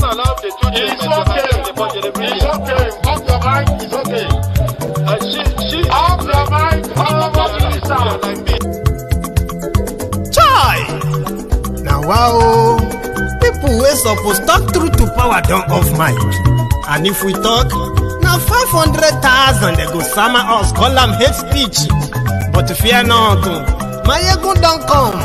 allow the two children to attend the budget every year. It's okay. Off your mind. It's okay. She Off your mind. like me. Chai! Now wow, people wey suppose talk truth to power don't off mic. And if we talk, now 500,000 they go summer us, call them hate speech. But fear not, my ego don't come.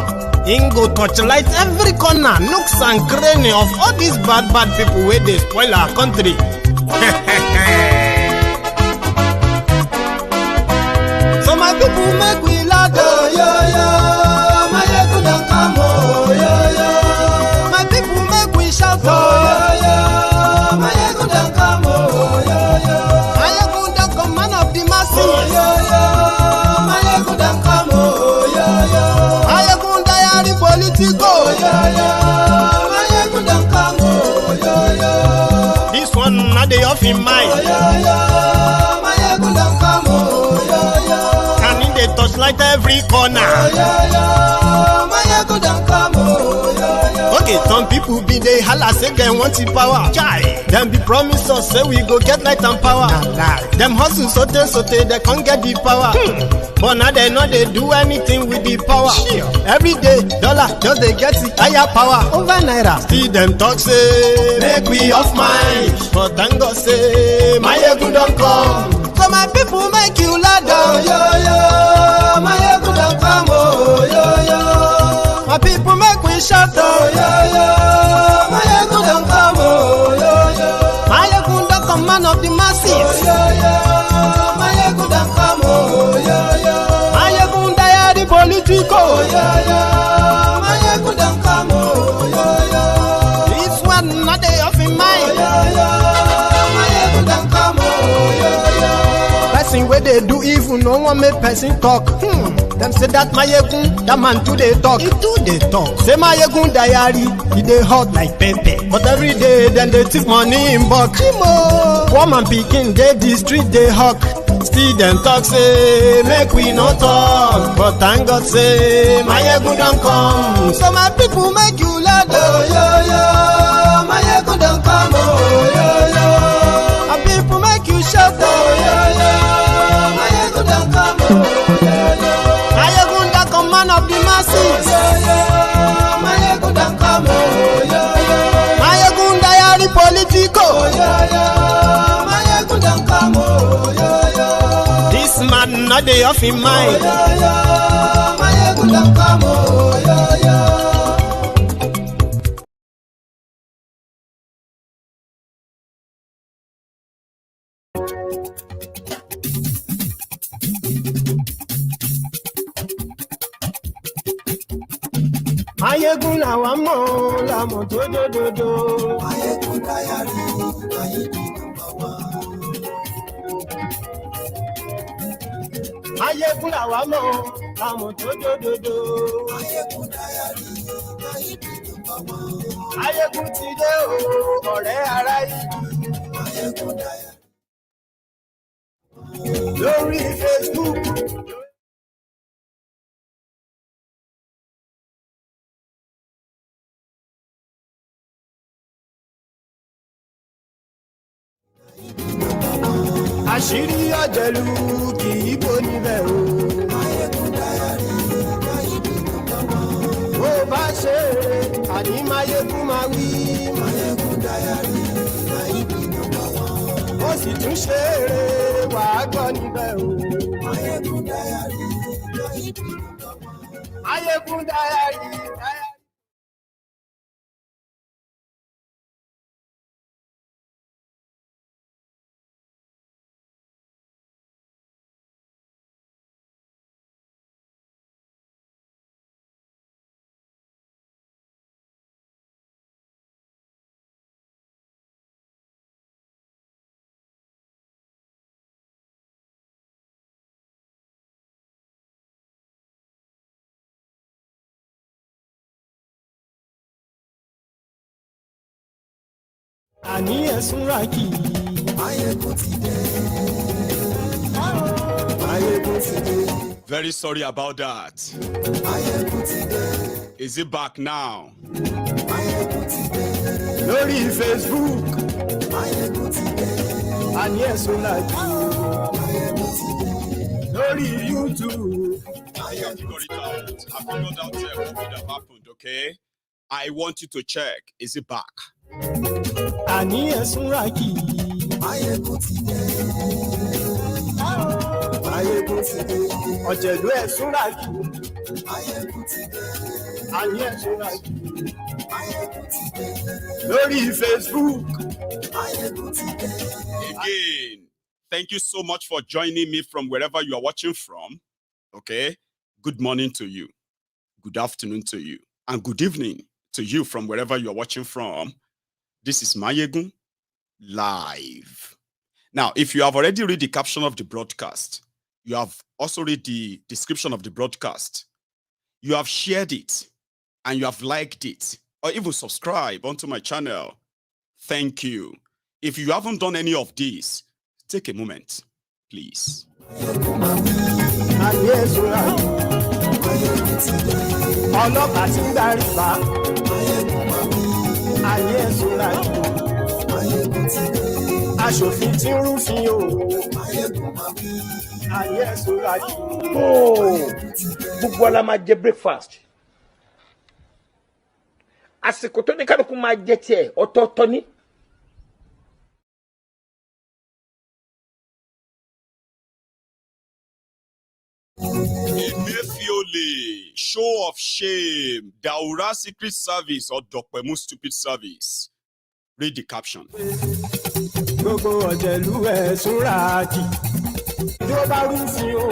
Ingo torchlight every corner, nooks and cranny of all these bad people where they spoil our country. So my people make we laugh, yo yo. My ego don't come, oh yo yo. My people make we shout, oh yo yo. My ego don't come, oh yo yo. My ego don't come, man of the masses, oh yo yo. My ego don't come, oh yo yo. My ego diary politico, oh yo yo. My ego don't come, oh yo yo. This one not the off in mind, oh yo yo. My ego don't come, oh yo yo. And in the touchlight every corner, oh yo yo. My ego don't come, oh yo yo. Okay, some people be they holla say they want the power. Chai, them be promise us say we go get light and power. Nah. Them hustle sote they can't get the power. But now they know they do anything with the power. Every day, dollar just they get the higher power over naira. Still them talk say make we off mind. But thank God say my ego don't come. So my people make you ladder, oh yo yo. My ego don't come, oh yo yo. My people make we shout, oh yo yo. My ego don't come, oh yo yo. My ego don't come, man of the masses, oh yo yo. My ego don't come, oh yo yo. My ego diary politico, oh yo yo. My ego don't come, oh yo yo. This one not the off in mind, oh yo yo. My ego don't come, oh yo yo. Person where they do evil, no one make person talk. Them say that my egun, that man too they talk. He too they talk. Say my egun diary, he they hot like pepper. But every day then they take money in bulk. Woman picking, they the street they hawk. Still them talk say make we no talk. But thank God say my egun don't come. So my people make you laugh, oh yo yo. My egun don't come, oh yo yo. My people make you shout, oh yo yo. My egun don't come, oh yo yo. Man of the masses, oh, yeah. My ego don't come, oh yeah. My ego diary politico, oh yeah. My ego don't come, oh yeah. This man not the off in mind, oh yeah. My ego don't come, oh yeah. Mayegun la wa mo la mo to dododo. Mayegun diary, Mayegun number one. Mayegun la wa mo la mo to dododo. Mayegun diary, Mayegun number one. Mayegun ti dé o, ọ̀rẹ́ ará ìlú. Mayegun diary. Lórí Facebook. Àṣírí ọ̀jẹ̀lú kì í bò níbẹ̀ o. Mayegun diary, Mayegun number one. Bó bá ṣe eré, àní Mayegun máa wí. Mayegun diary, Mayegun number one. Ó sì tún ṣe eré, wàá gbọ́ níbẹ̀ o. Mayegun diary, Mayegun number one. Mayegun diary. Àní ẹ̀sùn rákì. Mayegun ti dé. Mayegun ti dé. Very sorry about that. Mayegun ti dé. Is it back now? Mayegun ti dé. lórí Facebook àní ẹ̀sùn làjú lórí YouTube. I figured it out. I figured out what would have happened, okay? I want you to check. Is it back? Àní ẹ̀sùn làjú. Ọ̀jẹ̀lú ẹ̀sùn làjú. Àní ẹ̀sùn làjú. Lórí Facebook. Again, thank you so much for joining me from wherever you are watching from. Okay? Good morning to you. Good afternoon to you. And good evening to you from wherever you are watching from. This is Mayegun live. Now, if you have already read the caption of the broadcast, you have also read the description of the broadcast, you have shared it, and you have liked it, or even subscribed onto my channel, thank you. If you haven't done any of these, take a moment, please. Aṣòfin tí ń rúfin o. Ayé ẹ̀sùn lájú. Gbogbo ala máa jẹ breakfast. Àsìkò tó ní kálukú máa jẹ tiẹ̀ ọ̀tọ̀ọ̀tọ̀ ni. Emefiole, show of shame, Daura secret service or Dokpemu stupid service. Read the caption. Gbogbo ọ̀jẹ̀lú ẹ̀sùn làjú. Bí ó bá rúfin o.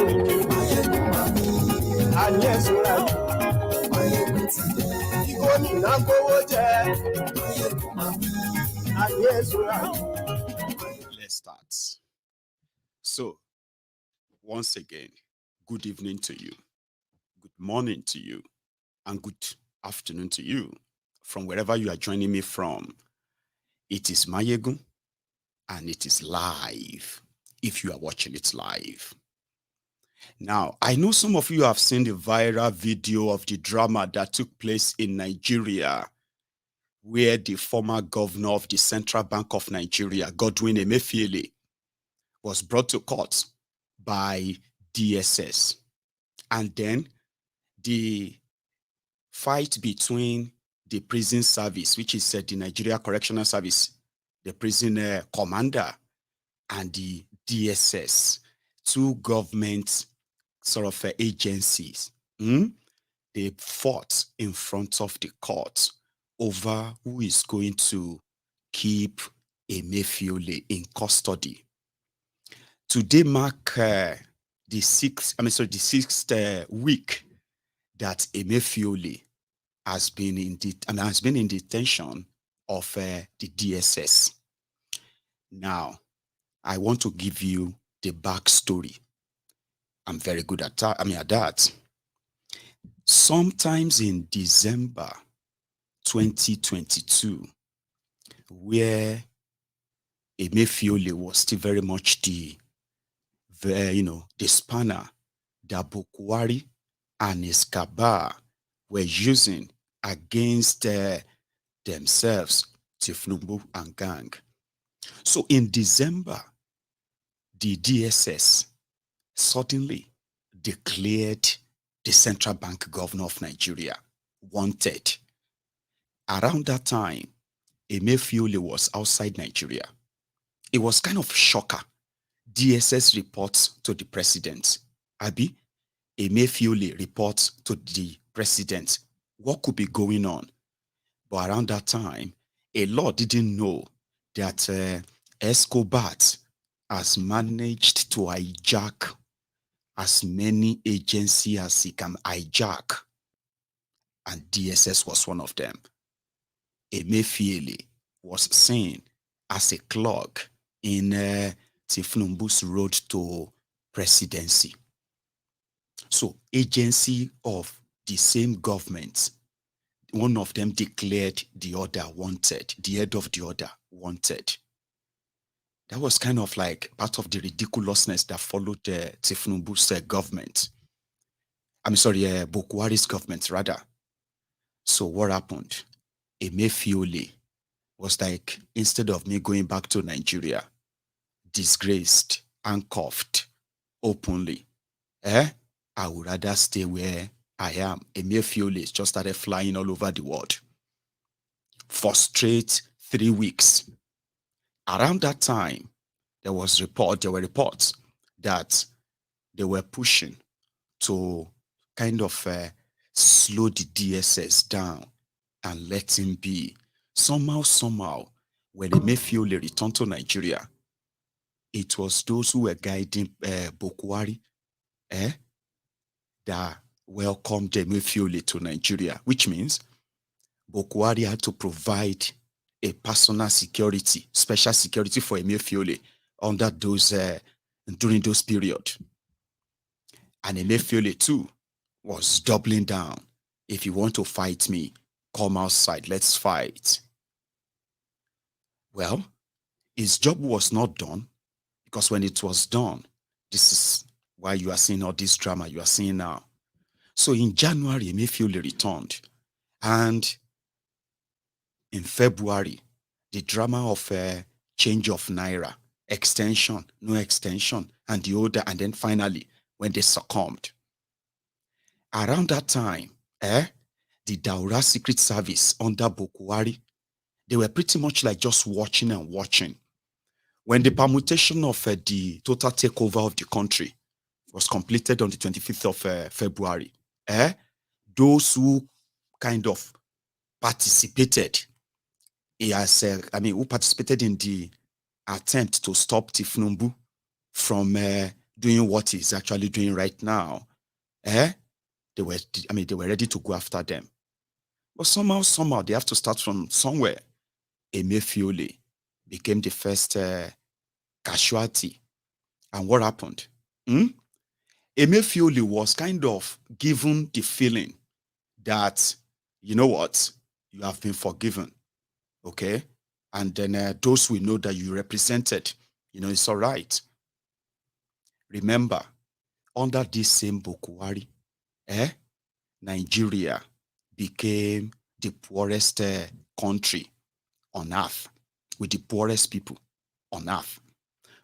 Àní ẹ̀sùn làjú. Kí gómìnà kówó jẹ. Àní ẹ̀sùn làjú. Let's start. So, once again, good evening to you, good morning to you, and good afternoon to you from wherever you are joining me from. It is Mayegun, and it is live if you are watching it live. Now, I know some of you have seen the viral video of the drama that took place in Nigeria, where the former governor of the Central Bank of Nigeria, Godwin Emefiole, was brought to court by DSS. And then the fight between the prison service, which is the Nigeria Correctional Service, the prison commander, and the DSS, two government sort of agencies, they fought in front of the court over who is going to keep Emefiole in custody. Today mark the sixth week that Emefiole has been in detention of the DSS. Now, I want to give you the backstory. I'm very good at that. Sometimes in December 2022, where Emefiole was still very much the spanner that Bokohari and his cabal were using against themselves, Thiefnubu and gang. So in December, the DSS suddenly declared the Central Bank Governor of Nigeria wanted. Around that time, Emefiole was outside Nigeria. It was kind of a shocker. DSS reports to the president. Abi, Emefiole reports to the president. What could be going on? But around that time, a lot didn't know that Escobar has managed to hijack as many agencies as he can hijack. And DSS was one of them. Emefiole was seen as a clog in Thiefnubu's road to presidency. So, agency of the same government, one of them declared the other wanted, the head of the other wanted. That was kind of like part of the ridiculousness that followed Thiefnubu's government. Bokohari's government, rather. So what happened? Emefiole was like, instead of me going back to Nigeria, disgraced, handcuffed, openly, I would rather stay where I am. Emefiole just started flying all over the world for straight 3 weeks. Around that time, there were reports that they were pushing to kind of slow the DSS down and let him be. Somehow, when Emefiole returned to Nigeria, it was those who were guiding Bokohari that welcomed Emefiole to Nigeria, which means Bokohari had to provide a personal security, special security for Emefiole under those during those periods. And Emefiole too was doubling down. If you want to fight me, come outside, let's fight. Well, his job was not done, because when it was done, this is why you are seeing all this drama you are seeing now. So in January, Emefiole returned. And in February, the drama of change of Naira, extension, no extension, and the order, and then finally, when they succumbed. Around that time, the Daura Secret Service under Bokohari, they were pretty much like just watching and watching. When the permutation of the total takeover of the country was completed on the 25th of February, those who kind of participated, who participated in the attempt to stop Thiefnubu from doing what he's actually doing right now, they were ready to go after them. But somehow they have to start from somewhere. Emefiole became the first casualty. And what happened? Emefiole was kind of given the feeling that, you know what, you have been forgiven, okay? And then those will know that you represented, it's all right. Remember, under this same Bokohari, Nigeria became the poorest country on earth, with the poorest people on earth.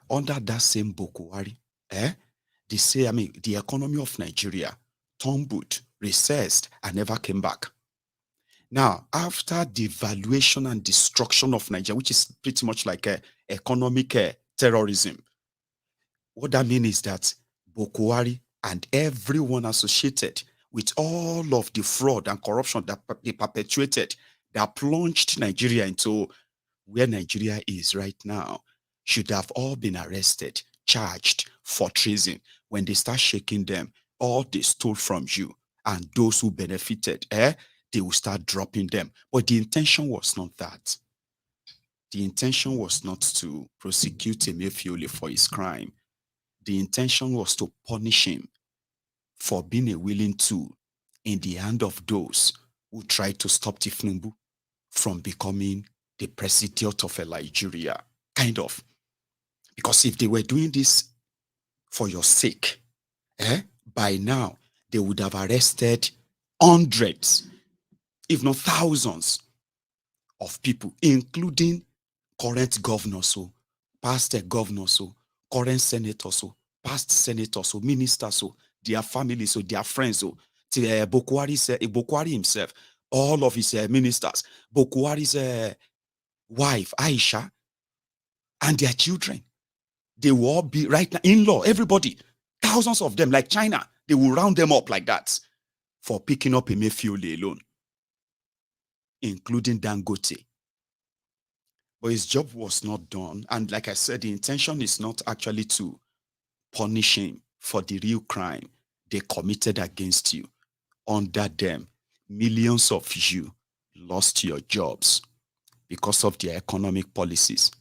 Under that same Bokohari, they say, the economy of Nigeria tumbled, recessed, and never came back. Now, after the valuation and destruction of Nigeria, which is pretty much like economic terrorism, what that means is that Bokohari and everyone associated with all of the fraud and corruption that they perpetuated, that plunged Nigeria into where Nigeria is right now, should have all been arrested, charged for treason. When they start shaking them, all they stole from you and those who benefited, they will start dropping them. But the intention was not that. The intention was not to prosecute Emefiole for his crime. The intention was to punish him for being a willing tool in the hand of those who tried to stop Thiefnubu from becoming the president of Nigeria. Kind of. Because if they were doing this for your sake, by now they would have arrested hundreds, if not thousands, of people, including current governors, past governors, current senators, past senators, ministers, their families, their friends, Bokohari himself, all of his ministers, Bokohari's wife, Aisha, and their children. They will all be right now, in-law, everybody, thousands of them, like China, they will round them up like that for picking up Emefiole alone, including Dangote. But his job was not done. And like I said, the intention is not actually to punish him for the real crime they committed against you. Under them, millions of you lost your jobs because of their economic policies.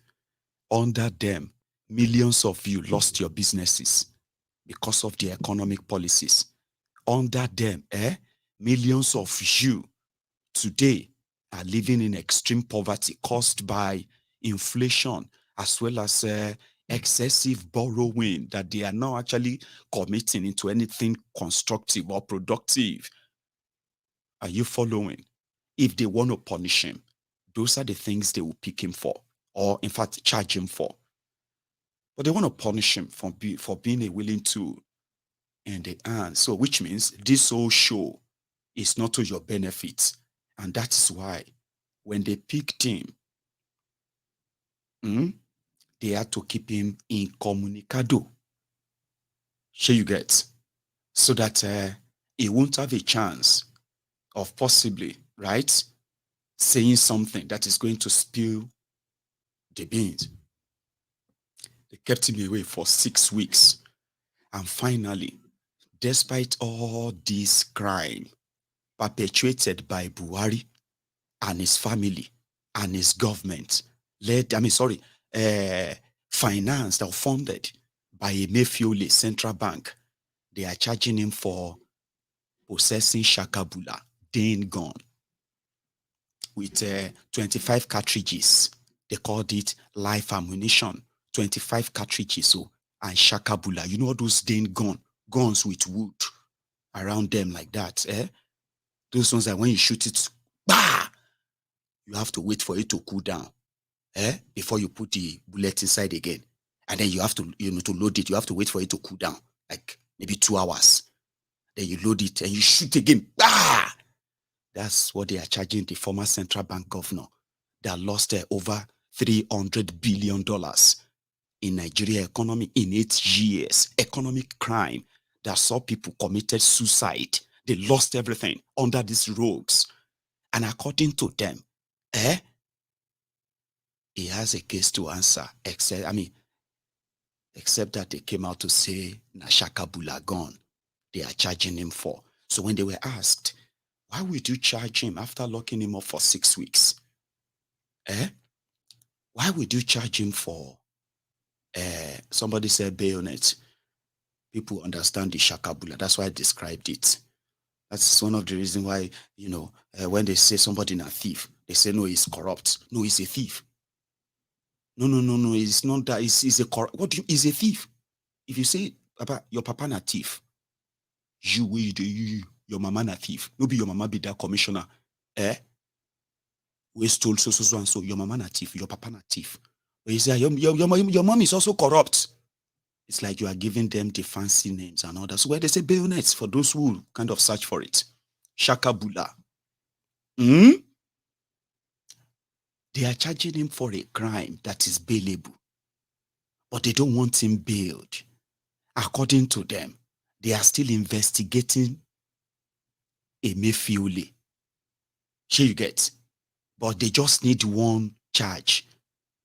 Under them, millions of you lost your businesses because of their economic policies. Under them, millions of you today are living in extreme poverty caused by inflation, as well as excessive borrowing that they are now actually committing into anything constructive or productive. Are you following? If they want to punish him, those are the things they will pick him for, or in fact, charge him for. But they want to punish him for being a willing tool in the hand. So, which means this whole show is not to your benefit. And that is why when they picked him, they had to keep him incommunicado. Sure you get? So that he won't have a chance of possibly, right, saying something that is going to spill the beans. They kept him away for 6 weeks. And finally, despite all this crime perpetuated by Buhari and his family and his government, financed or funded by Emefiole Central Bank, they are charging him for possessing Shakabula, Dane gun, with 25 cartridges. They called it live ammunition, 25 cartridges, and Shakabula. You know all those Dane guns with wood around them like that, eh? Those ones that when you shoot it, bah! You have to wait for it to cool down, eh? Before you put the bullet inside again. And then you have to, to load it, you have to wait for it to cool down, like maybe 2 hours. Then you load it and you shoot again. Bah! That's what they are charging the former central bank governor that lost over $300 billion in Nigeria economy in 8 years. Economic crime that saw people committed suicide. They lost everything under these rogues. And according to them, he has a case to answer, except that they came out to say Nashakabula gone. They are charging him for. So when they were asked, why would you charge him after locking him up for 6 weeks? Why would you charge him for, somebody said bayonet. People understand the Shakabula. That's why I described it. That's one of the reasons why, when they say somebody is a thief, they say, no, he's corrupt. No, he's a thief. No, it's not that. He's a corrupt. He's a thief. If you say, Papa, your papa na thief, your mama na thief. No be your mama be that commissioner. We stole so and so. Your mama na thief. Your papa na thief. But you say your mom is also corrupt. It's like you are giving them the fancy names and all that. So where they say bayonets for those who kind of search for it. Shakabula. They are charging him for a crime that is bailable. But they don't want him bailed. According to them, they are still investigating Emefiole. Here you get. But they just need one charge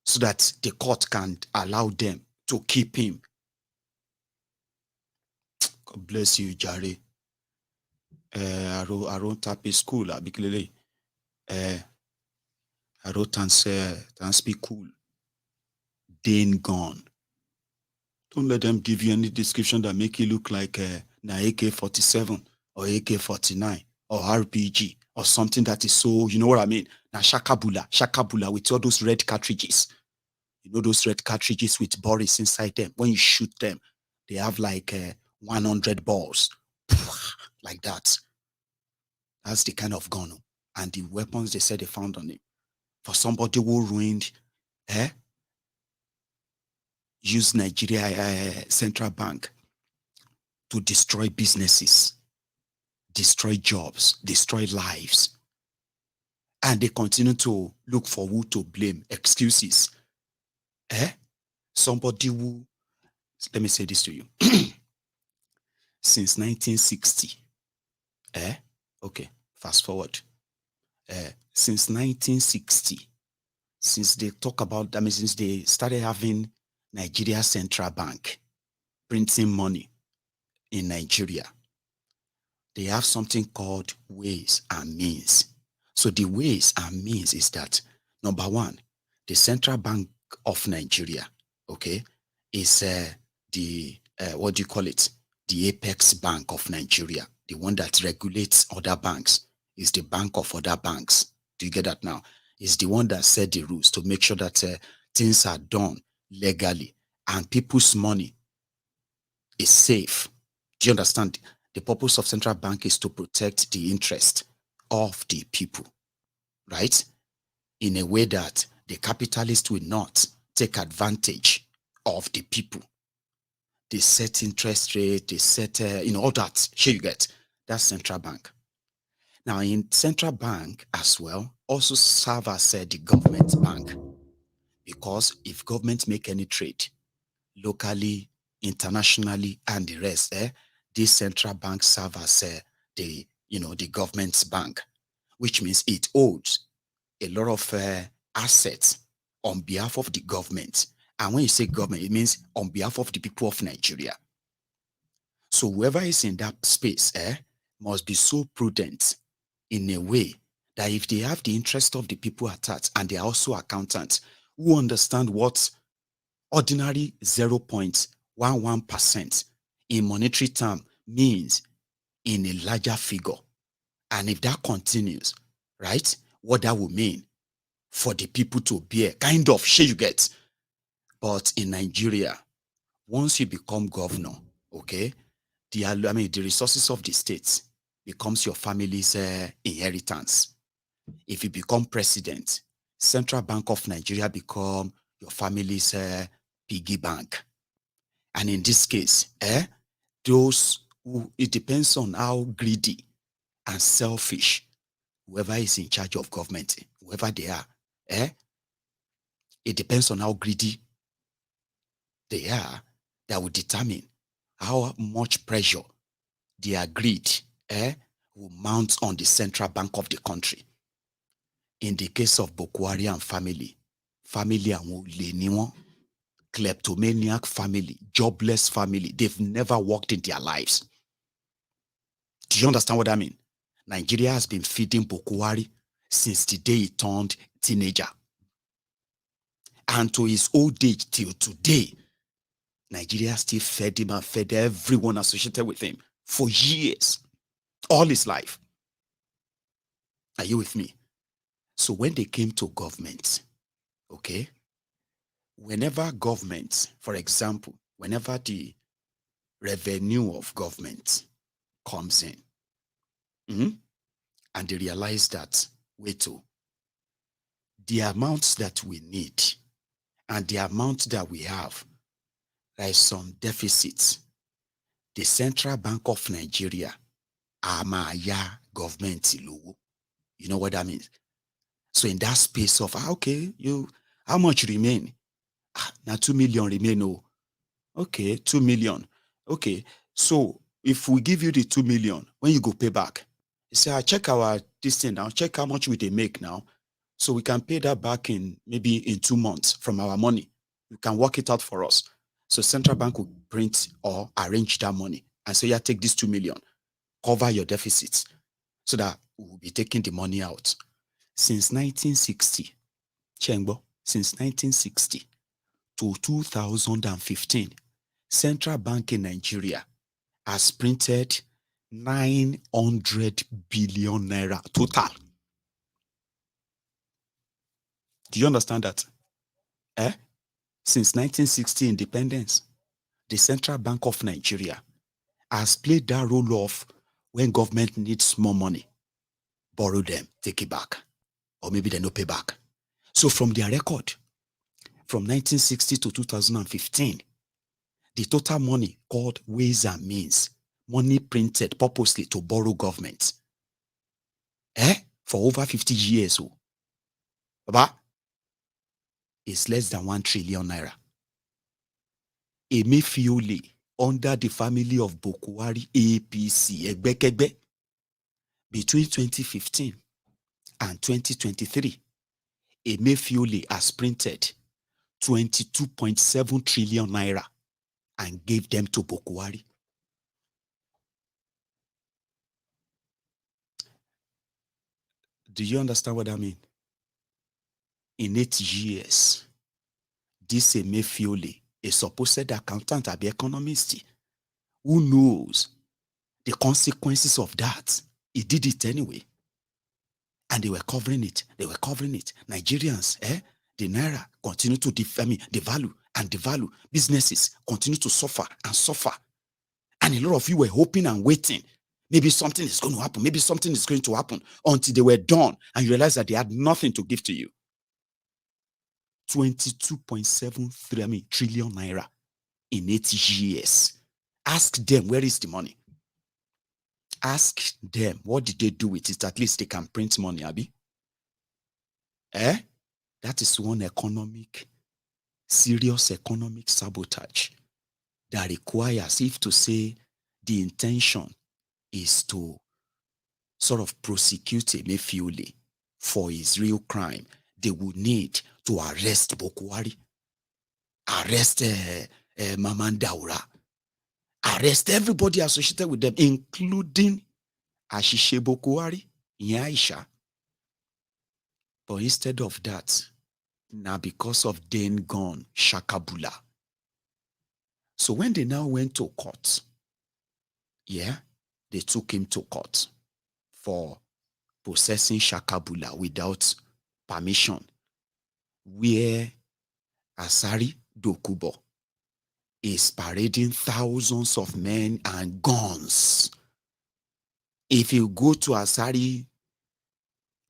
so that the court can allow them to keep him. God bless you, Jare. I wrote tap a school, Abiklele. I wrote and speak cool. Dane gone. Don't let them give you any description that make you look like na AK-47 or AK-49 or RPG or something that is so, you know what I mean? Now Shakabula with all those red cartridges. You know those red cartridges with Boris inside them. When you shoot them, they have like 100 balls. Like that. That's the kind of gun. And the weapons they said they found on him. For somebody who ruined, use Nigeria Central Bank to destroy businesses, destroy jobs, destroy lives. And they continue to look for who to blame, excuses. Somebody who, let me say this to you. Since 1960, okay, fast forward. Since 1960, since they talk about, since they started having Nigeria Central Bank printing money in Nigeria, they have something called ways and means. So the ways and means is that, number one, the Central Bank of Nigeria, okay, is the, what do you call it? The apex bank of Nigeria, the one that regulates other banks, is the bank of other banks. Do you get that now? It's the one that set the rules to make sure that things are done legally and people's money is safe. Do you understand? The purpose of central bank is to protect the interest of the people, right? in a way that the capitalist will not take advantage of the people. They set interest rate, they set, all that. Here you get. That's central bank. Now, in central bank as well, also serve as the government bank. Because if government make any trade, locally, internationally, and the rest, this central bank serve as the government's bank, which means it owes a lot of assets on behalf of the government. And when you say government, it means on behalf of the people of Nigeria. So whoever is in that space must be so prudent in a way that if they have the interest of the people at heart and they are also accountants who understand what ordinary 0.11% in monetary term means in a larger figure. And if that continues, right, what that will mean for the people to bear, kind of share you get. But in Nigeria, once you become governor, okay, the resources of the state becomes your family's inheritance. If you become president, Central Bank of Nigeria become your family's piggy bank. And in this case, those who, it depends on how greedy and selfish whoever is in charge of government, whoever they are, it depends on how greedy they are that will determine how much pressure their greed will mount on the central bank of the country. In the case of Bokohari and family and kleptomaniac family, jobless family, they've never worked in their lives. Do you understand what I mean? Nigeria has been feeding Bokohari since the day he turned teenager. And to his old age till today, Nigeria still fed him and fed everyone associated with him for years, all his life. Are you with me? So when they came to government, okay, whenever government, for example, whenever the revenue of government comes in, and they realize that, the amounts that we need and the amount that we have, there is some deficits. The Central Bank of Nigeria, amaya government logo. You know what that means? So in that space of, okay, how much remain? Now 2 million remain. Oh, okay, 2 million. Okay, so if we give you the 2 million, when you go pay back, you say, I check our this thing now, check how much we they make now. So we can pay that back maybe in 2 months from our money. You can work it out for us. So central bank will print or arrange that money and say, yeah, take this 2 million, cover your deficits, so that we'll be taking the money out. Since 1960, since 1960 to 2015, Central Bank in Nigeria has printed 900 billion naira total. Do you understand that? Since 1960 independence, the Central Bank of Nigeria has played that role of when government needs more money, borrow them, take it back, or maybe they no pay back. So from their record, from 1960 to 2015, the total money called ways and means, money printed purposely to borrow government, for over 50 years, Baba, is less than 1 trillion naira. Emefiole, under the family of Bokohari APC, Egbekegbe, between 2015 and 2023, Emefiole has printed 22.7 trillion naira and gave them to Bokohari. Do you understand what I mean? In 8 years, this Emefiole, a supposed accountant, or economist, who knows the consequences of that? He did it anyway. And they were covering it. Nigerians, the naira continue to devalue and devalue. Businesses continue to suffer and suffer. And a lot of you were hoping and waiting. Maybe something is going to happen. Maybe something is going to happen, until they were done and you realized that they had nothing to give to you. 22.73 trillion naira in 80 years. Ask them, where is the money? Ask them, what did they do with it? At least they can print money, Abi. That is one serious economic sabotage that requires, if to say the intention is to sort of prosecute Emefiole for his real crime, they would need to arrest Bokohari, arrest Mamandaura, arrest everybody associated with them, including Ashishe Bokohari, Aisha. But instead of that, now because of Dane gone, Shakabula. So when they now went to court, they took him to court for possessing Shakabula without permission, where Asari Dokubo is parading thousands of men and guns. If you go to Asari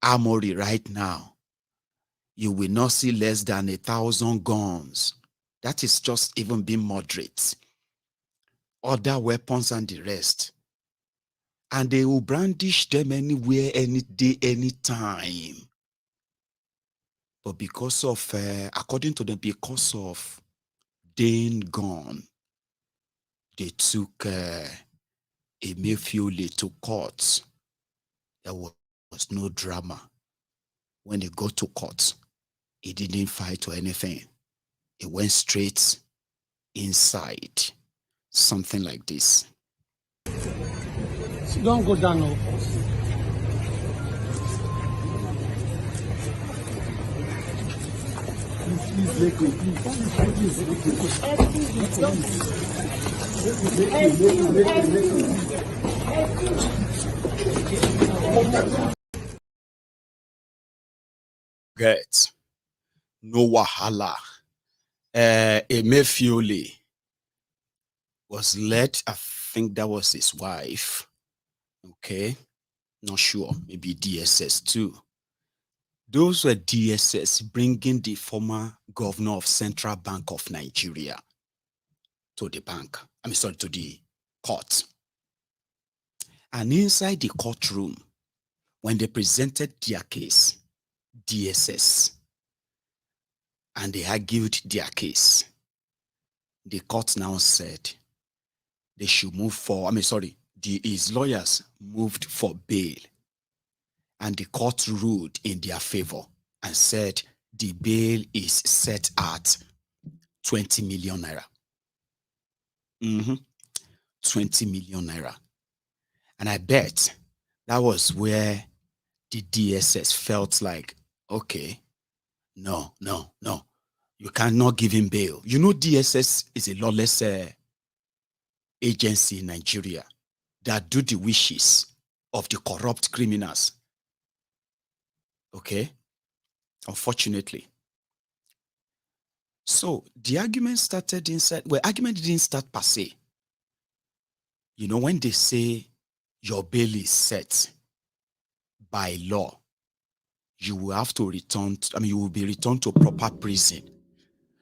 Armory right now, you will not see less than 1,000 guns. That is just even being moderate. Other weapons and the rest. And they will brandish them anywhere, any day, any time. But because of, according to them, because of Dane gone, they took Emefiole to court. There was no drama. When they got to court, he didn't fight or anything. He went straight inside. Something like this. Don't go down now. Please, let me. Get no wahala. Emefiole was led, I think that was his wife. Okay, not sure, maybe DSS too. Those were DSS bringing the former governor of Central Bank of Nigeria to the bank. To the court. And inside the courtroom, when they presented their case, DSS, and they argued their case, the court now said they should move for, his lawyers moved for bail, and the court ruled in their favor and said the bail is set at 20 million naira. 20 million naira. And I bet that was where the DSS felt like, okay, no. You cannot give him bail. You know, DSS is a lawless agency in Nigeria that do the wishes of the corrupt criminals. Okay? Unfortunately. So the argument started inside, well, argument didn't start per se. You know, when they say your bail is set by law, you will have to return, you will be returned to proper prison,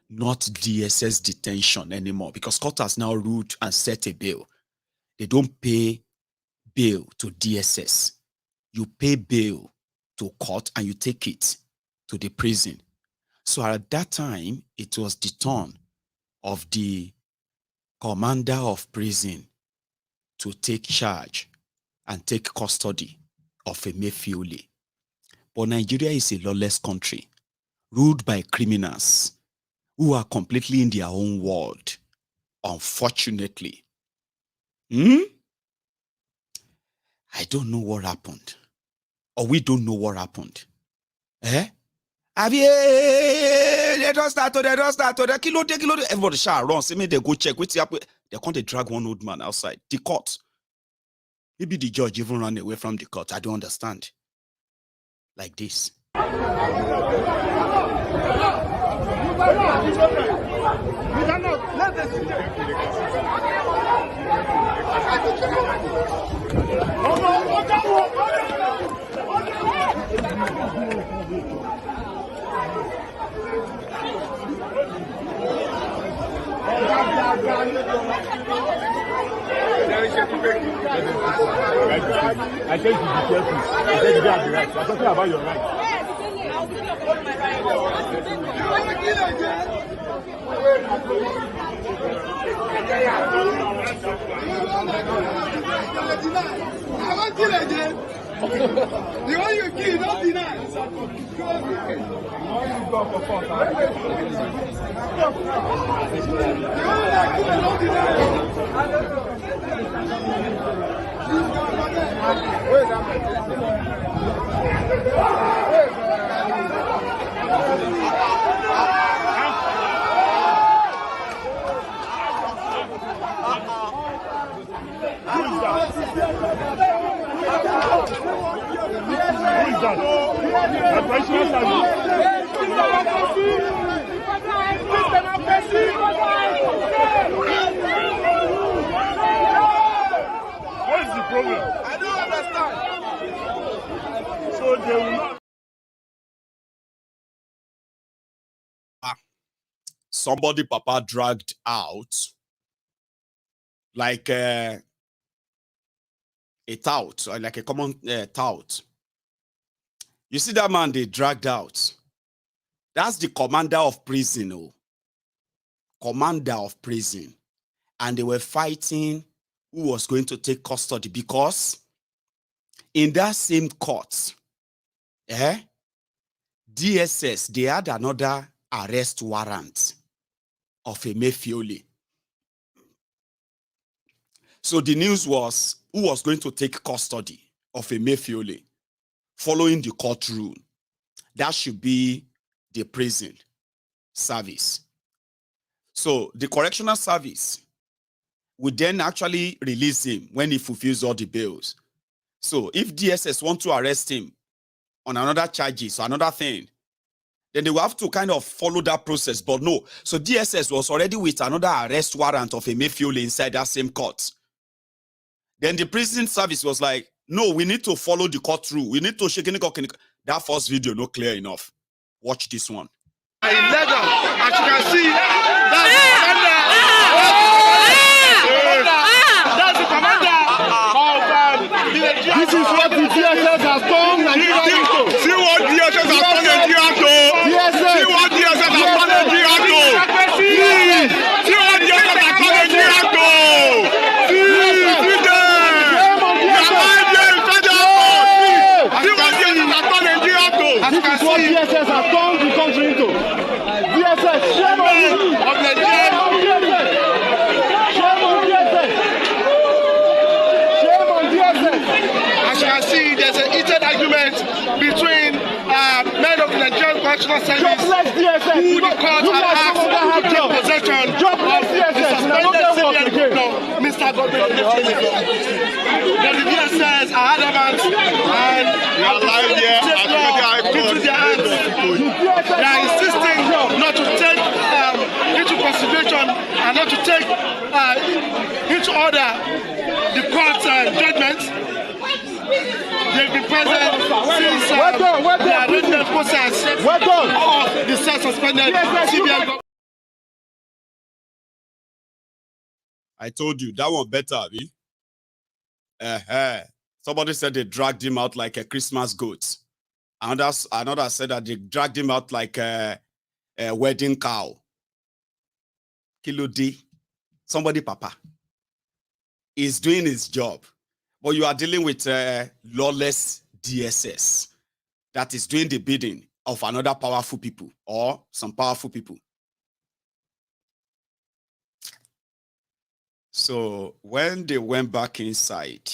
not DSS detention anymore, because court has now ruled and set a bail. They don't pay bail to DSS. You pay bail to court and you take it to the prison. So at that time, it was the turn of the commander of prison to take charge and take custody of Emefiole. But Nigeria is a lawless country, ruled by criminals who are completely in their own world, unfortunately. I don't know what happened. Or we don't know what happened. They don't start. Everybody shall run. See me, they go check. They can't drag one old man outside the court. Maybe the judge even ran away from the court. I don't understand. Like this. I think you be careful. I think you have the right. I'm talking about your right. I won't kill again. The one you kill, don't deny. What is the problem? I don't understand. So they will not. Somebody papa dragged out like a tout, or like a common tout. You see that man they dragged out? That's the commander of prison, oh. Commander of prison. And they were fighting who was going to take custody, because in that same court, DSS, they had another arrest warrant of Emefiole. So the news was who was going to take custody of Emefiole following the court rule. That should be the prison service. So the correctional service would then actually release him when he fulfills all the bails. So if DSS want to arrest him on another charges or another thing, then they will have to kind of follow that process. But no. So DSS was already with another arrest warrant of Emefiole inside that same court. Then the prison service was like, no, we need to follow the court rule. We need to shake that first video not clear enough. Watch this one. Illegal. As you can see, that's the commander. This is what the DSS has done. See what DSS has done Nigeria to. See what DSS has done Nigeria to. See what DSS has done Nigeria to. See them. This is what DSS has turned the country into. DSS, shame on you! Shame on DSS! Shame on DSS! Shame on DSS! As you can see, there's an heated argument between men of the Nigerian Correctional Service who the court had asked to take possession of the suspended CBN governor, Mr. Godwin. Then the DSS are adamant and into their hands. They are insisting not to take into consideration and not to take into order the court's judgment. They've been present since the arraignment process of the self-suspended CBN government. I told you that one better, Abi. Somebody said they dragged him out like a Christmas goat. Another said that they dragged him out like a wedding cow. Kilo D. Somebody, papa, is doing his job. But you are dealing with lawless DSS that is doing the bidding of another powerful people or some powerful people. So when they went back inside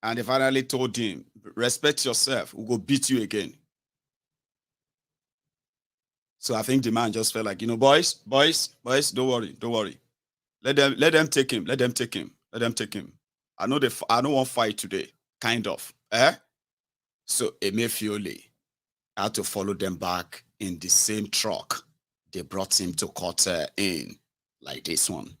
and they finally told him, respect yourself, we'll go beat you again. So I think the man just felt like, boys, don't worry. Let them take him. I don't want fight today, kind of. So Emefiole had to follow them back in the same truck. They brought him to court in, like this one.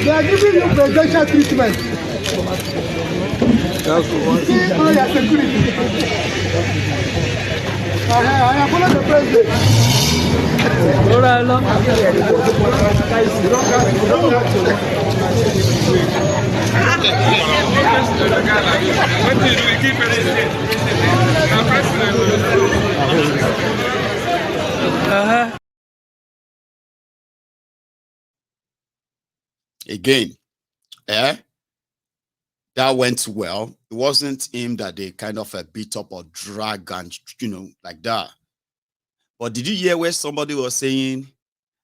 They are giving you presidential treatment. That's the one. See all your security. I follow the president. Again, that went well. It wasn't him that they kind of beat up or drag and, like that. But did you hear where somebody was saying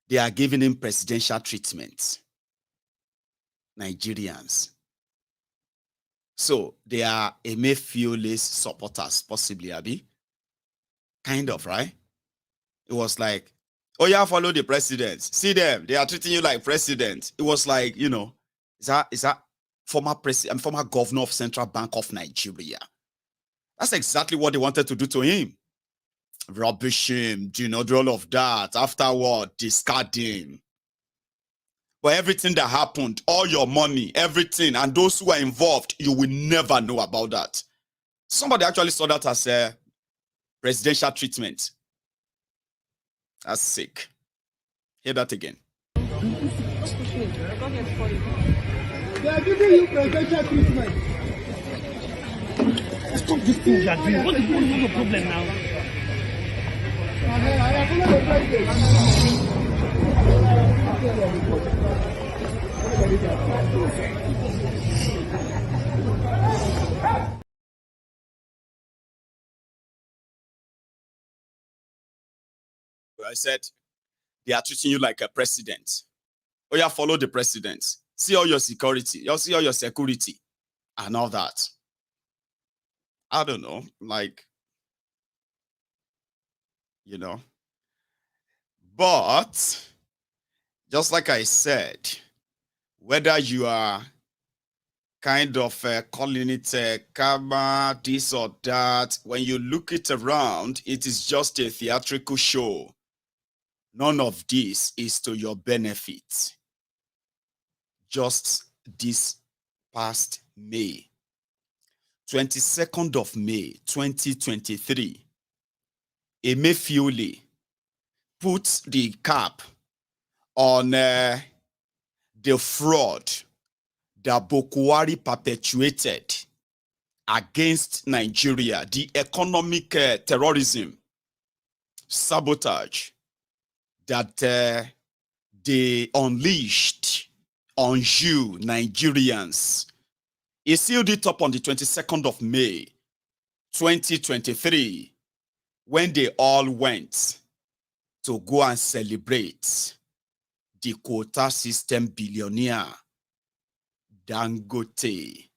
they are giving him presidential treatment? Nigerians. So they are Emefiole's supporters, possibly, Abi. Kind of, right? It was like, oh yeah, follow the president. See them, they are treating you like president. It was like, is that former president and former governor of Central Bank of Nigeria? That's exactly what they wanted to do to him. Rubbish him, do all of that. Afterward, discard him. But everything that happened, all your money, everything, and those who are involved, you will never know about that. Somebody actually saw that as a presidential treatment. That's sick. Hear that again. They are giving you presidential treatment. Stop this thing you are doing. What is your problem now? I follow the president. I said, they are treating you like a president. Oh yeah, follow the president. See all your security. You'll see all your security and all that. I don't know, like, But, just like I said, whether you are kind of calling it karma, this or that, when you look it around, it is just a theatrical show. None of this is to your benefit. Just this past May, 22nd of May, 2023, Emefiole put the cap on the fraud that Bokohari perpetuated against Nigeria, the economic terrorism, sabotage that they unleashed on you, Nigerians. He sealed it up on the 22nd of May, 2023, when they all went to go and celebrate the quota system billionaire, Dangote.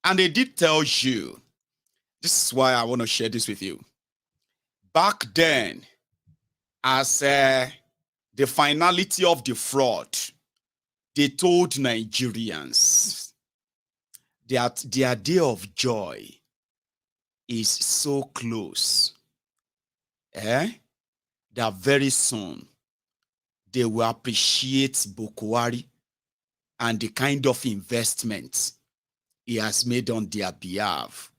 And they did tell you, this is why I want to share this with you. Back then, as the finality of the fraud, they told Nigerians that their day of joy is so close, that very soon they will appreciate Bokohari and the kind of investments he has made on their behalf.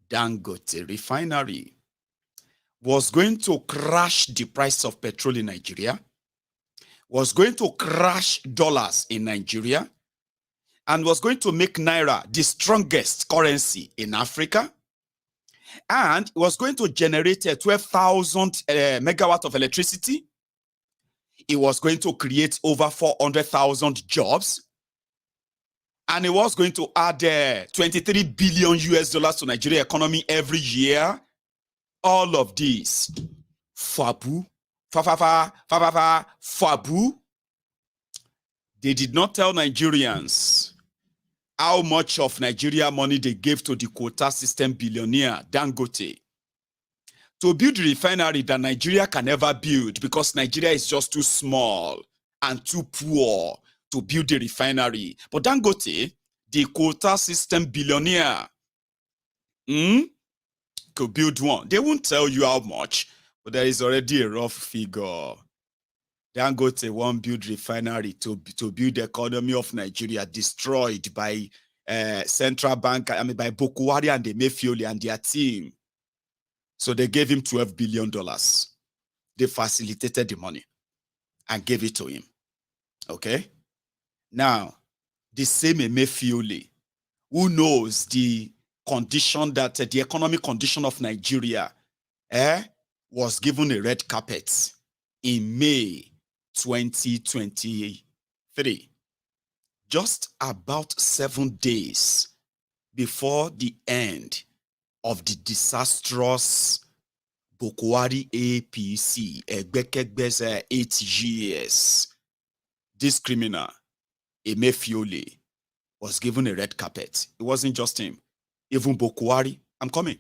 Dangote refinery was going to crash the price of petrol in Nigeria, was going to crash dollars in Nigeria, and was going to make Naira the strongest currency in Africa, and was going to generate 12,000 megawatts of electricity. It was going to create over 400,000 jobs, and it was going to add 23 billion US dollars to Nigeria economy every year. All of these, fabu, fabu. They did not tell Nigerians how much of Nigeria money they gave to the quota system billionaire Dangote to build the refinery that Nigeria can never build, because Nigeria is just too small and too poor to build the refinery. But Dangote, the quota system billionaire, could build one. They won't tell you how much, but there is already a rough figure. Dangote won't build refinery to build the economy of Nigeria destroyed by central bank, by Bokohari and Emefiole and their team. So they gave him $12 billion. They facilitated the money and gave it to him. Okay? Now, the same Emefiole, who knows the condition that the economic condition of Nigeria was given a red carpet in May 2023, just about 7 days before the end of the disastrous Bokohari APC, Egbekegbe's 8 years. This criminal, Emefiole, was given a red carpet. It wasn't just him. Even Bokohari, I'm coming.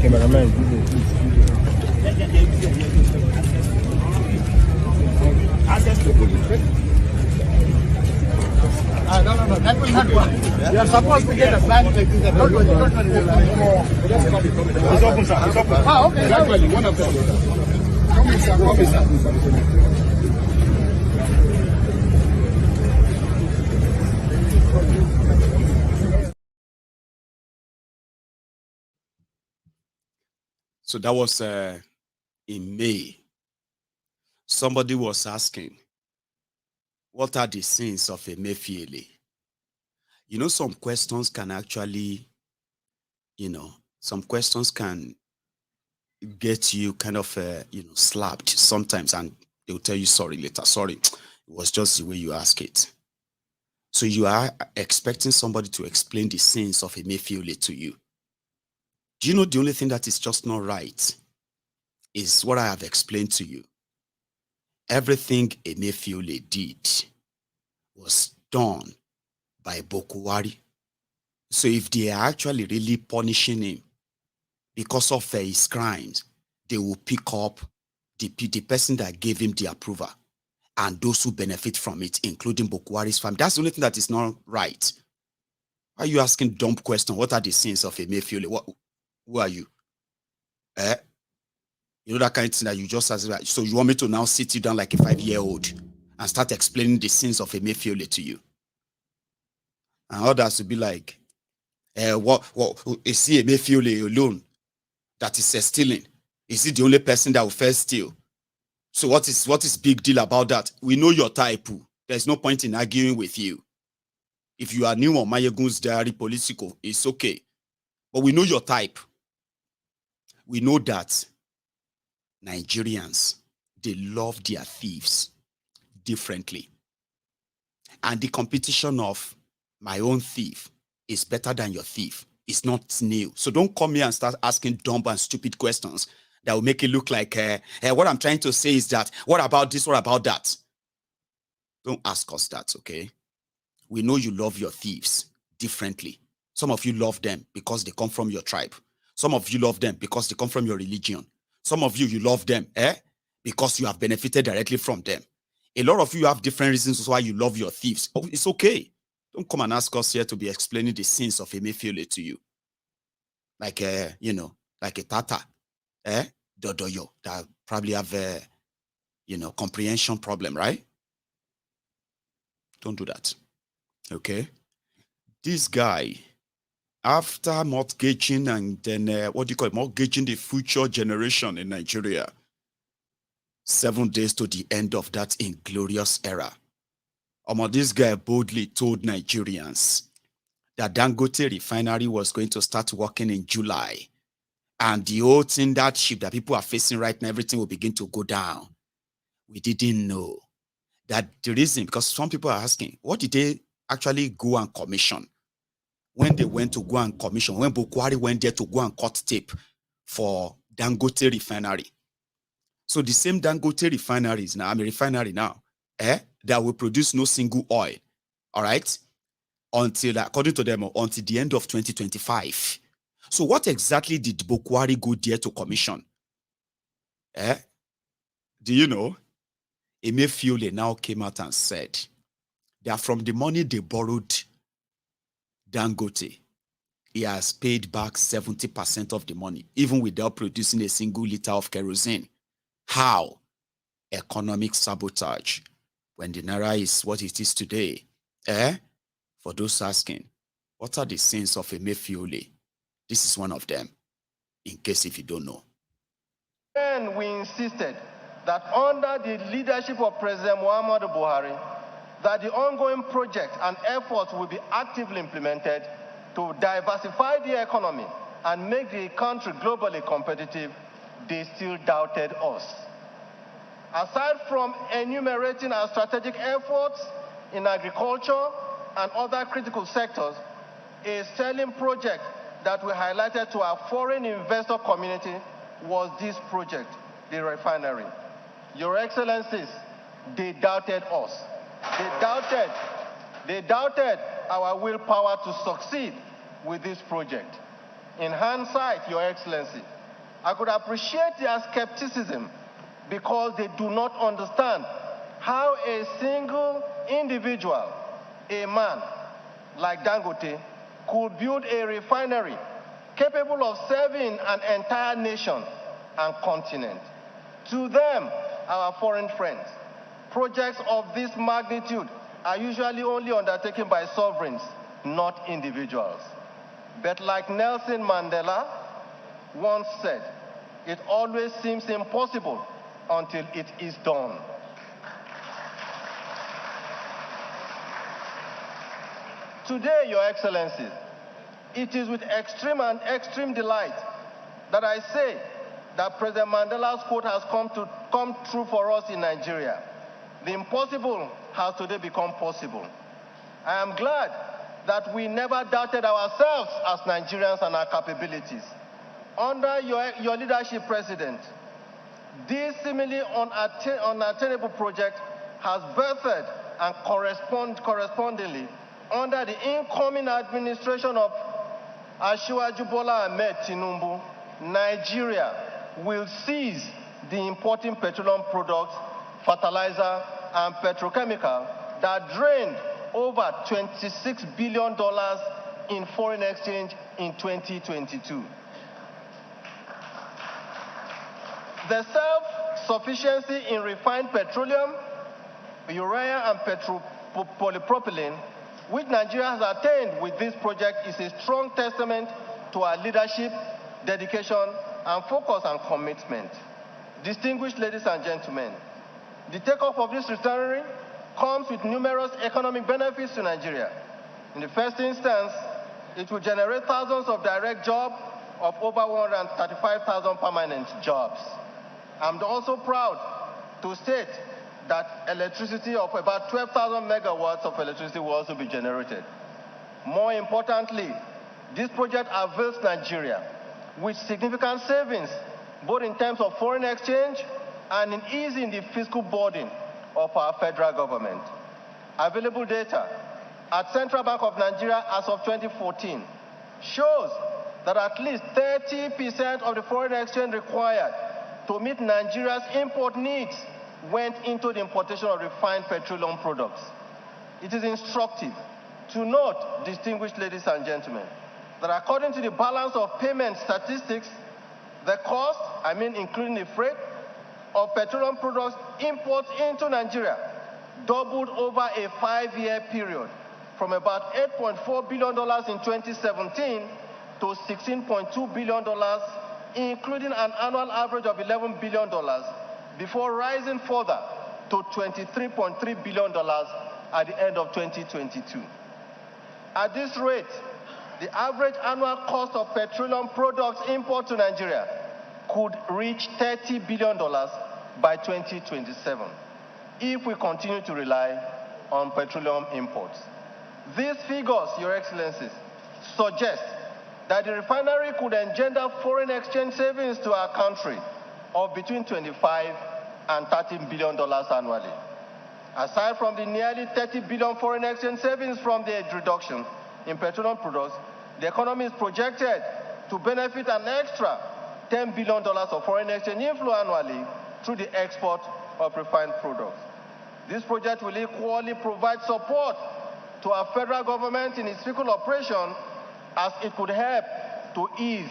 Cameraman. No. That will not work. You are supposed to get a plan like this. Don't worry. It's open, sir. It's open. Ah, okay. Exactly. One of them. Come in, sir. Come in, sir. So that was in May. Somebody was asking, what are the sins of Emefiole? You know, some questions can actually, some questions can get you kind of, slapped sometimes, and they'll tell you sorry later. Sorry, it was just the way you ask it. So you are expecting somebody to explain the sins of Emefiole to you. Do you know the only thing that is just not right is what I have explained to you? Everything Emefiole did was done by Bokohari. So if they are actually really punishing him because of his crimes, they will pick up the person that gave him the approval and those who benefit from it, including Bokohari's family. That's the only thing that is not right. Why are you asking dumb questions? What are the sins of Emefiole? Who are you? You know that kind of thing that you just asked. So you want me to now sit you down like a 5-year-old and start explaining the sins of Emefiole to you? And others will be like, what is he Emefiole alone that is stealing? Is he the only person that will first steal? So what is big deal about that? We know your type. There's no point in arguing with you. If you are new on Mayegun's Diary Political, it's okay. But we know your type. We know that Nigerians, they love their thieves differently. And the competition of my own thief is better than your thief. It's not new. So don't come here and start asking dumb and stupid questions that will make it look like, what I'm trying to say is that, what about this, what about that? Don't ask us that, okay? We know you love your thieves differently. Some of you love them because they come from your tribe. Some of you love them because they come from your religion. Some of you love them because you have benefited directly from them. A lot of you have different reasons why you love your thieves. Oh, it's okay. Don't come and ask us here to be explaining the sins of Emefiole to you. Like, like a tata, dodoyo, that probably have a, comprehension problem, right? Don't do that, okay? This guy, after mortgaging and then, mortgaging the future generation in Nigeria, 7 days to the end of that inglorious era, this guy boldly told Nigerians that Dangote refinery was going to start working in July. And the whole thing, that ship that people are facing right now, everything will begin to go down. We didn't know that the reason, because some people are asking, what did they actually go and commission? When they went to go and commission, when Bokohari went there to go and cut tape for Dangote refinery. So the same Dangote refineries now, refinery now, that will produce no single oil, all right? Until, according to them, until the end of 2025. So what exactly did Bokohari go there to commission? Do you know? Emefiole now came out and said that from the money they borrowed Dangote, he has paid back 70% of the money, even without producing a single liter of kerosene. How? Economic sabotage. When the naira is what it is today. For those asking, what are the sins of Emefiole? This is one of them, in case if you don't know. Then we insisted that under the leadership of President Muhammadu Buhari, that the ongoing project and efforts will be actively implemented to diversify the economy and make the country globally competitive. They still doubted us. Aside from enumerating our strategic efforts in agriculture and other critical sectors, a selling project that we highlighted to our foreign investor community was this project, the refinery. Your Excellencies, they doubted us. They doubted our willpower to succeed with this project. In hindsight, Your Excellency, I could appreciate their skepticism because they do not understand how a single individual, a man like Dangote, could build a refinery capable of serving an entire nation and continent. To them, our foreign friends, projects of this magnitude are usually only undertaken by sovereigns, not individuals. But like Nelson Mandela once said, it always seems impossible until it is done. Today, Your Excellencies, it is with extreme delight that I say that President Mandela's quote has come true for us in Nigeria. The impossible has today become possible. I am glad that we never doubted ourselves as Nigerians and our capabilities. Under your leadership, President, this seemingly unattainable project has birthed and correspondingly under the incoming administration of Asiwaju Bola Ahmed Tinubu, Nigeria will cease the importing petroleum products, fertilizer, and petrochemical that drained over $26 billion in foreign exchange in 2022. The self-sufficiency in refined petroleum, urea, and polypropylene, which Nigeria has attained with this project, is a strong testament to our leadership, dedication, and focus and commitment. Distinguished ladies and gentlemen, the takeoff of this refinery comes with numerous economic benefits to Nigeria. In the first instance, it will generate thousands of direct jobs of over 135,000 permanent jobs. I'm also proud to state that electricity of about 12,000 megawatts of electricity will also be generated. More importantly, this project avails Nigeria with significant savings, both in terms of foreign exchange and in easing the fiscal burden of our federal government. Available data at Central Bank of Nigeria as of 2014 shows that at least 30% of the foreign exchange required to meet Nigeria's import needs went into the importation of refined petroleum products. It is instructive to note, distinguished ladies and gentlemen, that according to the balance of payment statistics, the cost, including the freight, of petroleum products imports into Nigeria doubled over a 5-year period from about $8.4 billion in 2017 to $16.2 billion, including an annual average of $11 billion, before rising further to $23.3 billion at the end of 2022. At this rate, the average annual cost of petroleum products import to Nigeria could reach $30 billion by 2027 if we continue to rely on petroleum imports. These figures, Your Excellencies, suggest that the refinery could engender foreign exchange savings to our country of between $25 and $13 billion annually. Aside from the nearly $30 billion foreign exchange savings from the reduction in petroleum products, the economy is projected to benefit an extra $10 billion of foreign exchange inflow annually through the export of refined products. This project will equally provide support to our federal government in its fiscal operation, as it could help to ease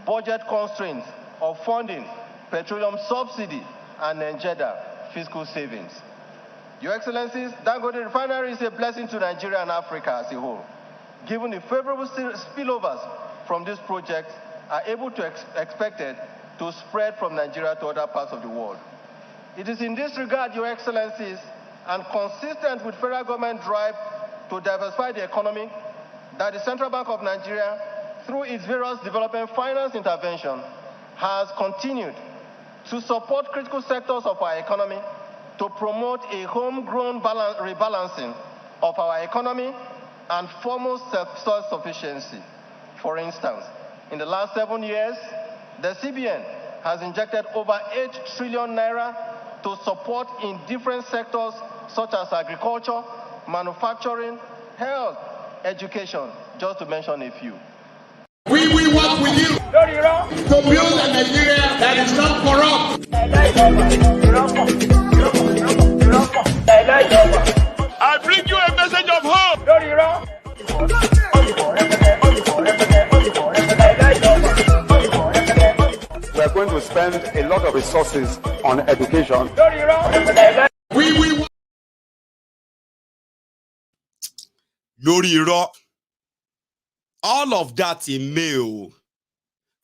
budget constraints of funding, petroleum subsidy, and NGEDA fiscal savings. Your Excellencies, Dangote Refinery is a blessing to Nigeria and Africa as a whole, given the favorable spillovers from this project are able to expected to spread from Nigeria to other parts of the world. It is in this regard, Your Excellencies, and consistent with federal government drive to diversify the economy, that the Central Bank of Nigeria, through its various development finance intervention, has continued to support critical sectors of our economy to promote a homegrown rebalancing of our economy and foremost self-sufficiency. For instance, in the last 7 years, the CBN has injected over 8 trillion naira to support in different sectors such as agriculture, manufacturing, health, education, just to mention a few. We will work with you to build a Nigeria that is not corrupt. I bring you a message of hope. We are going to spend a lot of resources on education. We will. Loriro. All of that in mail.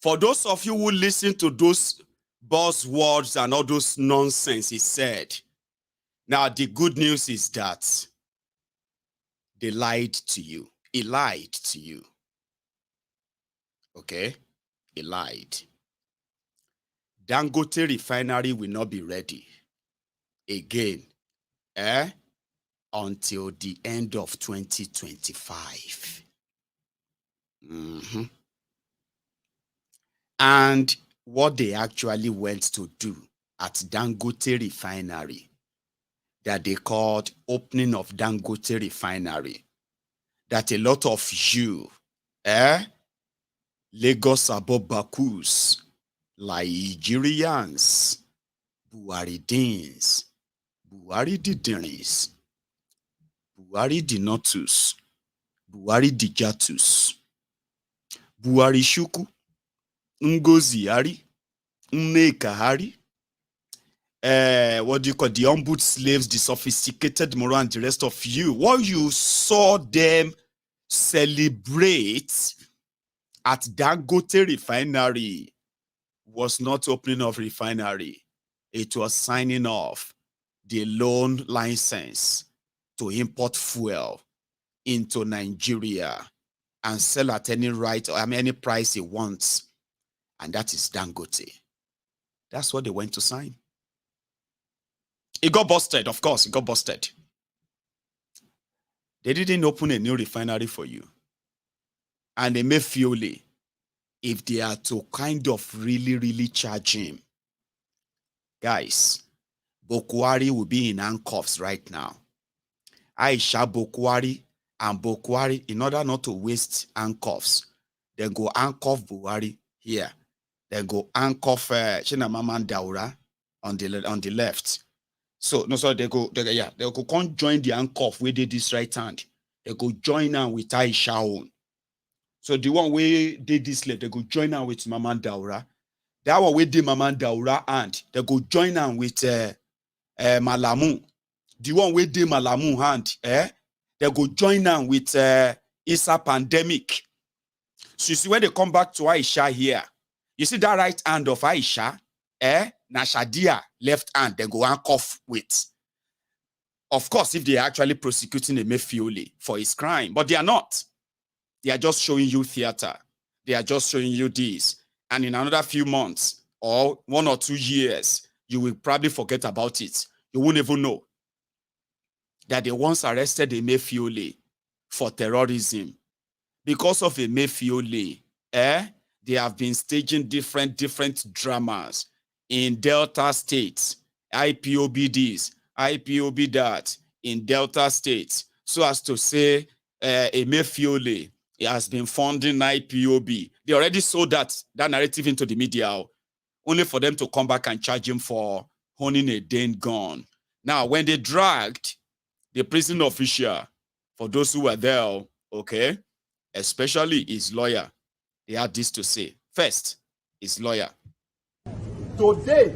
For those of you who listen to those buzzwords and all those nonsense he said, now the good news is that they lied to you. He lied to you. Okay? He lied. Dangote Refinery will not be ready again until the end of 2025. And what they actually went to do at Dangote Refinery, that they called opening of Dangote Refinery, that a lot of you, Lagos Abobakus, Nigerians, Buharidins, Buhari Didiris, Buhari Dinotus, Buhari Dijatus, Buhari Shuku, Ngozi Hari, Nneka Hari, what do you call the humbled slaves, the sophisticated moral, and the rest of you. What you saw them celebrate at Dangote Refinery was not opening of refinery. It was signing off the loan license to import fuel into Nigeria and sell at any any price he wants. And that is Dangote. That's what they went to sign. It got busted, of course, it got busted. They didn't open a new refinery for you. And Emefiole, if they are to kind of really charge him, guys, Bokohari will be in handcuffs right now. Aisha Bokohari and Bokohari, in order not to waste handcuffs, then go handcuff Buhari here. Then go handcuff Chinamaman Daura on the left. So they go come join the handcuff where they this right hand. They go join her with Aisha on. So the one where they this left, they go join her with Maman Daura. That one where they Maman Daura hand, they go join her with Malamu. The one where they Malamu hand, they go join her with Isa Pandemic. So you see when they come back to Aisha here, you see that right hand of Aisha, Nashadia left hand, they go handcuff with. Of course, if they are actually prosecuting Emefiole for his crime, but they are not. They are just showing you theater. They are just showing you this. And in another few months or 1 or 2 years, you will probably forget about it. You won't even know that they once arrested Emefiole for terrorism. Because of Emefiole, they have been staging different dramas in Delta states, IPOB this, IPOB that, in Delta states, so as to say Emefiole has been funding IPOB. They already sold that narrative into the media, only for them to come back and charge him for owning a Dane gun. Now, when they dragged the prison official, for those who were there, okay, especially his lawyer, they had this to say. First, his lawyer. Today,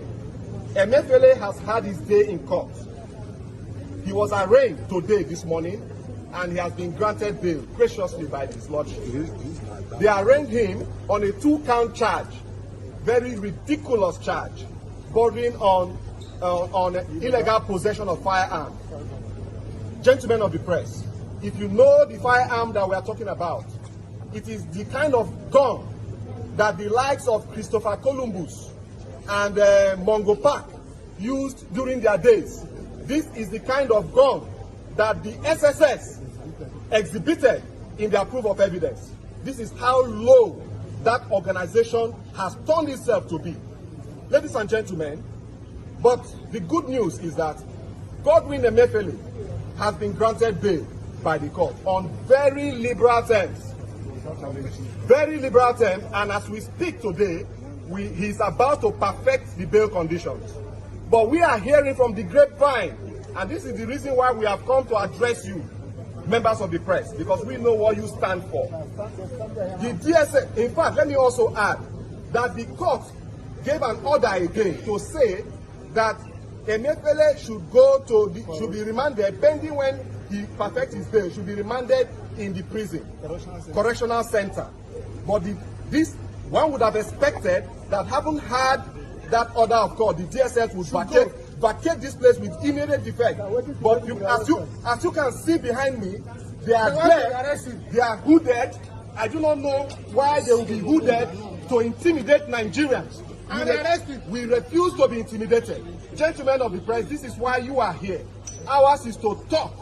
Emefiole has had his day in court. He was arraigned today, this morning, and he has been granted bail graciously by his lordship. They arraigned him on a 2-count charge, very ridiculous charge, bordering on illegal possession of firearm. Gentlemen of the press, if you know the firearm that we are talking about, it is the kind of gun that the likes of Christopher Columbus and Mongo Park used during their days. This is the kind of gun that the SSS exhibited in their proof of evidence. This is how low that organization has turned itself to be. Ladies and gentlemen, but the good news is that Godwin Emefiole has been granted bail by the court on very liberal terms. Very liberal terms, and as we speak today, he's about to perfect the bail conditions. But we are hearing from the grapevine, and this is the reason why we have come to address you, members of the press, because we know what you stand for. The DSS, in fact, let me also add that the court gave an order again to say that Emefiole should be remanded pending when he perfects his bail, should be remanded in the prison, correctional center. But this one would have expected that having had that order of court, the DSS would vacate this place with immediate effect. But as you can see behind me, they are there, they are hooded. I do not know why they will be hooded to intimidate Nigerians. We refuse to be intimidated. Gentlemen of the press, this is why you are here. Ours is to talk.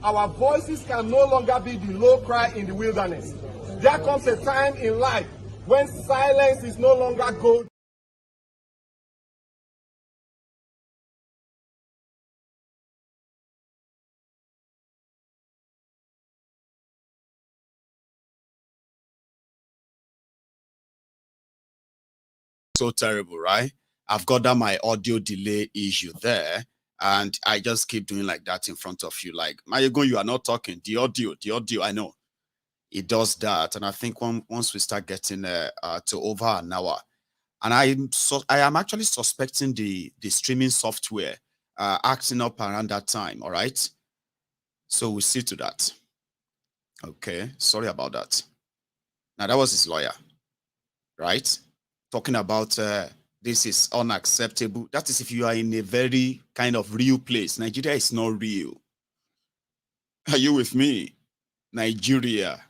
Our voices can no longer be the low cry in the wilderness. There comes a time in life when silence is no longer gold. So terrible, right? I've got that my audio delay issue there, and I just keep doing like that in front of you. Like, Mayegun, you are not talking. The audio, I know. It does that, and I think once we start getting to over an hour, and I am actually suspecting the streaming software acting up around that time. All right, so we'll see to that. Okay, sorry about that. Now that was his lawyer, right? Talking about this is unacceptable. That is if you are in a very kind of real place. Nigeria is not real. Are you with me? Nigeria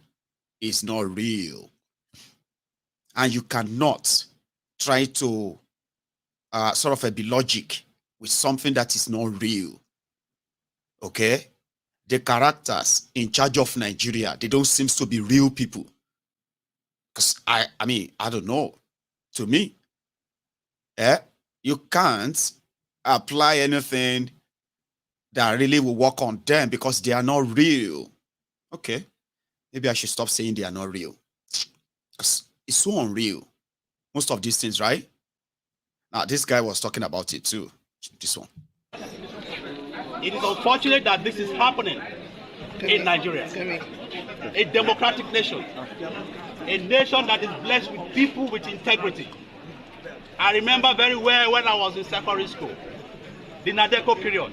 is not real. And you cannot try to sort of be logic with something that is not real. Okay? The characters in charge of Nigeria, they don't seem to be real people. Because I mean, I don't know. To me, you can't apply anything that really will work on them because they are not real. Okay, maybe I should stop saying they are not real. Because it's so unreal. Most of these things, right? Now, this guy was talking about it too. This one. It is unfortunate that this is happening in Nigeria, a democratic nation, a nation that is blessed with people with integrity. I remember very well when I was in secondary school, the Nadeko period.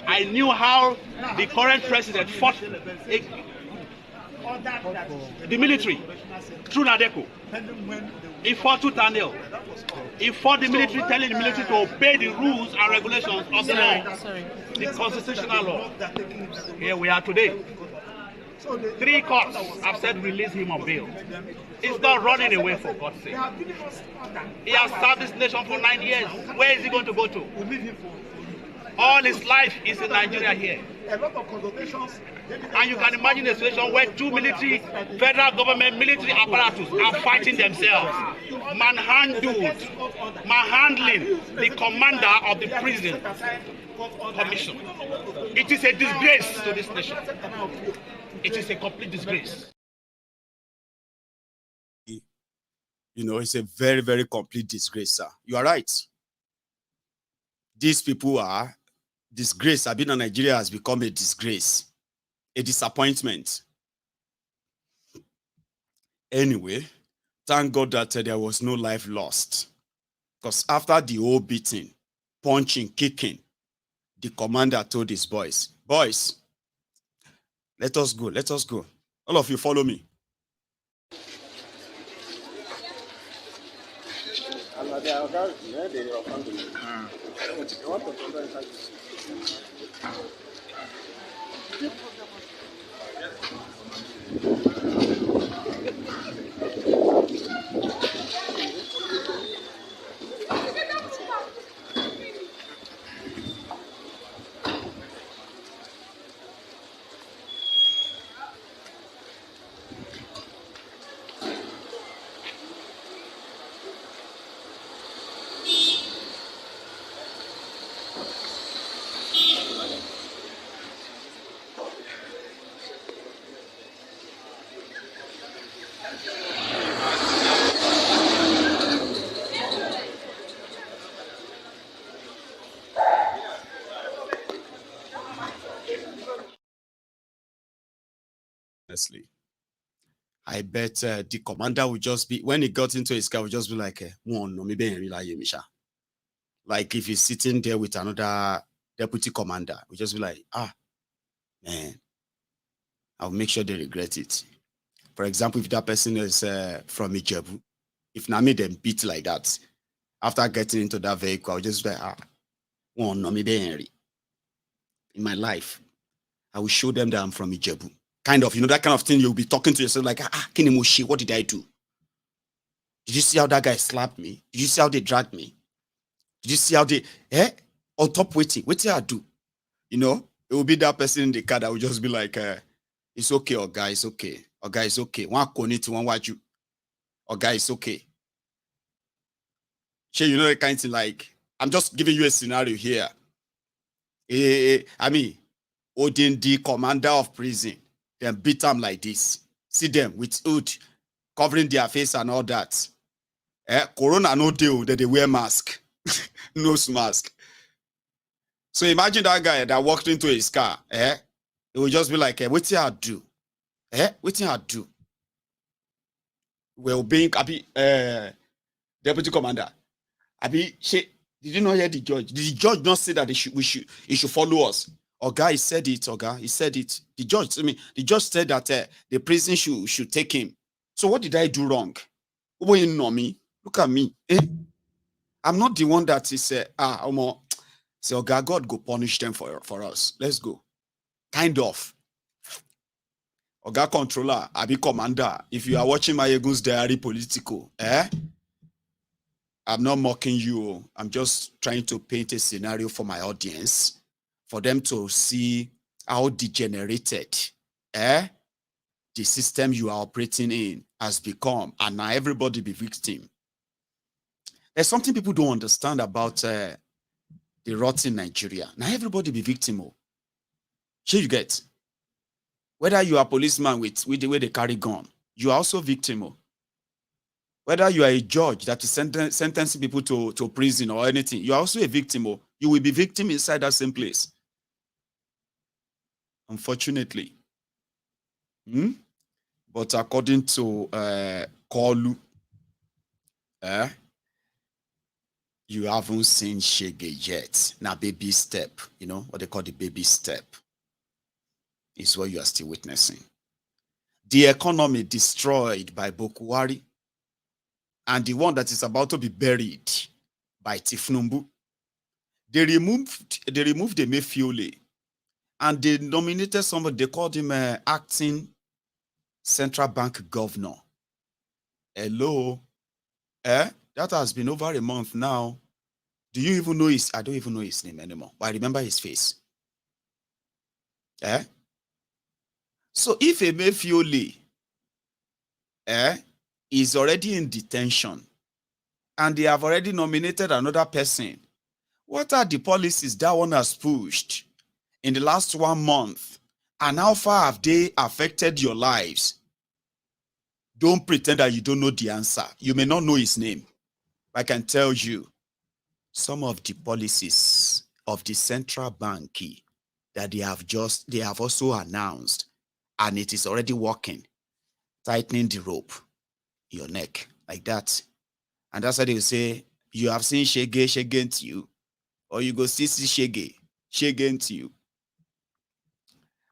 I knew how the current president fought the military through Nadeko. He fought tooth and nail. He fought the military, telling the military to obey the rules and regulations of the law, the constitutional law. Here we are today. 3 courts have said release him on bail. He's not running away, for God's sake. He has served this nation for 9 years. Where is he going to go to? All his life is in Nigeria here. And you can imagine a situation where 2 military, federal government military apparatus are fighting themselves, manhandling the commander of the prison commission. It is a disgrace to this nation. It is a complete disgrace. You know, it's a very, very complete disgrace, sir. You are right. These people are disgrace. I've been in Nigeria has become a disgrace, a disappointment. Anyway, thank God that there was no life lost. Because after the whole beating, punching, kicking, the commander told his boys, let us go, let us go. All of you follow me. Honestly, I bet the commander would just be, when he got into his car, would just be like, like if he's sitting there with another deputy commander, would just be like, man, I'll make sure they regret it. For example, if that person is from Ijebu, if Nami them beat like that, after getting into that vehicle, I'll just be like, in my life, I will show them that I'm from Ijebu. Kind of, that kind of thing. You'll be talking to yourself like, Kinimushi, what did I do? Did you see how that guy slapped me? Did you see how they dragged me? Did you see how they, on top waiting? What did I do? It will be that person in the car that will just be like, it's okay, or guy, it's okay. Or guy, it's okay. One koniti, one waju. Or guy, it's okay. The kind of thing like, I'm just giving you a scenario here. Odin, the commander of prison, then beat them like this. See them with hood covering their face and all that. Corona no deal that they wear mask. Nose mask. So imagine that guy that walked into his car. It would just be like, what did I do? What did I do? Well, being deputy commander. Did you not hear the judge? Did the judge not say that he should follow us? Oga, he said it, Oga. He said it. The judge said that the prison should take him. So what did I do wrong? Oh, you know me. Look at me. I'm not the one that is say, Oga, God go punish them for us. Let's go. Kind of. Oga controller, Abi commander. If you are watching my Egun's Diary Political, I'm not mocking you. I'm just trying to paint a scenario for my audience, for them to see how degenerated the system you are operating in has become, and now everybody be victim. There's something people don't understand about the rot in Nigeria. Now everybody be victim. Here you get. Whether you are a policeman with the way they carry gun, you are also victim. Whether you are a judge that is sentencing people to prison or anything, you are also a victim. You will be victim inside that same place. Unfortunately. But according to Koolu, you haven't seen Shege yet. Now, baby step, what they call the baby step, is what you are still witnessing. The economy destroyed by Bokohari, and the one that is about to be buried by Thiefnubu. They removed Emefiole, and they nominated somebody. They called him acting central bank governor. Hello, that has been over a month now. Do you even know his? I don't even know his name anymore, but I remember his face. So if Emefiole is already in detention and they have already nominated another person, what are the policies that one has pushed in the last 1 month? And how far have they affected your lives? Don't pretend that you don't know the answer. You may not know his name. I can tell you some of the policies of the central bank key that they have also announced, and it is already working, tightening the rope in your neck like that. And that's why they will say, you have seen shege to you, or you go see shege to you.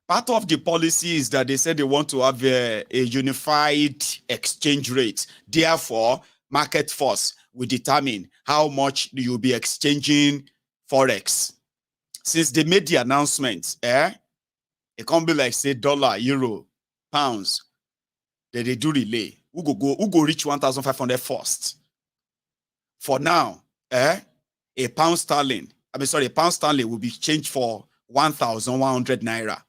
Part of the policy is that they said they want to have a unified exchange rate. Therefore, market force will determine how much you'll be exchanging forex. Since they made the announcement, it can't be like, say, dollar, euro, pounds, that they do relay. Who go reach 1,500 first? For now, a pound sterling will be changed for 1,100 naira.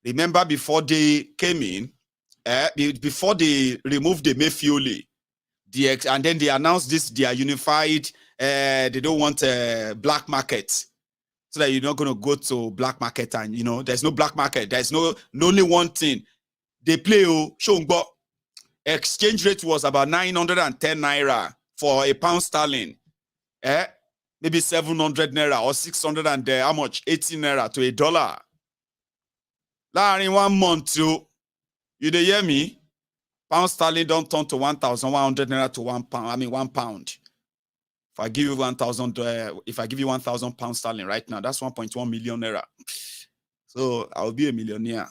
Remember, before they came in, before they removed the Emefiole, and then they announced this, they are unified, they don't want black market, so that you're not going to go to black market and, there's no black market. There's only one thing. They play, exchange rate was about 910 naira for a pound sterling. Maybe 700 naira or 600 and how much? 18 naira to $1. In 1 month, you hear me? Pound sterling don't turn to 1,100 naira to 1 pound. 1 pound. If I give you 1,000, if I give you 1,000 pound sterling right now, that's 1.1 million naira. So I'll be a millionaire.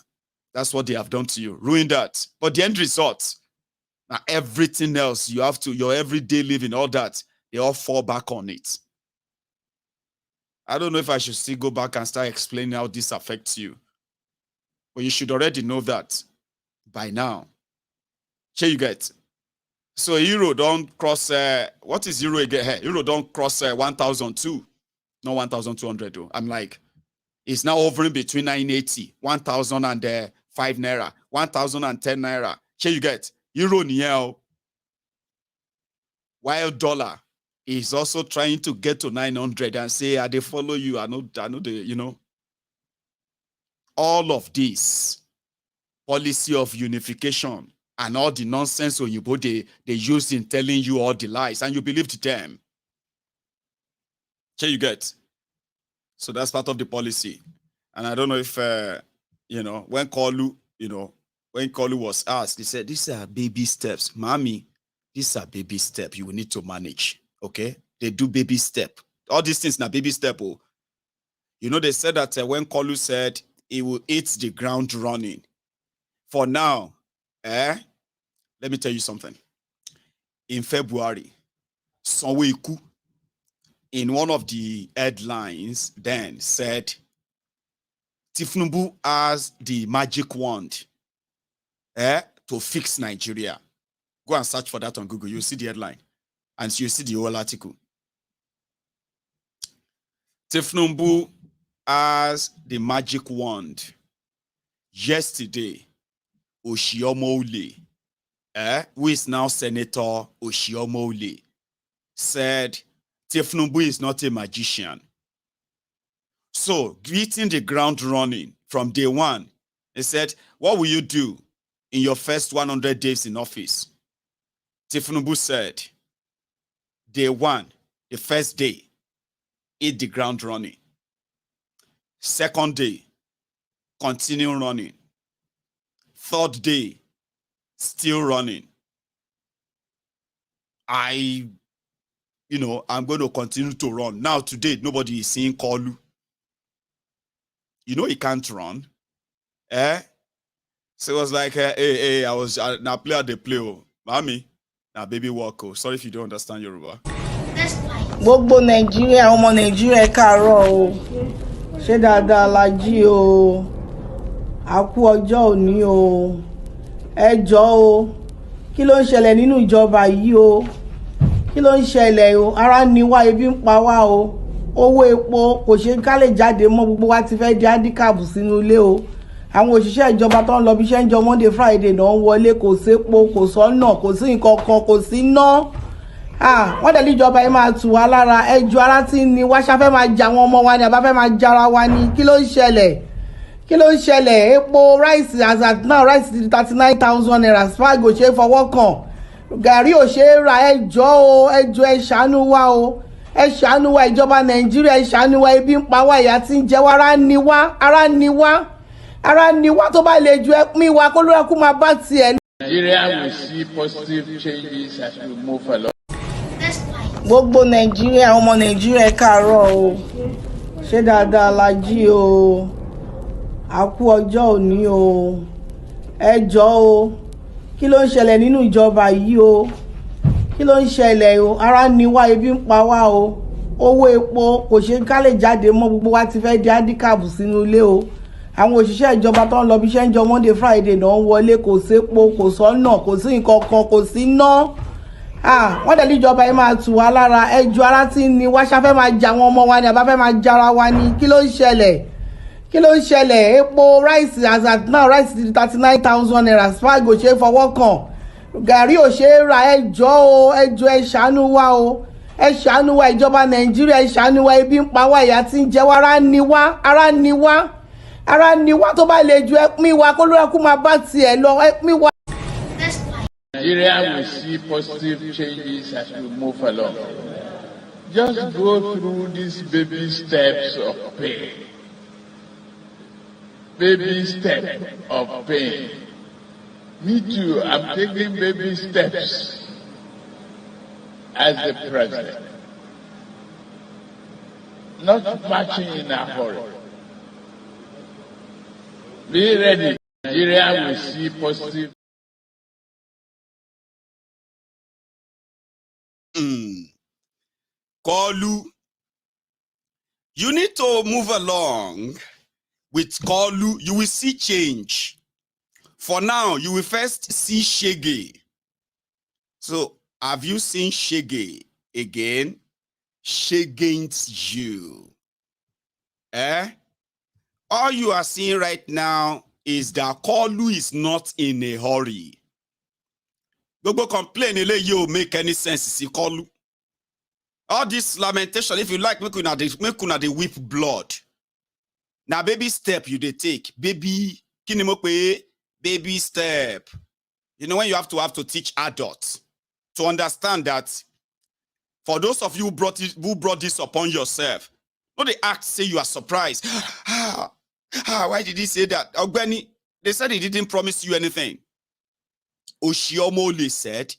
That's what they have done to you. Ruin that. But the end result, now everything else you have to, your everyday living, all that, they all fall back on it. I don't know if I should still go back and start explaining how this affects you. But you should already know that by now. Here you get. So euro don't cross, what is euro again? Euro don't cross 1,002. Not 1,200 though. I'm like, it's now hovering between 980, 1,005 naira, 1,010 naira. Here you get. Euro niel. While dollar is also trying to get to 900 and say, they follow you. I know they, all of this policy of unification and all the nonsense they used in telling you all the lies, and you believed them. Here you get. So that's part of the policy. And I don't know if, when Koolu, when Koolu was asked, he said, these are baby steps. Mommy, these are baby steps you will need to manage. Okay? They do baby step. All these things now baby step. Oh. They said that when Koolu said he will hit the ground running. For now, let me tell you something. In February, Sanwo-Iku, in one of the headlines, then said, Thiefnubu has the magic wand to fix Nigeria. Go and search for that on Google. You'll see the headline. And you see the whole article. Thiefnubu has the magic wand. Yesterday, Oshiomhole, who is now Senator Oshiomhole, said Thiefnubu is not a magician. So, hitting the ground running from day one, he said, what will you do in your first 100 days in office? Thiefnubu said, day one, the first day, hit the ground running. Second day, continue running. Third day, still running. I'm going to continue to run. Now, today, nobody is seeing Koolu. He can't run. So it was like, hey, I was now play at the play. Mommy, now baby walk. Sorry if you don't understand Yoruba. Gbogbo Nigeria, ọmọ Nigeria káàárọ̀ o. Ṣé dáadáa la jí o. A kú ọjọ́ òní o. Ẹ jọ̀ọ́ o. Kí ló ń ṣẹlẹ̀ nínú ìjọba yìí o? Kí ló ń ṣẹlẹ̀ o? Ara ni wá, ebi ń pa wá o. Owó epo kò ṣe ká lè jáde mọ́, gbogbo wa ti fẹ́ di handicap sínú ilé o. Àwọn òṣìṣẹ́ ìjọba tó ń lọ bí iṣẹ́ ń jọ Monday Friday náà ń wọlé, kò sépo, kò sọ́nà, kò sí nǹkan kan, kò sí ná. Wọ́n dẹ̀ níjọba yìí máa tù wá lára. Ẹjọ́ ara tí ni wá ṣáfẹ́ máa jà àwọn ọmọ wa ni àbá fẹ́ máa jára wa ni. Kí ló ń ṣẹlẹ̀? Kí ló ń ṣẹlẹ̀? Epo rice as at now rice ti 39,000 naira. Spargo ṣe fọwọ́ kàn. Gàrí ò ṣe é ra. Ẹjọ́ o, ẹjọ́ ẹ ṣàánú wa o. ẹ ṣàánú wa ìjọba Nàìjíríà, ẹ ṣàánú wa, ebi ń pa wá, ìyà tí ń jẹ wá, ara ni wá tó bá lè ju ẹpín wa kó lóra kó máa bá tiẹ̀. Nigeria will see positive changes as we move along. Gbogbo Nàìjíríà, ọmọ Nàìjíríà káàárọ̀ o, ṣé dáadáa la jí o, a kú ọjọ́ òní o, ẹ jọ̀ọ́ o, kí ló ń ṣẹlẹ̀ nínú ìjọba yìí o, kí ló ń ṣẹlẹ̀ o, ara ni wá, ebi ń pa wá o, owó epo kò ṣe ká lè jáde mọ́, gbogbo wa ti fẹ́ di handicap sínú ilé o, àwọn òṣìṣẹ́ ìjọba tó ń lọ bí iṣẹ́ ń jọ Monday Friday náà ń wọlé, kò sépo, kò sọ́nà, kò sí nǹkan kan, kò sí ná. Wọ́n dẹ̀ níjọba yìí máa tù wá lára, ẹjọ́ ara tí ń ni wá, ṣáfẹ́ máa jà àwọn ọmọ wa ni àbá fẹ́ máa jára wa ni, kí ló ń ṣẹlẹ̀ epo rice as at now rice ti 39,000 naira, spag ò ṣe é fọwọ́ kàn, gàrí ò ṣe é ra, ẹjọ́ ẹ ṣàánú wa o, ẹ ṣàánú wa ìjọba Nàìjíríà, ẹ ṣàánú wa, ebi ń pa wá, ìyà tí ń jẹ wá, ara ni wá tó bá lè ju ẹpín wa kó lóra kó máa bá tiẹ̀ lọ, ẹpín wa. Nigeria will see positive changes as we move along. Just go through these baby steps of pain. Baby step of pain. Me too, I'm taking baby steps as the president. Not marching in a hurry. Be ready. Nigeria will see positive. Koolu, you need to move along with Koolu. You will see change. For now, you will first see Shege. So, have you seen Shege again? Shagainst you. All you are seeing right now is that Koolu is not in a hurry. Gbogbo complain you make any sense, see Koolu. All this lamentation, if you like, make una dey whip blood. Now, baby step you dey take. Baby step. You know when you have to teach adults to understand that for those of you who brought this upon yourself, no they act say you are surprised. Why did he say that? Ogbeni, they said he didn't promise you anything. Oshiomole said,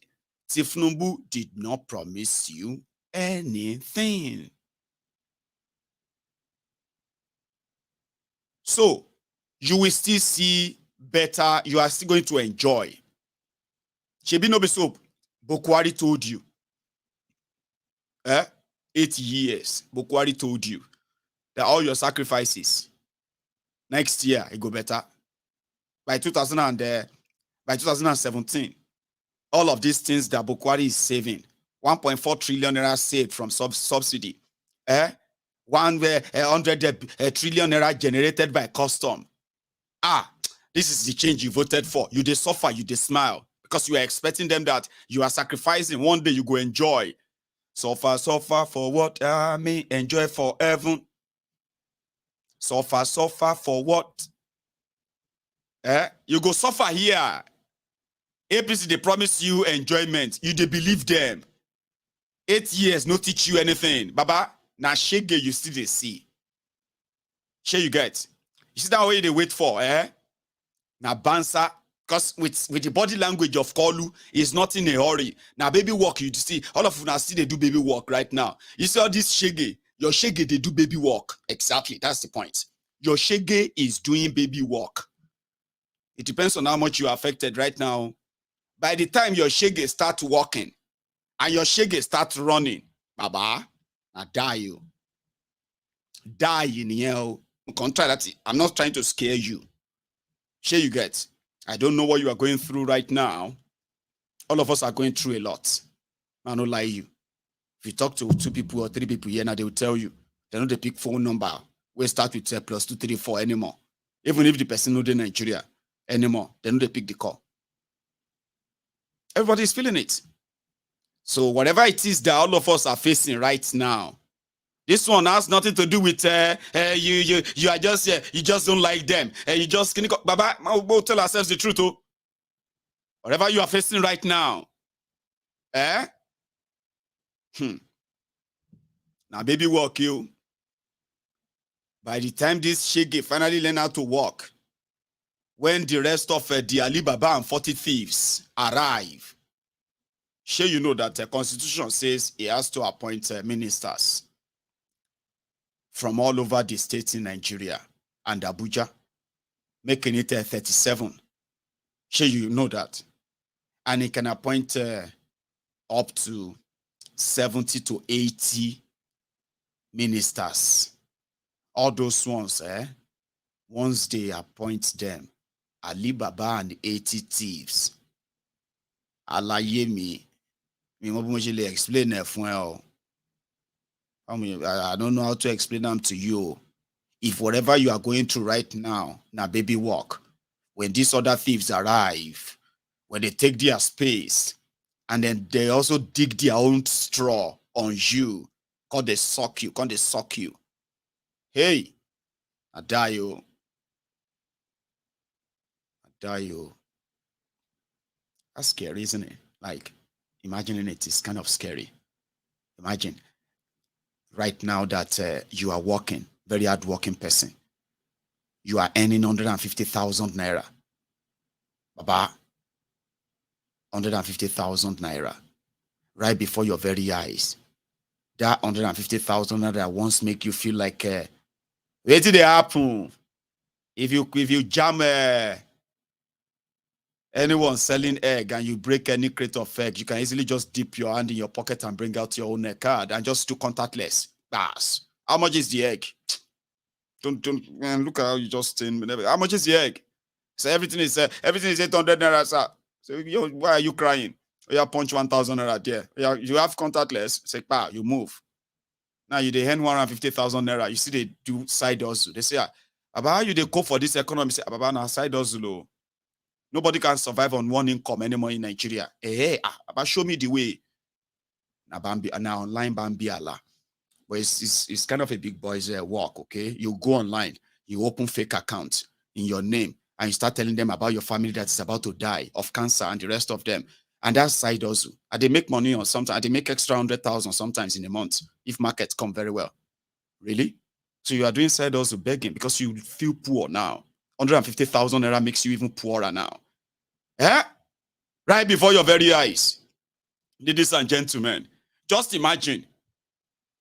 Thiefnubu did not promise you anything. So, you will still see better, you are still going to enjoy. Shebi no be so, Bokohari told you. 8 years, Bokohari told you that all your sacrifices, next year, it go better. By 2017, all of these things that Bokohari is saving, 1.4 trillion naira saved from subsidy, 100 trillion naira generated by custom. This is the change you voted for. You dey suffer, you dey smile, because you are expecting them that you are sacrificing. One day you go enjoy. Suffer for what? Enjoy for heaven. Suffer for what? You go suffer here. APC, they promise you enjoyment. You they believe them. 8 years, no teach you anything. Baba, now shege you still they see. Share you get. You see that way they wait for, Now bansa, because with the body language of Koolu, is not in a hurry. Now baby walk, you see, all of you now see they do baby walk right now. You see all this shege, your shege, they do baby walk. Exactly, that's the point. Your shege is doing baby walk. It depends on how much you are affected right now. By the time your shege start walking and your shege start running, Baba, I die you. Die in here. I'm not trying to scare you. Sure you get. I don't know what you are going through right now. All of us are going through a lot. I don't lie you. If you talk to 2 people or 3 people here now, they will tell you. They know the pick phone number. We start with +234 anymore. Even if the person know the Nigeria anymore, they know they pick the call. Everybody is feeling it. So whatever it is that all of us are facing right now, this one has nothing to do with you are just you just don't like them. You just Baba, we'll tell ourselves the truth. Oh. Whatever you are facing right now, Now, baby walk you. By the time this shege finally learn how to walk, when the rest of the Alibaba and 40 thieves arrive, sure you know that the constitution says he has to appoint ministers from all over the states in Nigeria and Abuja, making it 37. Sure you know that. And he can appoint up to 70 to 80 ministers. All those ones, once they appoint them, Alibaba and 80 thieves. Alaye me usually explain it well. I don't know how to explain them to you. If whatever you are going through right now, baby walk, when these other thieves arrive, when they take their space, and then they also dig their own straw on you, because they suck you. Hey, I die you. That's scary, isn't it? Like, imagining it is kind of scary. Imagine right now that you are working, very hard working person. You are earning 150,000 naira. Baba, 150,000 naira. Right before your very eyes. That 150,000 naira once make you feel like, where did they happen? If you jam anyone selling egg and you break any crate of egg, you can easily just dip your hand in your pocket and bring out your own card and just do contactless. Bas. How much is the egg? Don't man, look at how you just how much is the egg? So everything is 800 naira, sir. So why are you crying? You punch 1,000 naira there. You have contactless. Say, you move. Now you they earn 150,000 naira. You see they do side hustle. They say, about how you they go for this economy? Say, about now side hustle. Nobody can survive on one income anymore in Nigeria. About show me the way. Now online Bambi Allah. But it's kind of a big boy's work, okay? You go online, you open fake accounts in your name, and you start telling them about your family that is about to die of cancer and the rest of them. And that's side hustle. And they make money on sometimes, and they make extra 100,000 sometimes in a month if markets come very well. Really? So you are doing side hustle begging because you feel poor now. 150,000 naira makes you even poorer now. Right before your very eyes. Ladies and gentlemen, just imagine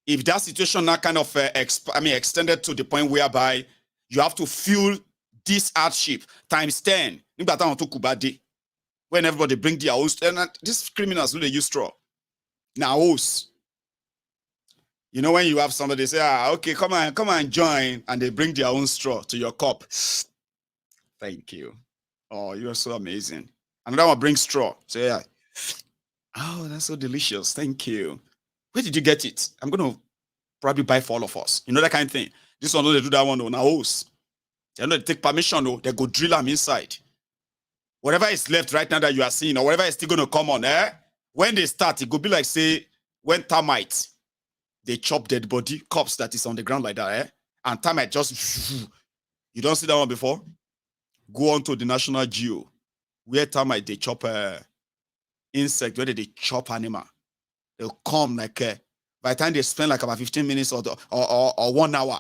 if that situation now kind of extended to the point whereby you have to feel this hardship times 10. When everybody bring their own, and these criminals who they use straw. Now, you know when you have somebody say, okay, come on, join, and they bring their own straw to your cup. Thank you. Oh, you're so amazing. Another one brings straw. Say, oh, that's so delicious. Thank you. Where did you get it? I'm going to probably buy for all of us. You know that kind of thing. This one, they do that one. Now, they don't take permission. They go drill them inside. Whatever is left right now that you are seeing, or whatever is still going to come on, when they start, it could be like, say, when termites, they chop dead body, corpse that is on the ground like that, and termite just, you don't see that one before? Go on to the National Geo, where termite, they chop insect, where they chop animal. They'll come like, by the time they spend like about 15 minutes or 1 hour,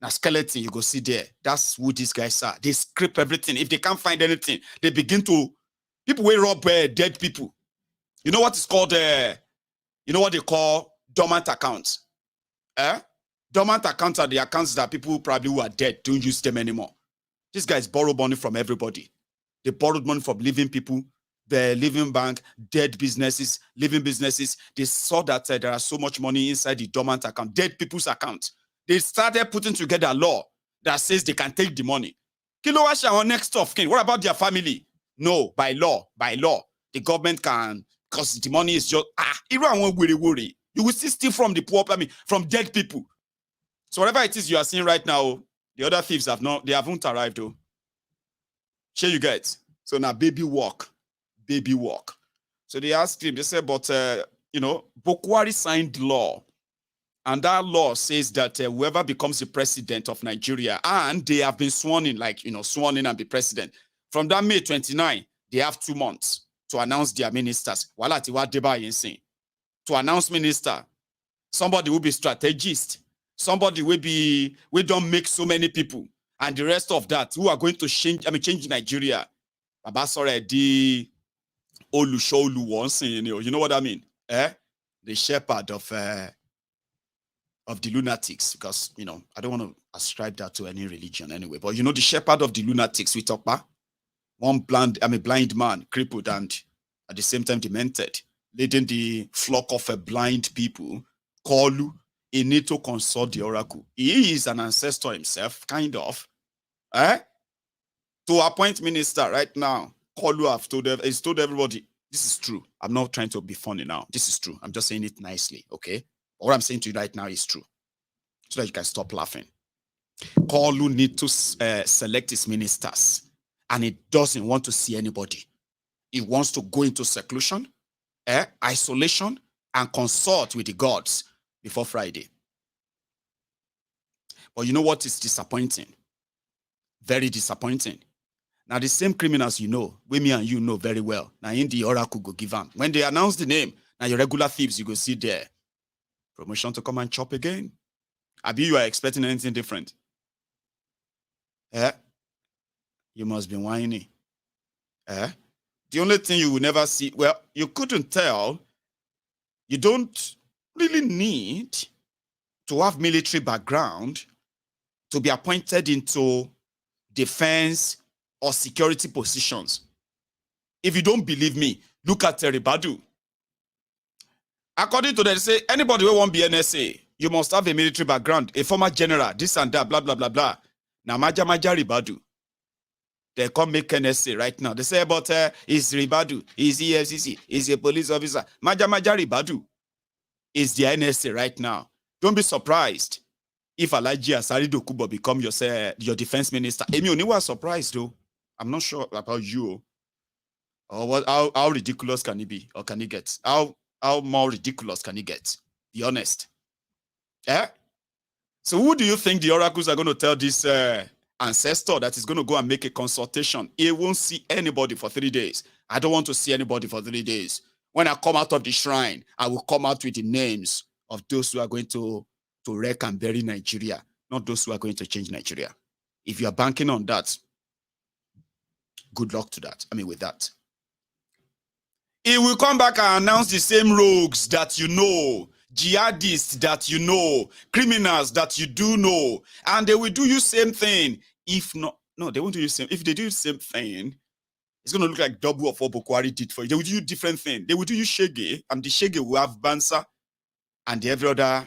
now skeleton, you go see there. That's who these guys are. They scrape everything. If they can't find anything, they begin to, people will rob dead people. You know what is called, you know what they call dormant accounts? Dormant accounts are the accounts that people probably who are dead don't use them anymore. These guys borrow money from everybody. They borrowed money from living people, the living bank, dead businesses, living businesses. They saw that there are so much money inside the dormant account, dead people's account. They started putting together a law that says they can take the money. Kilowatt our next of kin. What about their family? No, by law, the government can, because the money is just everyone won't worry. You will still steal from the poor, from dead people. So whatever it is you are seeing right now, the other thieves haven't arrived though. Sure you get. So now baby walk. So they asked him, they said, but Bokohari signed law. And that law says that whoever becomes the president of Nigeria, and they have been sworn in and be president. From that May 29, they have 2 months to announce their ministers. To announce minister. somebody will be strategist, somebody we don't make so many people, and the rest of that who are going to change Nigeria. Baba sorry, the Olushoulu once, you know what I mean? The shepherd of the lunatics, because I don't want to ascribe that to any religion anyway. But the shepherd of the lunatics we talk about, one blind man, crippled and at the same time demented, leading the flock of blind people. Koolu, he need to consult the oracle. He is an ancestor himself, kind of. To appoint minister right now, Koolu he's told everybody, this is true. I'm not trying to be funny now. This is true. I'm just saying it nicely, okay? But what I'm saying to you right now is true. So that you can stop laughing. Koolu need to select his ministers. And he doesn't want to see anybody. He wants to go into seclusion, isolation, and consult with the gods before Friday. But you know what is disappointing? Very disappointing. Now, the same criminals we me and you know very well. Now, in the oracle go give them. When they announce the name, now your regular thieves, you go see there. Promotion to come and chop again. Abi, you are expecting anything different? You must be whiny. The only thing you will never see, well, you couldn't tell, you don't really need to have military background to be appointed into defense or security positions. If you don't believe me, look at Badu. According to them, they say anybody who won't be NSA, you must have a military background, a former general, this and that, blah, blah, blah, blah. Now, Maja Ribadu. They come make NSA right now. They say about is Ribadu, is EFCC, is a police officer. Maja Ribadu is the NSA right now. Don't be surprised if Alhaji Asari Dokubo become your defense minister. Emi Oni was surprised though. I'm not sure about you. Or what? How ridiculous can it be? Or can it get? How more ridiculous can it get? Be honest. So who do you think the oracles are going to tell this ancestor that is going to go and make a consultation? He won't see anybody for 3 days. I don't want to see anybody for 3 days. When I come out of the shrine, I will come out with the names of those who are going to wreck and bury Nigeria, not those who are going to change Nigeria. If you are banking on that, good luck to that. With that. He will come back and announce the same rogues that you know, jihadists that you know, criminals that you do know, and they will do you same thing. If not, no, they won't do you same. If they do the same thing, it's going to look like double of what Bokohari did for you. They will do you different thing. They will do you shege, and the shege will have bansa, and every other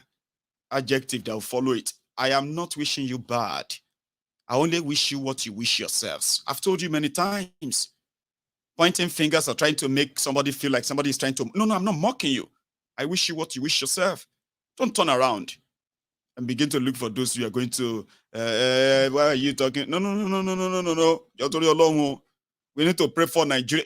adjective that will follow it. I am not wishing you bad. I only wish you what you wish yourselves. I've told you many times. Pointing fingers or trying to make somebody feel like somebody is trying to... No, I'm not mocking you. I wish you what you wish yourself. Don't turn around and begin to look for those who are going to... why are you talking? No. We need to pray for Nigeria.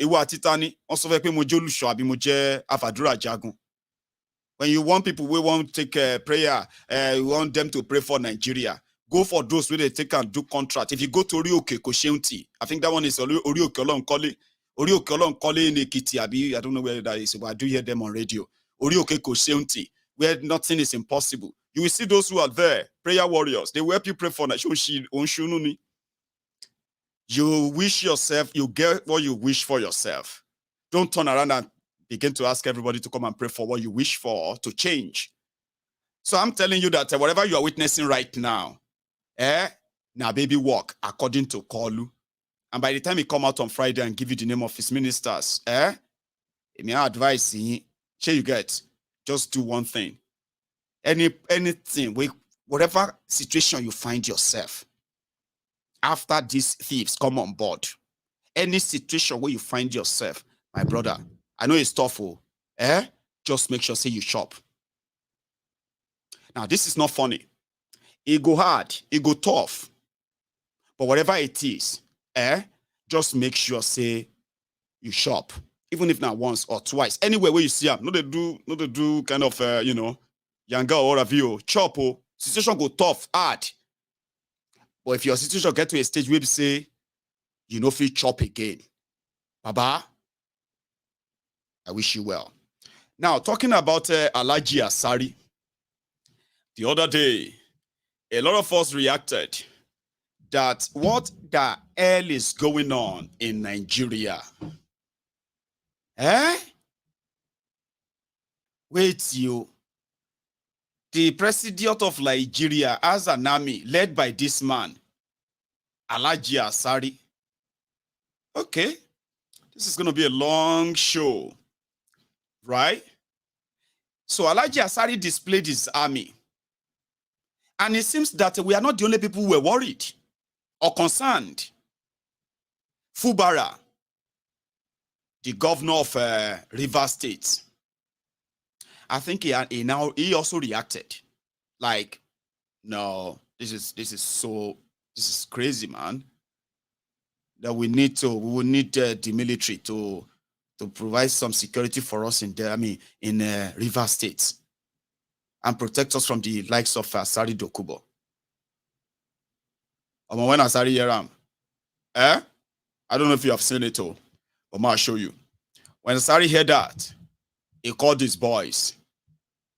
When you want people, we won't take prayer. We want them to pray for Nigeria. Go for those where they take and do contract. If you go to Orioke Kosheunti, I think that one is Orioke Olonkole. Orioke Olonkole in Ekiti, I don't know where that is, but I do hear them on radio. Orioke Kosheunti, where nothing is impossible. You will see those who are there, prayer warriors. They will help you pray for Nigeria. You wish yourself, you get what you wish for yourself. Don't turn around and begin to ask everybody to come and pray for what you wish for to change. So I'm telling you that whatever you are witnessing right now, now baby walk according to Koolu. And by the time he come out on Friday and give you the name of his ministers, my advice, sure you get, just do one thing. Anything, whatever situation you find yourself, after these thieves come on board, any situation where you find yourself, my brother, I know it's tough, just make sure say you shop. Now, this is not funny. It go hard, it go tough. But whatever it is, just make sure say you shop. Even if not once or twice. Anywhere where you see them, no they do kind of younger or of you chop. Situation go tough, hard. But if your situation get to a stage where you say, you know, if you chop again, Baba, I wish you well. Now, talking about Alhaji Asari, The other day, a lot of us reacted that what the hell is going on in Nigeria? Wait, you. The president of Nigeria has an army led by this man, Alhaji Asari. Okay, this is going to be a long show, right? So Alhaji Asari displayed his army. And it seems that we are not the only people who were worried or concerned. Fubara, the governor of Rivers State, I think he also reacted like, no, this is crazy, man. That we will need the military to provide some security for us in Rivers State and protect us from the likes of Asari Dokubo. When Asari Yeram, I don't know if you have seen it all, but I'll show you. When Asari heard that, he called his boys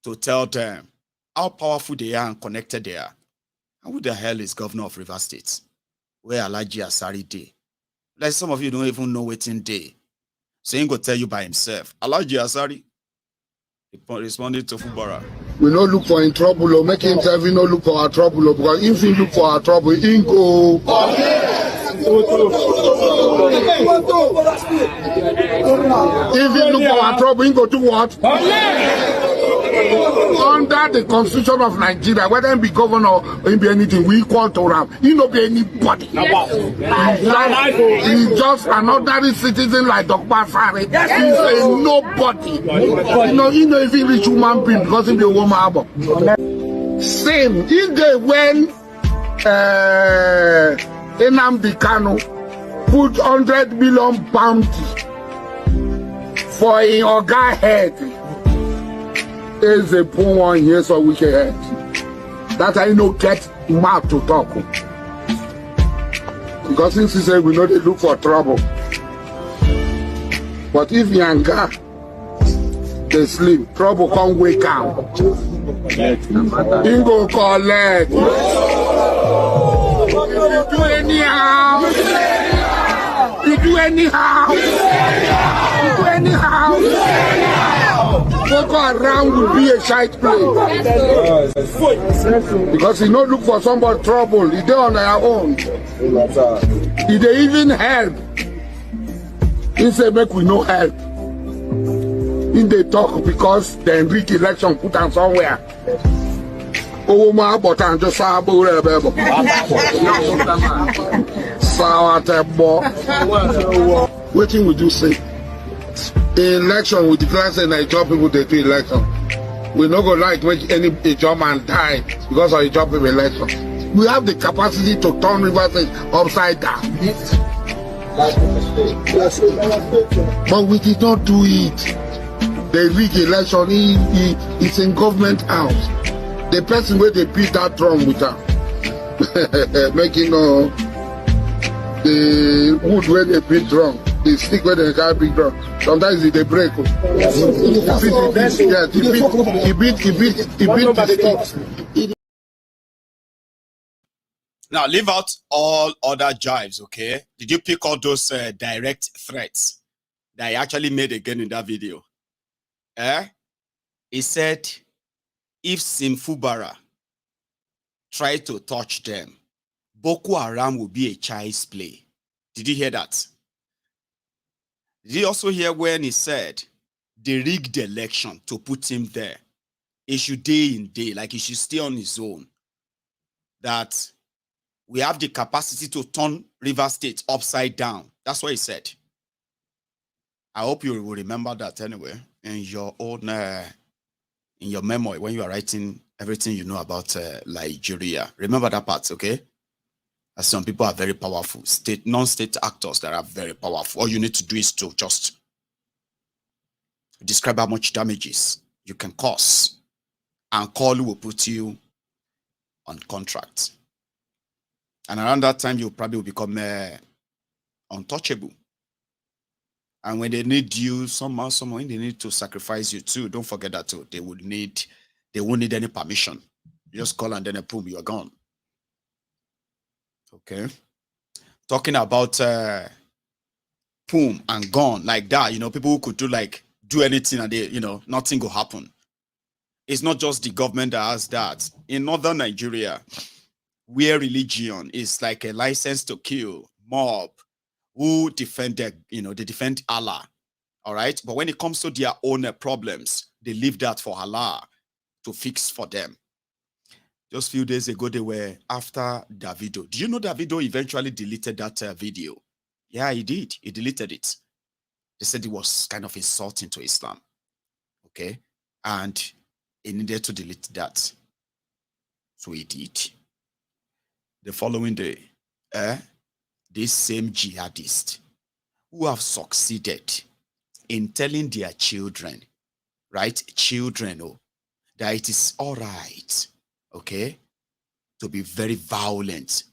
to tell them how powerful they are and connected they are. And who the hell is governor of Rivers State? Where Alhaji Asari dey? Like some of you don't even know what's in day. So he ain't gonna tell you by himself. Alhaji Asari responded to Fubara. We no look for in trouble or make himself no look for our trouble because if he look for our trouble, he go. If he look for our trouble, he go do what? Under the constitution of Nigeria, whether he be governor or he be anything, we equal to him. He no be anybody. He's just an ordinary citizen like Dr. Asari. He's a nobody. He no even rich human being because he be a woman. Same. He day when Nnamdi Kanu put 100 million bounty for a Oga head. Is a poor one here so we can head. That I know get mouth to talk. Because since he said we know they look for trouble. But if Yanga they sleep, trouble can't wake up. He go collect. You do anyhow. You do anyhow. You do anyhow. Bokohari will be a shite place. Because he no look for somebody trouble. He dey on their own. He dey even help. He say make we no help. He dey talk because the Enrique election put am somewhere. Oh my button just sabo rebel. Sour tebo. Wetin would you say? The election we declare say Nigerian people they do election. We not go like make any job man die because of a job of election. We have the capacity to turn Rivers State upside down. But we did not do it. The rig election, it's in government house. The person where they beat that drum with her, making the wood where they beat drum. The stick where they carry big drum. Sometimes they break. He beat the sticks. Now leave out all other jibes, okay? Did you pick all those direct threats that I actually made again in that video? He said, if Fubara try to touch them, Boko Haram will be a child's play. Did you hear that? Did you also hear when he said they rigged the election to put him there? He should day in day, like he should stay on his own. That we have the capacity to turn Rivers State upside down. That's what he said. I hope you will remember that anyway in your own in your memory when you are writing everything you know about Nigeria. Remember that part, okay? As some people are very powerful, non-state actors that are very powerful. All you need to do is to just describe how much damages you can cause, and Koolu will put you on contract. And around that time, you probably will become untouchable. And when they need you, somehow, they need to sacrifice you too. Don't forget that too. They won't need any permission. You just call and then boom, you're gone. Okay. Talking about boom and gone like that, people who could do anything and they, nothing will happen. It's not just the government that has that. In northern Nigeria, where religion is like a license to kill, mob who defend they defend Allah. All right. But when it comes to their own problems, they leave that for Allah to fix for them. Just a few days ago, they were after Davido. Do you know Davido eventually deleted that video? Yeah, he did. He deleted it. They said it was kind of insulting to Islam. Okay. And he needed to delete that. So he did. The following day, this same jihadist who have succeeded in telling their children, right? Children, that it is all right, okay, to be very violent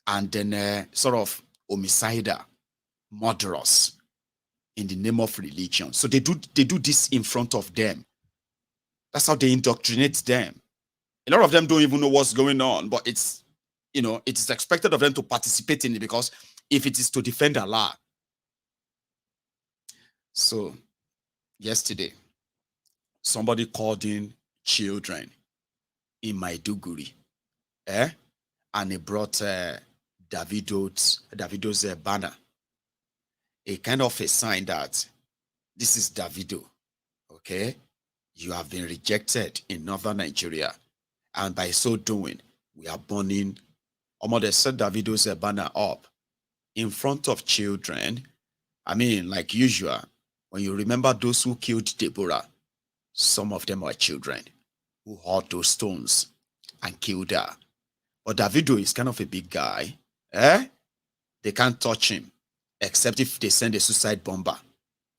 and then sort of homicidal, murderous in the name of religion. So they do this in front of them. That's how they indoctrinate them. A lot of them don't even know what's going on, but it's, it is expected of them to participate in it because if it is to defend Allah. So yesterday, somebody called in children in Maiduguri, and he brought Davido's banner, a kind of a sign that this is Davido, okay? You have been rejected in northern Nigeria, and by so doing, we are burning. They set Davido's banner up in front of children. I mean, like usual, when you remember those who killed Deborah, some of them are children who hurled those stones and killed her. But Davido is kind of a big guy. They can't touch him except if they send a suicide bomber.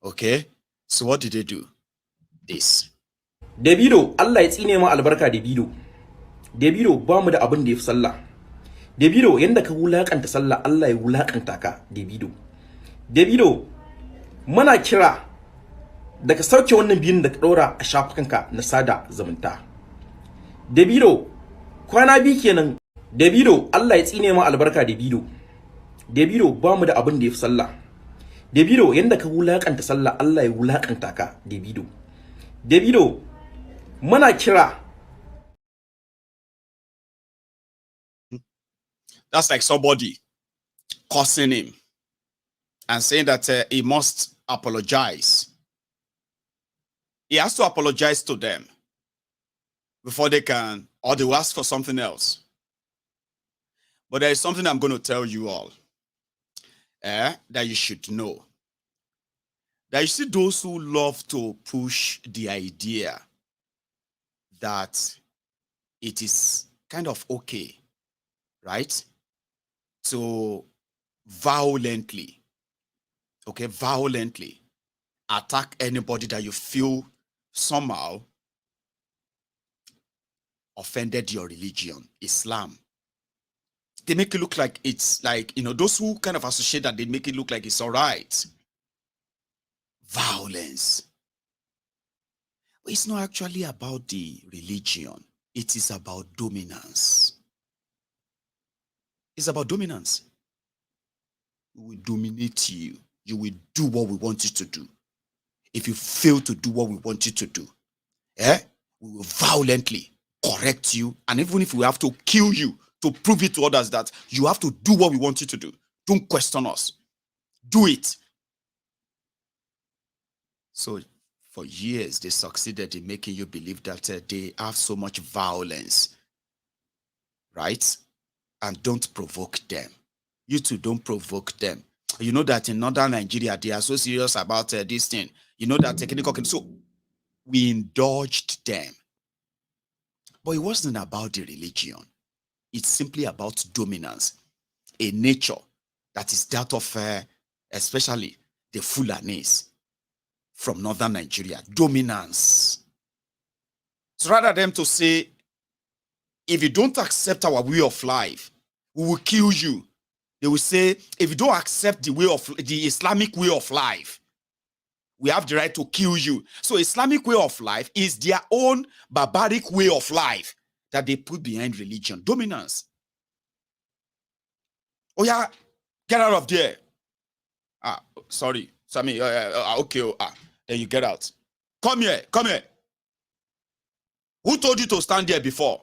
Okay? So what did they do? This. Davido, Allah ya tsine ma albarka Davido. Davido ba mu da abin da yafi sallah. Davido yanda ka wulakanta sallah Allah ya wulakanta ka Davido. Davido muna kira da ka sauke wannan biyin da ka dora a shafukanka na sada zumunta. Davido kwana bi kenan. Davido Allah ya tsine ma albarka Davido. Davido ba mu da abin da yafi sallah. Davido yanda ka wulakanta sallah Allah ya wulakanta ka Davido. Davido muna kira. That's like somebody cursing him and saying that he must apologize. He has to apologize to them before they can, or they will ask for something else. But there is something I'm going to tell you all that you should know. That you see those who love to push the idea that it is kind of okay, right, to violently attack anybody that you feel somehow offended your religion, Islam. They make it look like it's like, those who kind of associate that, they make it look like it's all right. Violence. But it's not actually about the religion. It is about dominance. It's about dominance. We will dominate you. You will do what we want you to do. If you fail to do what we want you to do, we will violently correct you. And even if we have to kill you to prove it to others that you have to do what we want you to do, don't question us. Do it. So for years, they succeeded in making you believe that they have so much violence, right? And don't provoke them. You too, don't provoke them. You know that in northern Nigeria, they are so serious about this thing. You know that technical. So we indulged them. But it wasn't about the religion. It's simply about dominance, a nature that is that of especially the Fulanis from northern Nigeria. Dominance. So rather than to say, if you don't accept our way of life, we will kill you. They will say, if you don't accept the Islamic way of life, we have the right to kill you. So Islamic way of life is their own barbaric way of life that they put behind religion. Dominance. Oh yeah, get out of there. Ah, sorry. Sammy, okay. Then you get out. Come here. Who told you to stand there before?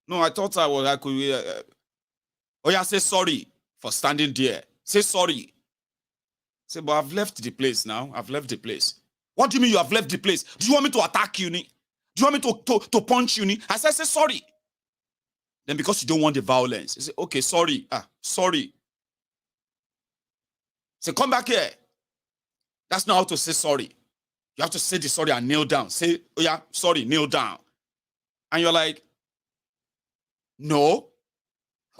No, I thought I could. Oh yeah, say sorry for standing there. Say sorry. Say, but I've left the place now. I've left the place. What do you mean you have left the place? Do you want me to attack you? Do you want me to punch you? I said, say sorry. Then because you don't want the violence, you say, okay, sorry. Sorry. Say, come back here. That's not how to say sorry. You have to say the sorry and kneel down. Say, oh yeah, sorry, kneel down. And you're like, no.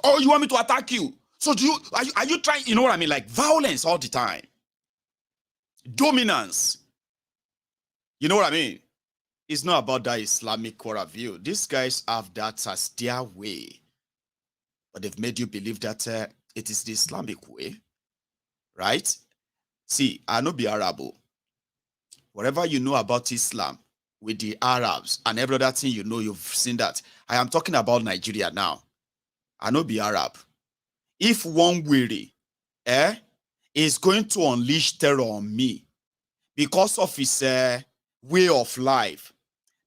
Oh, you want me to attack you? So are you trying, you know what I mean? Like violence all the time. Dominance. You know what I mean? It's not about that Islamic core view. These guys have that as their way. But they've made you believe that it is the Islamic way. Right? See, I know be Arab. Whatever you know about Islam with the Arabs and every other thing you know, you've seen that. I am talking about Nigeria now. I know be Arab. If one weary is going to unleash terror on me because of his way of life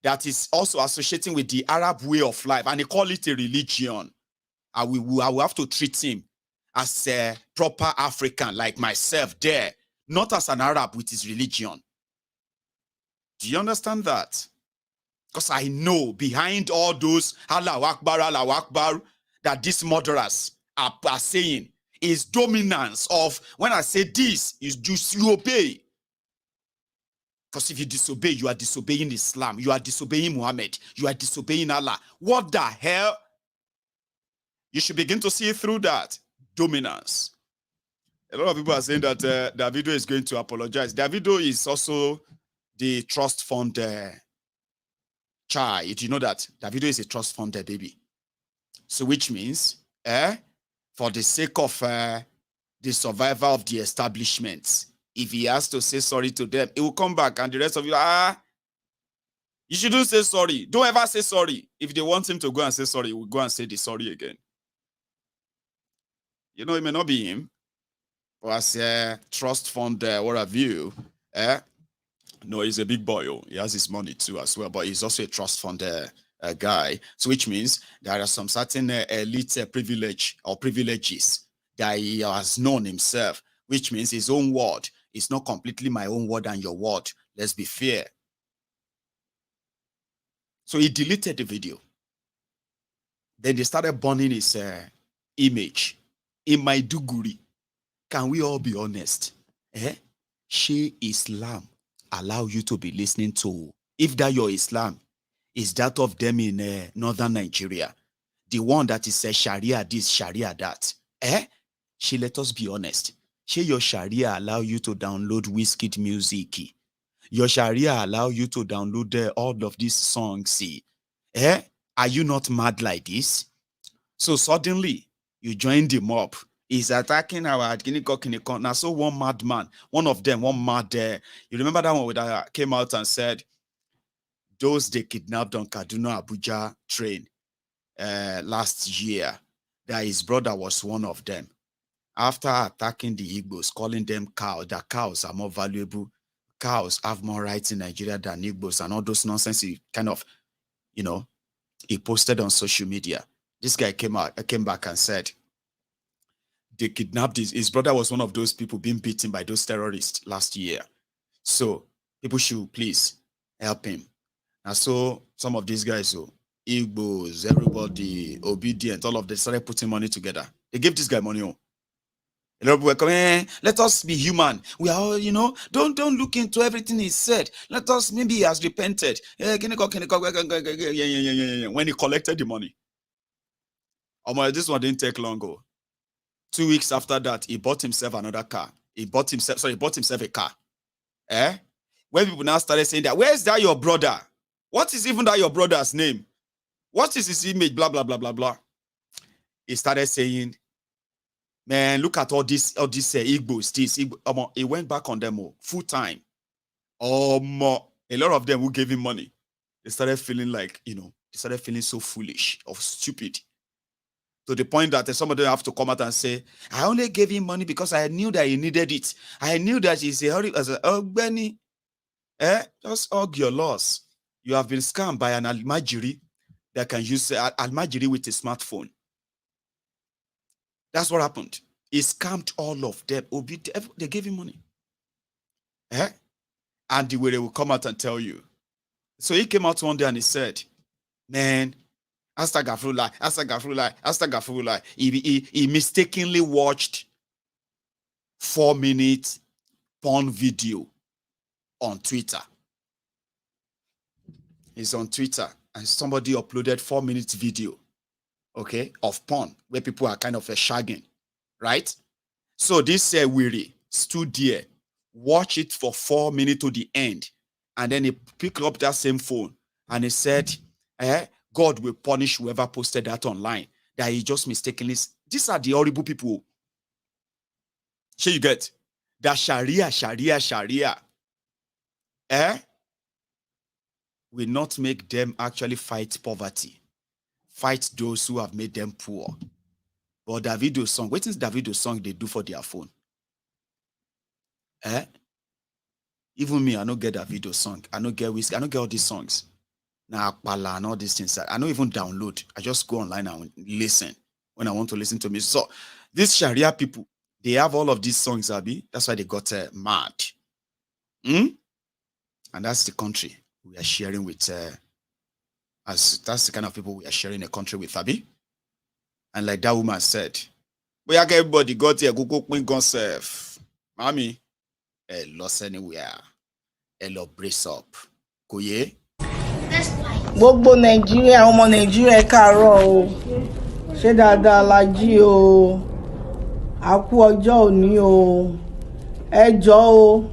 that is also associating with the Arab way of life, and they call it a religion, I will have to treat him as a proper African like myself there, not as an Arab with his religion. Do you understand that? Because I know behind all those Allahu Akbar, that these murderers are saying is dominance of, when I say this, you obey. Because if you disobey, you are disobeying Islam. You are disobeying Muhammad. You are disobeying Allah. What the hell? You should begin to see through that. Dominance. A lot of people are saying that Davido is going to apologize. Davido is also the trust fund child. You know that? Davido is a trust fund baby. So which means, for the sake of the survival of the establishment, if he has to say sorry to them, he will come back and the rest of you, you shouldn't say sorry. Don't ever say sorry. If they want him to go and say sorry, he will go and say the sorry again. You know, it may not be him, but as a trust fund, what have you, no, he's a big boy. Oh. He has his money too as well, but he's also a trust fund guy. So which means there are some certain elite privilege or privileges that he has known himself, which means his own word is not completely my own word and your word. Let's be fair. So he deleted the video. Then they started burning his image in Maiduguri. Can we all be honest? She Islam allow you to be listening to, if that your Islam is that of them in northern Nigeria, the one that is Sharia this, Sharia that. She, let us be honest. She, your Sharia allow you to download Wizkid music. Your Sharia allow you to download all of these songs. See, are you not mad like this? So suddenly you join the mob. Is attacking our Kiniko. Now, so one madman, one of them, one mad. You remember that one that came out and said, those they kidnapped on Kaduna Abuja train last year, that his brother was one of them. After attacking the Igbos, calling them cows, that cows are more valuable, cows have more rights in Nigeria than Igbos, and all those nonsense he kind of, he posted on social media. This guy came back and said, they kidnapped his brother was one of those people being beaten by those terrorists last year. So people should please help him. And so some of these guys, Igbos, everybody, obedient, all of them started putting money together. They gave this guy money. A lot of people were coming, let us be human. We are all, don't look into everything he said. Let us, maybe he has repented. When he collected the money. This one didn't take long. 2 weeks after that, he bought himself another car. He bought himself a car. When people now started saying that, where's that your brother? What is even that your brother's name? What is his image? Blah, blah, blah, blah, blah. He started saying, man, look at all this Igbos, this. He went back on them full time. A lot of them who gave him money. They started feeling like, They started feeling so foolish or stupid, to the point that some of them have to come out and say, I only gave him money because I knew that he needed it. I knew that he's a hurry. As a Benny, just hug your loss. You have been scammed by an almajiri that can use almajiri with a smartphone. That's what happened. He scammed all of them. They gave him money. And the way they will come out and tell you. So he came out one day and he said, man, Astagfirullah. He mistakenly watched 4-minute porn video on Twitter. He's on Twitter and somebody uploaded 4-minute video, okay, of porn where people are kind of shagging, right? So this weary stood there, watch it for 4 minutes to the end, and then he picked up that same phone and he said, God will punish whoever posted that online, that he just mistakenly. These are the horrible people. So you get that Sharia will not make them actually fight poverty, fight those who have made them poor. But Davido's song, what is Davido's song they do for their phone? Even me, I don't get Davido's song. I don't get Whiskey. I don't get all these songs. Now, and all these things. I don't even download. I just go online and listen when I want to listen to music. So these Sharia people, they have all of these songs, Abi. That's why they got mad. And that's the country we are sharing with. That's the kind of people we are sharing a country with, Abi. And like that woman said, we are everybody got here, go queen self. Mommy, lost anywhere. Brace up. Koye. Gbogbo Nàìjíríà, ọmọ Nàìjíríà káàárọ̀ o. Ṣé dáadáa la jí o. A kú ọjọ́ òní o. Ẹ jọ̀ọ́ o.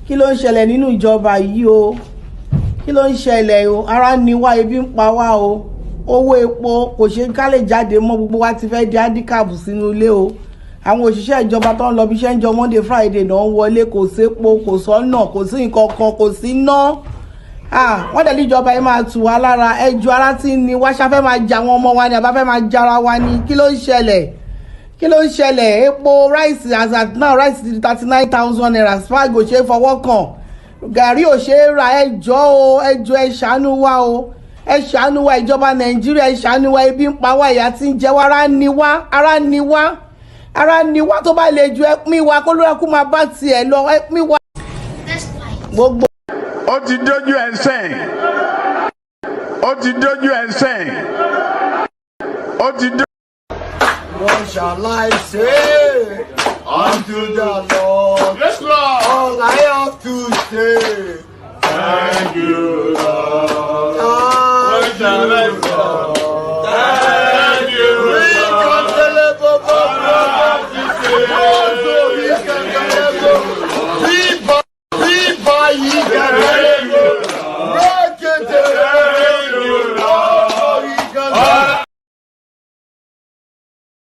Kí ló ń ṣẹlẹ̀ nínú ìjọba yìí o? Kí ló ń ṣẹlẹ̀ o? Ara ni wá, ebi ń pa wá o. Owó epo kò ṣe ká lè jáde mọ́, gbogbo wa ti fẹ́ di handicap sínú ilé o. Àwọn òṣìṣẹ́ ìjọba tó ń lọ bí iṣẹ́ ń jọ Monday Friday náà ń wọlé, kò sépo, kò sọ́nà, kò sí nǹkan kan, kò sí ná. Wọ́n dẹ̀ níjọba yìí máa tù wá lára. Ẹjọ́ ara tí ń ni wá, ṣáfẹ́ máa jà àwọn ọmọ wa ni àbá fẹ́ máa jára wa ni. Kí ló ń ṣẹlẹ̀? Kí ló ń ṣẹlẹ̀? Epo rice as at now rice ti 39,000 naira. Spag ò ṣe é fọwọ́ kàn. Gàrí ò ṣe é ra. Ẹjọ́ o, ẹjọ́ ẹ ṣàánú wa o. Ẹ ṣàánú wa ìjọba Nàìjíríà, ẹ ṣàánú wa, ebi ń pa wá, ìyà tí ń jẹ wá, ara ni wá, ara ni wá. Ara ni wá, tó bá lè ju ẹ pín wa, kó lóra kú máa bá tiẹ̀ lọ, ẹ pín wa. Gbogbo. Ó ti dójú ẹ̀ sẹ́yìn. Ó ti dójú ẹ̀ sẹ́yìn. Ó ti dójú. What shall I say unto the Lord? Yes, Lord. All I have to say, Thank you, Lord. What shall I say? Thank you, Lord.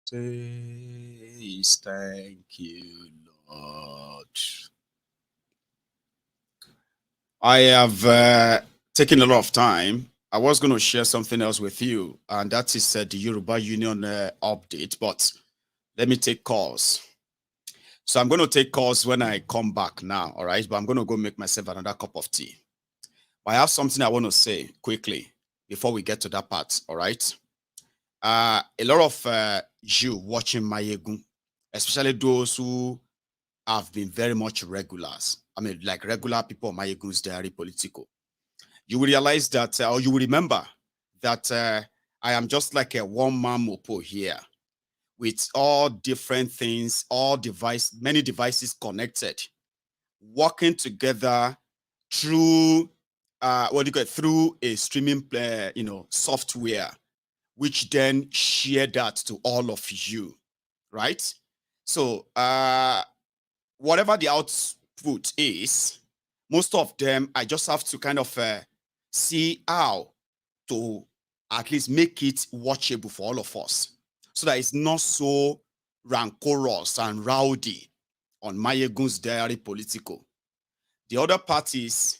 Says, thank you, Lord. I have taken a lot of time. I was going to share something else with you, and that is the Yoruba Union update, but let me take calls. So I'm going to take calls when I come back now, all right? But I'm going to go make myself another cup of tea. But I have something I want to say quickly before we get to that part, all right? A lot of you watching Mayegun, especially those who have been very much regulars. I mean, like regular people on Mayegun's Diary Political. You will realize that, or you will remember that I am just like a one-man mopo here with all different things, many devices connected, working together through, through a streaming, software, which then share that to all of you, right? So whatever the output is, most of them, I just have to kind of see how to at least make it watchable for all of us, so that it's not so rancorous and rowdy on Mayegun's Diary Political. The other part is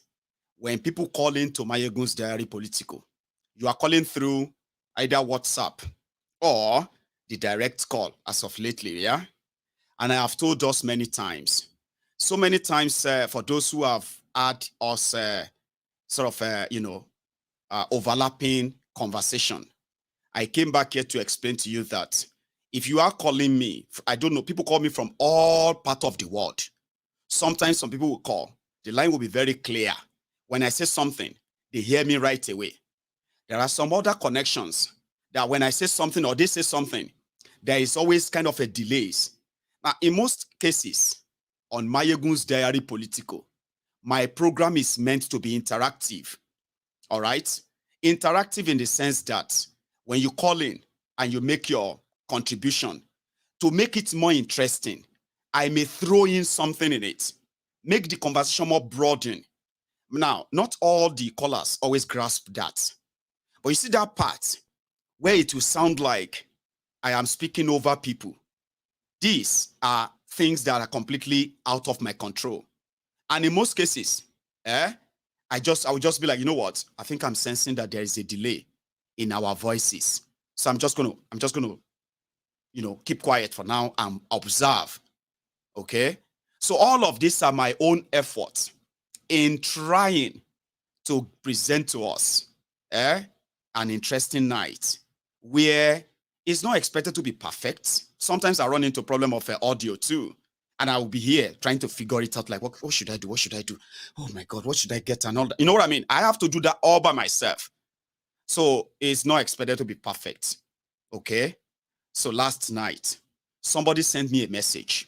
when people call into Mayegun's Diary Political, you are calling through either WhatsApp or the direct call as of lately, yeah? And I have told us many times, so many times for those who have had us overlapping conversation, I came back here to explain to you that if you are calling me, I don't know, people call me from all parts of the world. Sometimes some people will call, the line will be very clear. When I say something, they hear me right away. There are some other connections that when I say something or they say something, there is always kind of a delays. Now, in most cases, on Mayegun's Diary Political, my program is meant to be interactive. All right? Interactive in the sense that when you call in and you make your contribution, to make it more interesting, I may throw in something in it, make the conversation more broadened. Now, not all the callers always grasp that. But you see that part where it will sound like I am speaking over people. These are things that are completely out of my control. And in most cases, I will just be like, you know what? I think I'm sensing that there is a delay in our voices. So I'm just gonna, keep quiet for now and observe. Okay? So all of these are my own efforts in trying to present to us an interesting night where it's not expected to be perfect. Sometimes I run into a problem of audio too. And I will be here trying to figure it out, like, what should I do? What should I do? Oh my God, what should I get? And all that. You know what I mean? I have to do that all by myself. So it's not expected to be perfect. Okay? So last night, somebody sent me a message.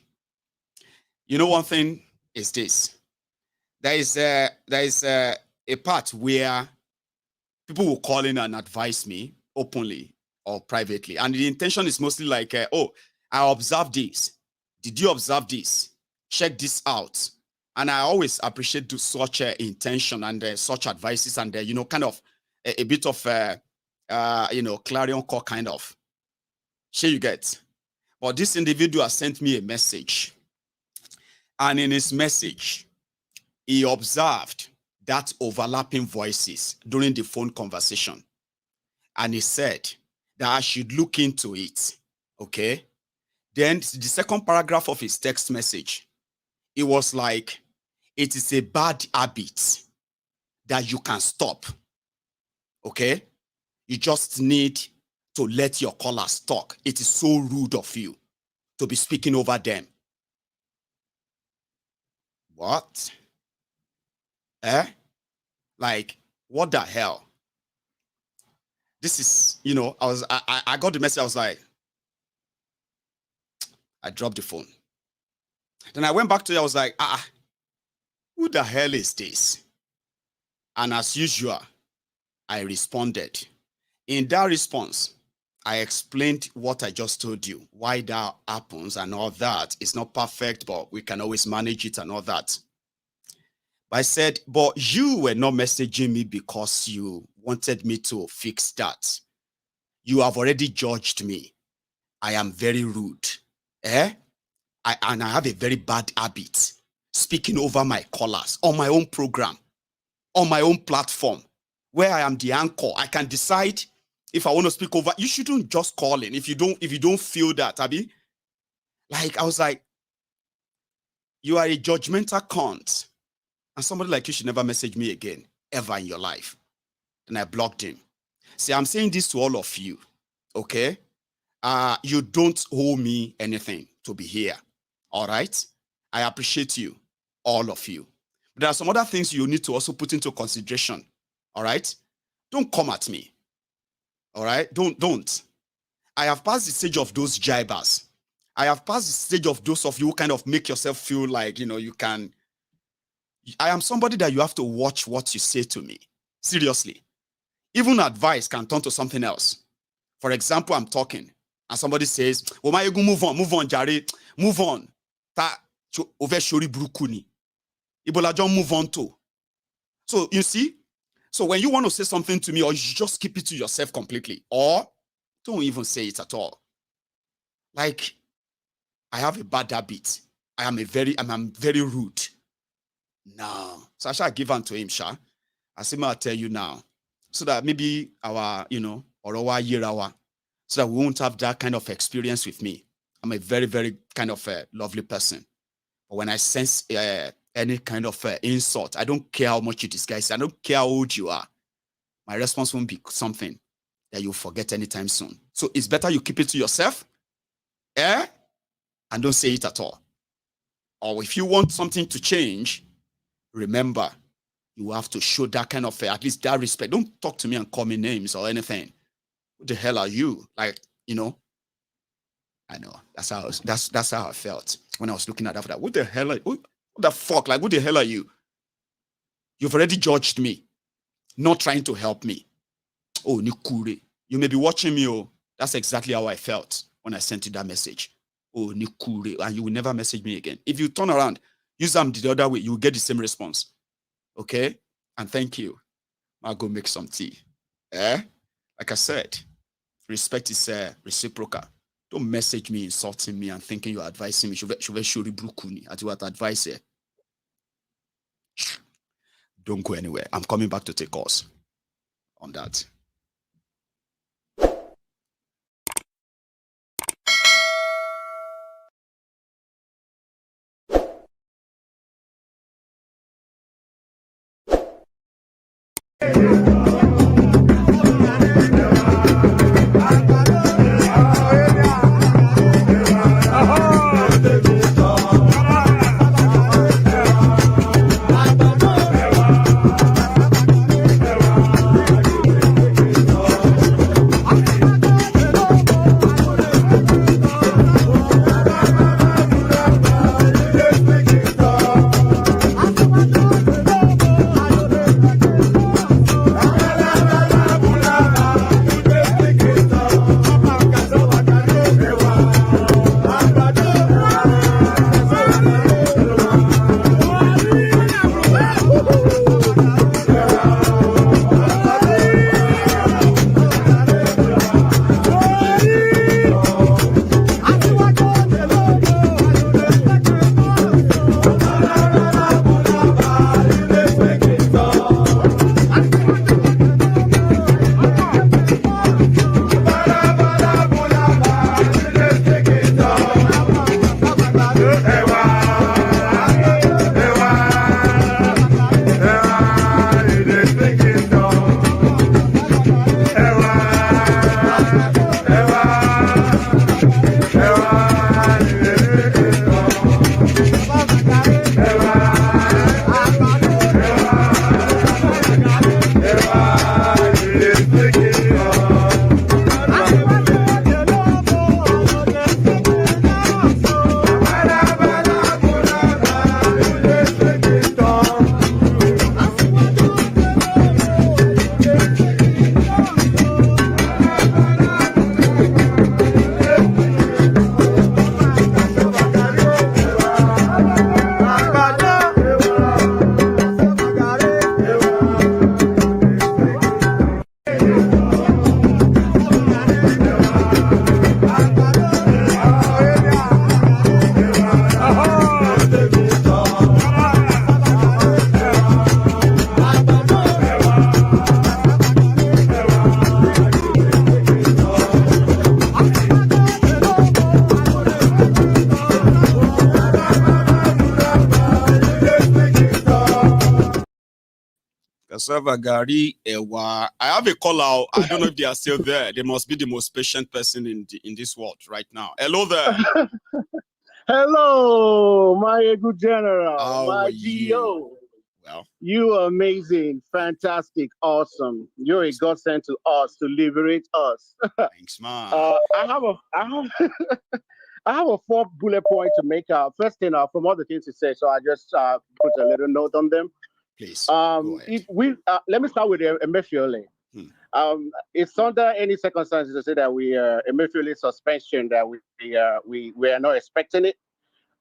You know, one thing is this. There is a part where people will call in and advise me openly or privately. And the intention is mostly like, oh, I observed this. Did you observe this? Check this out. And I always appreciate such intention and such advices and, kind of a bit of, clarion call kind of. Sure you get. But this individual sent me a message. And in his message, he observed that overlapping voices during the phone conversation. And he said that I should look into it. Okay? Then the second paragraph of his text message, it was like, it is a bad habit that you can stop. Okay? You just need to let your callers talk. It is so rude of you to be speaking over them. What? Like, what the hell? This is, I got the message, I was like, I dropped the phone. Then I went back to it, I was like, who the hell is this? And as usual, I responded. In that response, I explained what I just told you, why that happens and all that. It's not perfect, but we can always manage it and all that. But I said, but you were not messaging me because you wanted me to fix that. You have already judged me. I am very rude. And I have a very bad habit, speaking over my callers on my own program, on my own platform, where I am the anchor. I can decide if I want to speak over. You shouldn't just call in if you don't feel that, Abi. Like, I was like, you are a judgmental cunt. And somebody like you should never message me again, ever in your life. Then I blocked him. See, I'm saying this to all of you, okay? You don't owe me anything to be here, all right? I appreciate you, all of you. But there are some other things you need to also put into consideration, all right? Don't come at me, all right? Don't. I have passed the stage of those jibers. I have passed the stage of those of you who kind of make yourself feel like, you can. I am somebody that you have to watch what you say to me. Seriously. Even advice can turn to something else. For example, I'm talking and somebody says, "Oh my, move on, Jare, move on." Over shori brukuni. Ibola John move on too. So you see, so when you want to say something to me, or you just keep it to yourself completely, or don't even say it at all. Like, I have a bad habit. I'm very rude. No. So I shall give unto him, Sha. I say, I'll tell you now. so that maybe our, or our year hour, so that we won't have that kind of experience with me. I'm a very, very kind of lovely person. But when I sense any kind of insult, I don't care how much you disguise. I don't care how old you are. My response won't be something that you'll forget anytime soon. So it's better you keep it to yourself, and don't say it at all. Or if you want something to change, remember, you have to show that kind of at least that respect. Don't talk to me and call me names or anything. Who the hell are you? Like, I know that's how I felt when I was looking at that. What the hell are you? What the fuck? Like, what the hell are you? You've already judged me, not trying to help me. Oh, Nikure. You may be watching me. Oh, that's exactly how I felt when I sent you that message. Oh, Nikure. And you will never message me again. If you turn around, use them the other way, you will get the same response. Okay? And thank you. I'll go make some tea. Like I said, respect is reciprocal. Don't message me insulting me and thinking you're advising me. Advice. Don't go anywhere. I'm coming back to take calls on that. Gari, I have a call out. I don't know if they are still there. They must be the most patient person in this world right now. Hello there. Hello, my good general, my GO. Well, you are amazing, fantastic, awesome. You're a godsend to us to liberate us. Thanks, man. I have a 4 bullet point to make. First thing, from all the things you said, so I just put a little note on them. Please. Let me start with Emefiole. It's under any circumstances to say that we are Emefiole suspension that we are not expecting it.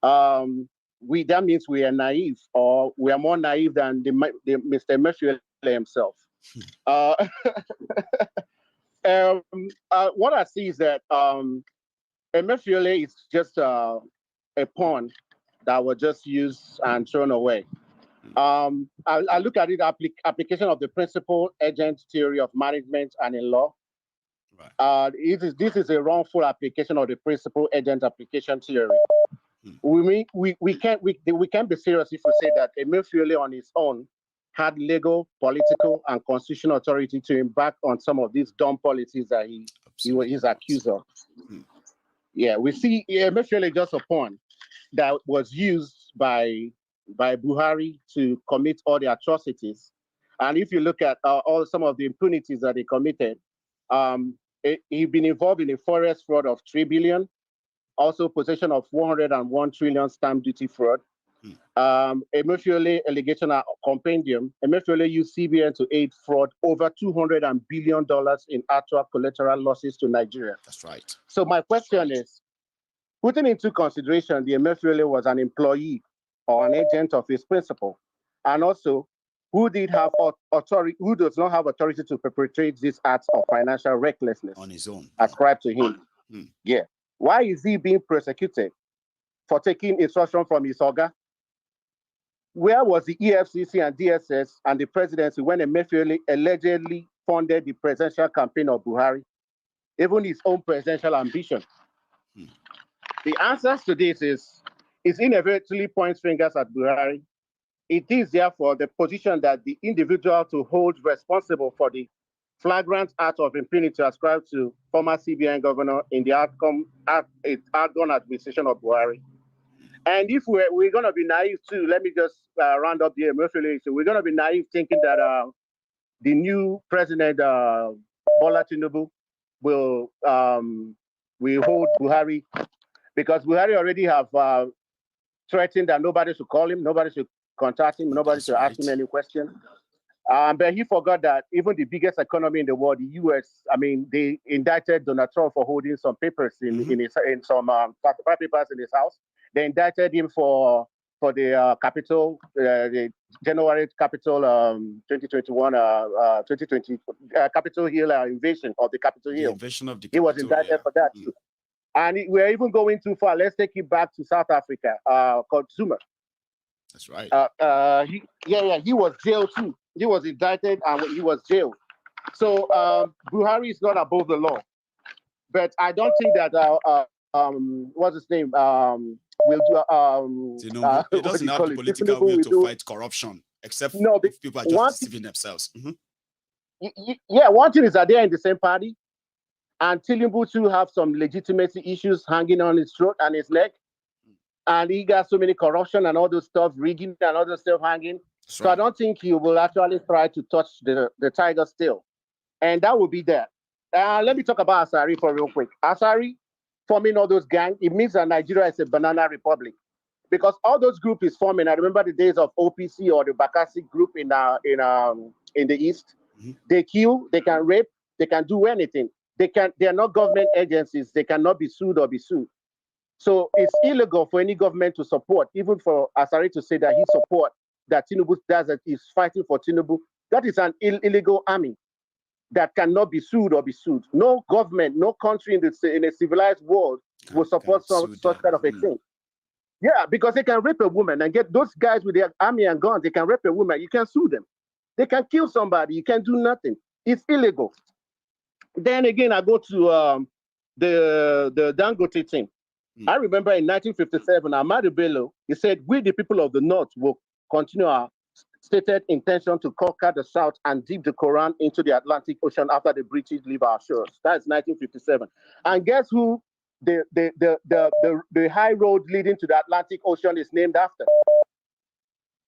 That means we are naive, or we are more naive than the Mr. Emefiole himself. What I see is that Emefiole is just a pawn that was just used and thrown away. I look at it application of the principal agent theory of management and in law. This is a wrongful application of the principal agent application theory. We can't be serious if we say that Emefiole on his own had legal, political, and constitutional authority to embark on some of these dumb policies that he's accused of. Yeah, we see Emefiole just a pawn that was used by Buhari to commit all the atrocities. And if you look at some of the impunities that he committed, he's been involved in a forest fraud of 3 billion, also possession of 101 trillion stamp duty fraud. Emefiole allegation compendium. Emefiole used CBN to aid fraud over $200 billion in actual collateral losses to Nigeria. That's right. So my question is, putting into consideration the Emefiole was an employee or an agent of his principal, and also who does not have authority to perpetrate these acts of financial recklessness on his own, ascribed to him. Yeah. Why is he being prosecuted for taking instruction from his Oga? Where was the EFCC and DSS and the presidency when Emefiole allegedly funded the presidential campaign of Buhari, even his own presidential ambition? The answers to this is inevitably points fingers at Buhari. It is therefore the position that the individual to hold responsible for the flagrant act of impunity ascribed to former CBN governor in the outgone administration of Buhari. And if we're going to be naive too, let me just round up the Emefiole issue. We're going to be naive thinking that the new president, Bola Tinubu, will hold Buhari, because Buhari already have threatened that nobody should call him, nobody should contact him, nobody should ask him any question. But he forgot that even the biggest economy in the world, the US, I mean, they indicted Donald Trump for holding some papers in some papers in his house. They indicted him for the Capitol, the January Capitol 2021, 2020 Capitol Hill invasion of the Capitol Hill. Invasion of the He was indicted for that too. And we're even going too far. Let's take it back to South Africa, called Zuma. That's right. He was jailed too. He was indicted and he was jailed. So Buhari is not above the law. But I don't think that what's his name? Will do. He doesn't have the political will to fight corruption, except if people are just deceiving themselves. Yeah, one thing is that they're in the same party, and Tinubu too have some legitimacy issues hanging on his throat and his neck, and he got so many corruption and all those stuff, rigging and all those stuff hanging. So I don't think he will actually try to touch the tiger still, and that will be that. Let me talk about Asari for real quick. Asari forming all those gangs, it means that Nigeria is a banana republic, because all those groups is forming. I remember the days of OPC or the Bakassi group in the East. They kill, they can rape, they can do anything. They are not government agencies. They cannot be sued or be sued. So it's illegal for any government to support, even for Asari to say that he support that Tinubu does, that he's fighting for Tinubu. That is an illegal army that cannot be sued or be sued. No government, no country in a civilized world will support such kind of a thing. Yeah, because they can rape a woman and get those guys with their army and guns. They can rape a woman. You can sue them. They can kill somebody. You can do nothing. It's illegal. Then again, I go to the Dangote thing. I remember in 1957, Ahmadu Bello, he said, "We, the people of the North, will continue our stated intention to conquer the South and dip the Quran into the Atlantic Ocean after the British leave our shores." That's 1957. And guess who the high road leading to the Atlantic Ocean is named after?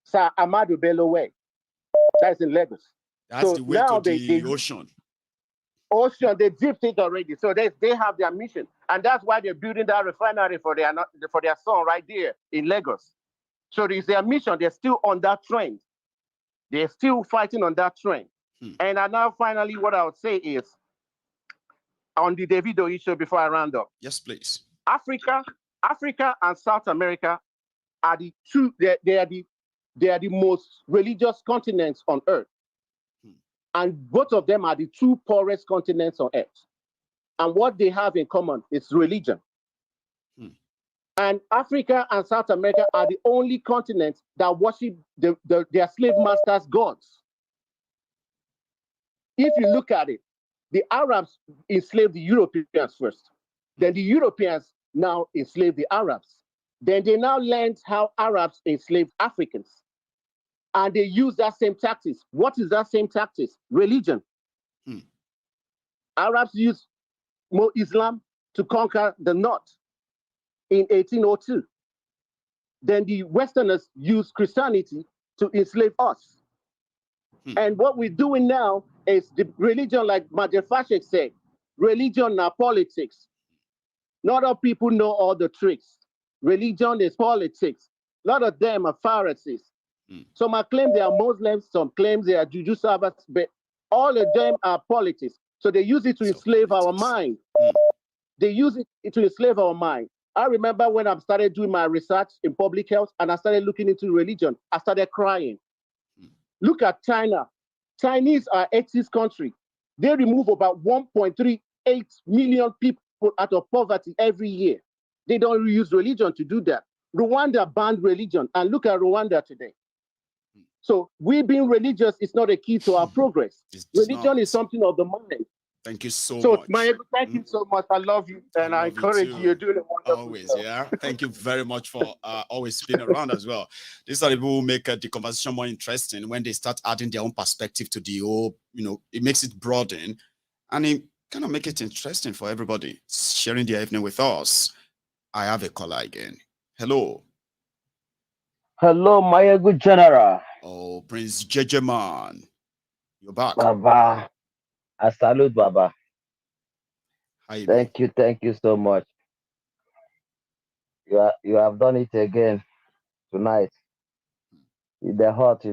Sir Ahmadu Bello Way. That's in Lagos. That's so the way now to the ocean. They dipped it already. So they have their mission. And that's why they're building that refinery for their son right there in Lagos. So it's their mission. They're still on that train. They're still fighting on that train. And now finally what I would say is, on the Davido issue before I round up. Yes, please. Africa and South America are the two, they are the most religious continents on earth. And both of them are the two poorest continents on earth. And what they have in common is religion. And Africa and South America are the only continents that worship their slave masters' gods. If you look at it, the Arabs enslaved the Europeans first. Then the Europeans now enslave the Arabs. Then they now learned how Arabs enslaved Africans. And they use that same tactics. What is that same tactics? Religion. Arabs used more Islam to conquer the North in 1802. Then the Westerners used Christianity to enslave us. And what we're doing now is the religion, like Majafashik said, religion now politics. Not all people know all the tricks. Religion is politics. A lot of them are Pharisees. Some claim they are Muslims, some claim they are Juju Sabbats, but all of them are politics. So they use it to enslave our mind. They use it to enslave our mind. I remember when I started doing my research in public health and I started looking into religion, I started crying. Look at China. Chinese are atheist country. They remove about 1.38 million people out of poverty every year. They don't use religion to do that. Rwanda banned religion, and look at Rwanda today. So we being religious is not a key to our progress. Religion is something of the mind. Thank you so much. Mayego, thank you so much. I love you, and I encourage you. You're doing a wonderful always, job. yeah. Thank you very much for always being around as well. These are the people who make the conversation more interesting when they start adding their own perspective to the whole, it makes it broaden, and it kind of make it interesting for everybody sharing their evening with us. I have a caller again. Hello. Hello, my good general. Oh, Prince JJ Man. You're back. Baba. I salute Baba. Thank you so much. You have done it again tonight. In the heart.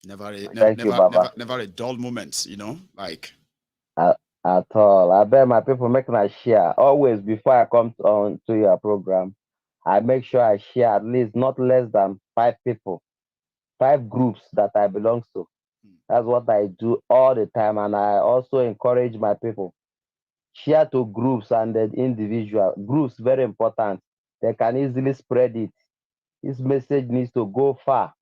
Never a dull moment, like at all. I bet my people make a share. Always before I come on to your program, I make sure I share at least not less than 5 people, 5 groups that I belong to. That's what I do all the time. And I also encourage my people. Share to groups and the individual. Groups, very important. They can easily spread it. This message needs to go far.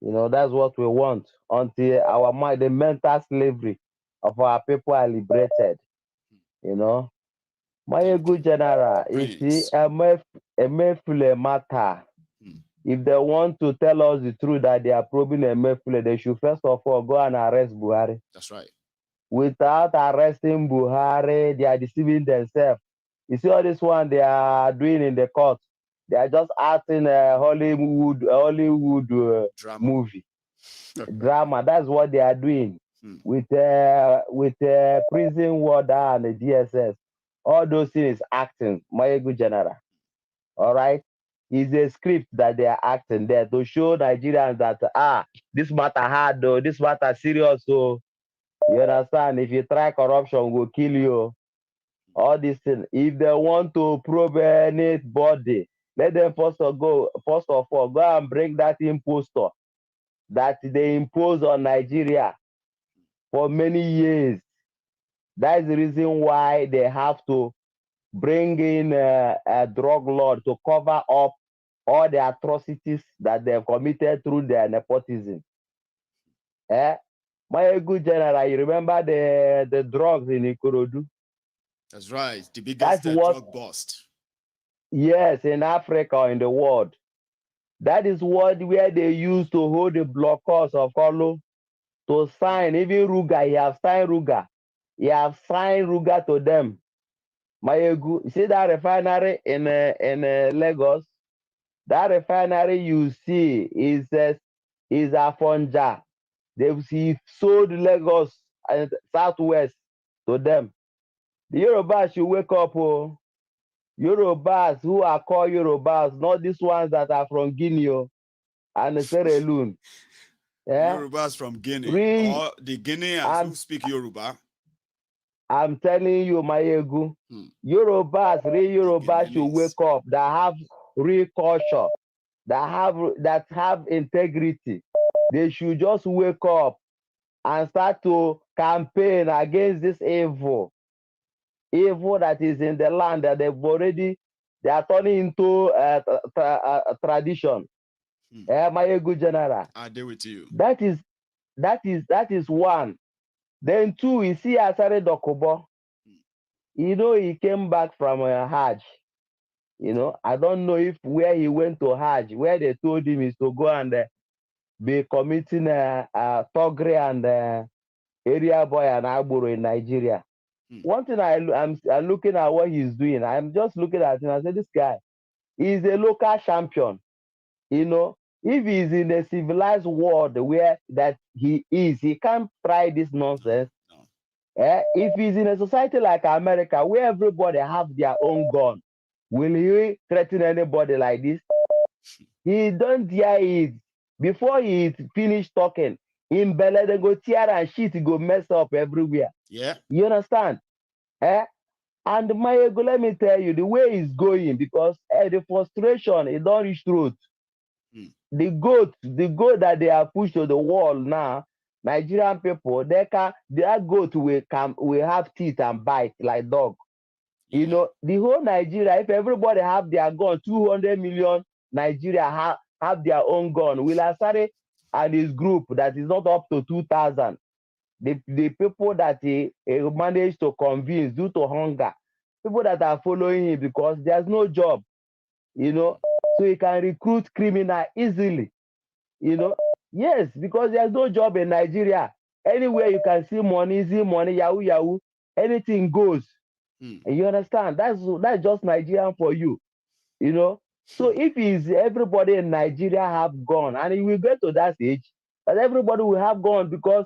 That's what we want until our mind, the mental slavery of our people are liberated. My good general, you see, Emefiole matter. If they want to tell us the truth that they are probing Emefiole, they should first of all go and arrest Buhari. That's right. Without arresting Buhari, they are deceiving themselves. You see all this one they are doing in the court. They are just acting a Hollywood movie. Drama. That's what they are doing with prison warder and the DSS. All those things is acting. My good general. All right. It's a script that they are acting there to show Nigerians that this matter hard though, this matter serious so. You understand? If you try corruption, we'll kill you. All these things. If they want to probe anybody, let them first of all go and bring that impostor that they imposed on Nigeria for many years. That's the reason why they have to bring in a drug lord to cover up all the atrocities that they've committed through their nepotism. My good general, you remember the drugs in Ikorodu? That's right. The biggest drug bust. Yes, in Africa or in the world. That is where they used to hold the blockers of Koolu to sign. Even Ruga, he have signed Ruga. He have signed Ruga to them. You see that refinery in Lagos? That refinery you see is Afonja. He sold Lagos and Southwest to them. The Yorubas should wake up. Yorubas who are called Yorubas, not these ones that are from Guinea and Sierra Leone. Yorubas from Guinea, or the Guineans who speak Yoruba. I'm telling you, Mayegu, Yorubas, real Yorubas should wake up, that have real culture, that have integrity. They should just wake up and start to campaign against this evil that is in the land that they've already They are turning into tradition. My good general. I deal with you. That is one. Then two, we see Asari Dokubo. You know, he came back from Hajj. You know, I don't know if where he went to Hajj, where they told him is to go and be committing Togre and area boy and Agboro in Nigeria. One thing I'm looking at what he's doing. I'm just looking at him. I said, this guy is a local champion. You know, if he's in a civilized world where that he is, he can't try this nonsense. If he's in a society like America, where everybody have their own gun, will he threaten anybody like this? He don't dare it. Before he finished talking, in Bele, they go tear and shit, go mess up everywhere. Yeah. You understand? And Mayego, let me tell you, the way he's going, because the frustration, it don't reach throat. The goat that they are pushed to the wall now, Nigerian people, their goat will have teeth and bite like dog. You know, the whole Nigeria, if everybody have their gun, 200 million Nigeria have their own gun. Will Asari and his group that is not up to 2,000, the people that he managed to convince due to hunger, people that are following him because there's no job, you know, so he can recruit criminal easily, you know. Yes, because there's no job in Nigeria. Anywhere you can see money, easy money, yahoo, yahoo, anything goes. And you understand? That's just Nigerian for you, you know. So if everybody in Nigeria have gone, and it will get to that stage, that everybody will have gone, because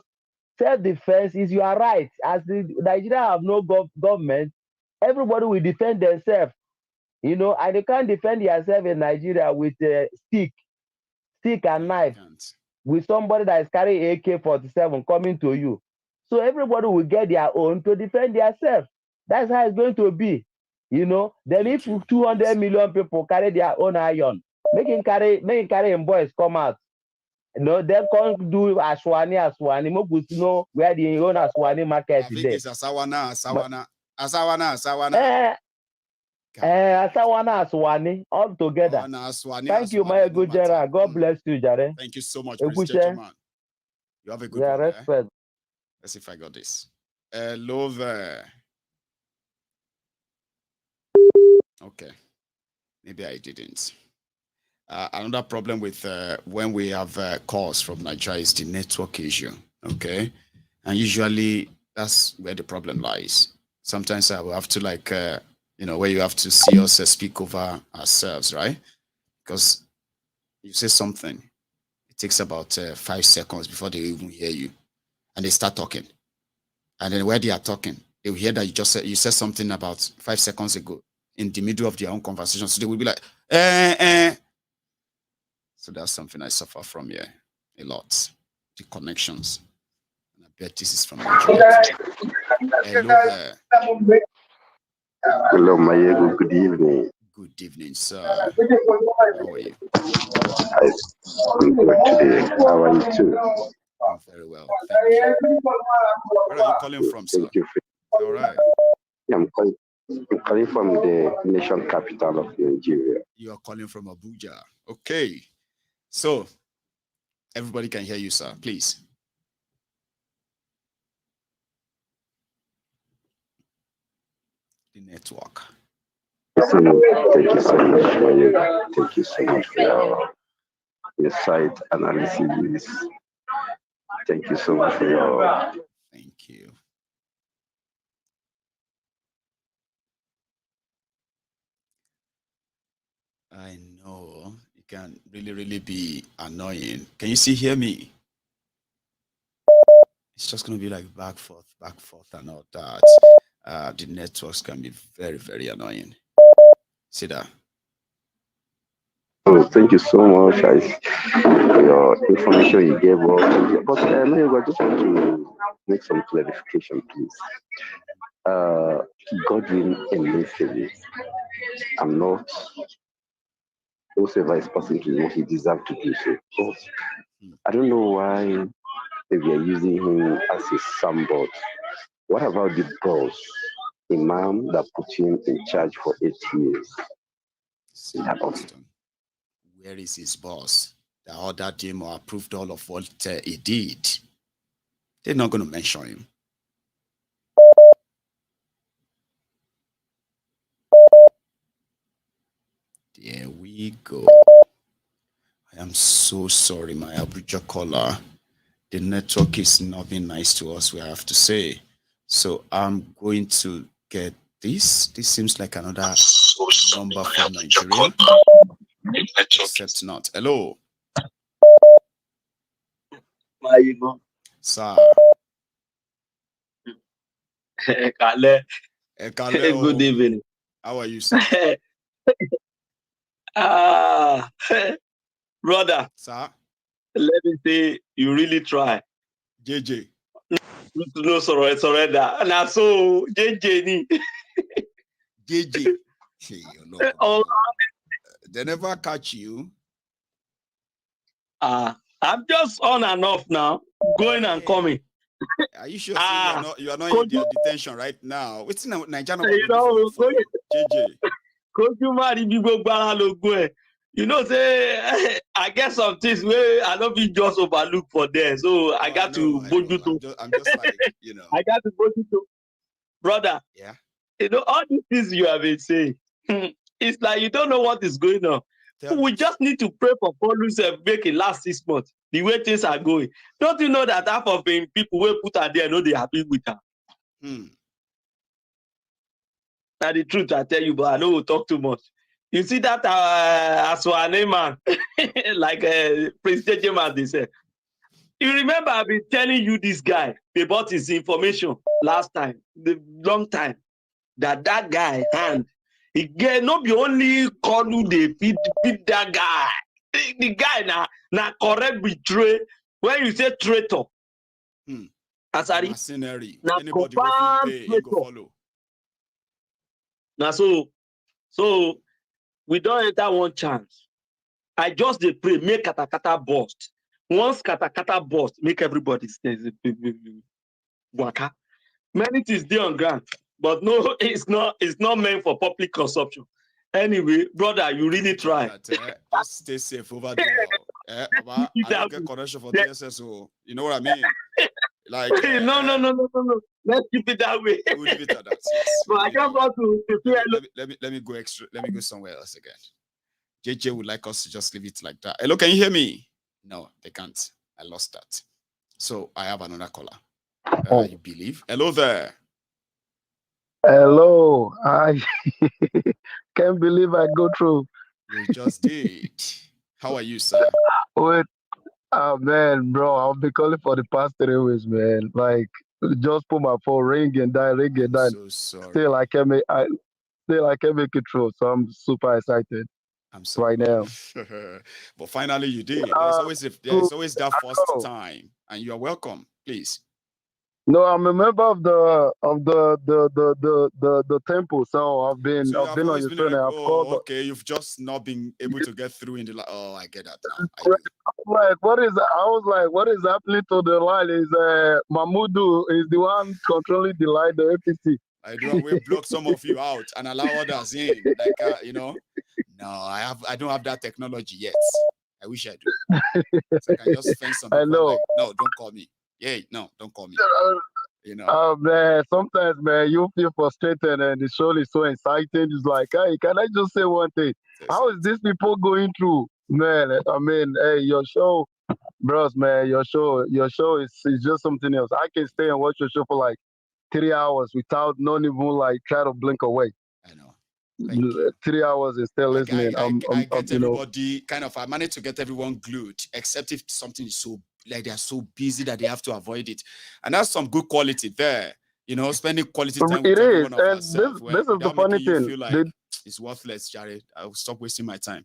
self-defense is your right. As the Nigeria have no government, everybody will defend themselves, you know, and you can't defend yourself in Nigeria with a stick and knife, with somebody that is carrying AK-47 coming to you. So everybody will get their own to defend themselves. That's how it's going to be, you know. Then if 200 million people carry their own iron, make him carry him boys come out. You know, they can't do Aswani. Most know where the own Aswani market is. I think it's Asawana. Aswani, all together. Thank you, my good general. God bless you, Jare. Thank you so much, Mr. Man. You have a good one. Respect. Let's see if I got this. Hello there. Okay. Maybe I didn't. Another problem with when we have calls from Nigeria is the network issue. Okay. And usually that's where the problem lies. Sometimes I will have to you know, where you have to see us speak over ourselves, right? Because you say something, it takes about 5 seconds before they even hear you, and they start talking. And then where they are talking, they will hear that you said something about 5 seconds ago in the middle of their own conversation. So they will be like, So that's something I suffer from here a lot. The connections. And I bet this is from Nigeria. Hello there. Hello, Mayego. Good evening. Good evening, sir. How are you? I'm good today. How are you too? I'm very well. Thank you. Where are you calling from, sir? Thank you. All right. I'm calling from the nation capital of Nigeria. You are calling from Abuja. Okay. So, everybody can hear you, sir. Please. The network. Thank you so much for you. Thank you so much for your site analysis. Thank you so much for your. Thank you. I know it can really be annoying. Can you hear me? It's just going to be like back, forth, and all that. The networks can be very annoying. See that? Oh, thank you so much for your information you gave us. But I just want to make some clarification, please. Godwin Emefiole, I'm not whoever is passing to him, he deserves to do so. But I don't know why they were using him as a soundboard. What about the boss, Imam, that put him in charge for 8 years? See Boston. Where is his boss that ordered him or approved all of what he did? They're not going to mention him. There we go. I am so sorry, my Abuja caller. The network is not being nice to us, we have to say. So I'm going to get this. This seems like another number from Nigeria. Except not. Hello. Sir. Good evening. How are you, sir? Brother. Sir. Let me say, you really try. JJ. No, sorry, surrender. And so, JJ ni. JJ. Hey, oh, they never catch you. I'm just on and off now, going and coming. Are you sure you are not in their detention right now? What's in Nigeria? You know, JJ. You know, say I get some things where I don't be just overlook for there, so I got to I'm just like, you know. I got to brother. Yeah. You know, all these things you have been saying, it's like you don't know what is going on. We just need to pray for Koolu to make it last 6 months. The way things are going, don't you know that half of the people will put her there know they happy with her? Now the truth I tell you, but I know we'll talk too much. You see that Asari man, like President James, they said. You remember I've been telling you this guy, they bought his information last time, the long time, that guy hand. He get not be only Koolu they feed that guy. The guy na correct betray. When you say traitor, Asari, na anybody will pay, he go follow. Now so we don't enter one chance. I just dey pray make katakata burst. Once katakata burst, make everybody stay. Waka. Many things dey on ground, but no, it's not meant for public consumption. Anyway, brother, you really try. Just stay safe over there. I don't get connection for DSS, so you know what I mean? Like no. Let's keep it that way. We'll leave it at that. Yes. But I just want to let me go extra. Let me go somewhere else again. JJ would like us to just leave it like that. Hello, can you hear me? No, they can't. I lost that. So I have another caller. You believe? Hello there. Hello. I can't believe I go through. You just did. How are you, sir? Wait. Oh man, bro, I've been calling for the past 3 weeks, man. Like, just put my phone ring and die. So sorry. Still, I can't make it through. So I'm super excited. I'm sorry right now. But finally, you did. There's always that first time, and you are welcome. Please. No, I'm a member of the temple, so I've been on your phone. I've called. Okay, you've just not been able to get through in the. Oh, I get that now. Like, what is? I was like, what is happening to the line? Is Mahmudu is the one controlling the line, the APC. I do. We block some of you out and allow others in. Like, you know. No, I don't have that technology yet. I wish I do. So I can just find something. I know. Like, no, don't call me. Yeah, no, don't call me. You know. Oh man, sometimes man, you feel frustrated, and the show is so exciting. It's like, hey, can I just say one thing? How is these people going through, man? I mean, hey, your show, bros, man, your show is just something else. I can stay and watch your show for like 3 hours without not even like try to blink away. I know. 3 hours is still listening. I get everybody kind of. I managed to get everyone glued, except if something is so like they are so busy that they have to avoid it, and that's some good quality there. You know, spending quality time with everyone of ourselves. This is the funny thing. Feel like it's worthless, Jared. I'll stop wasting my time.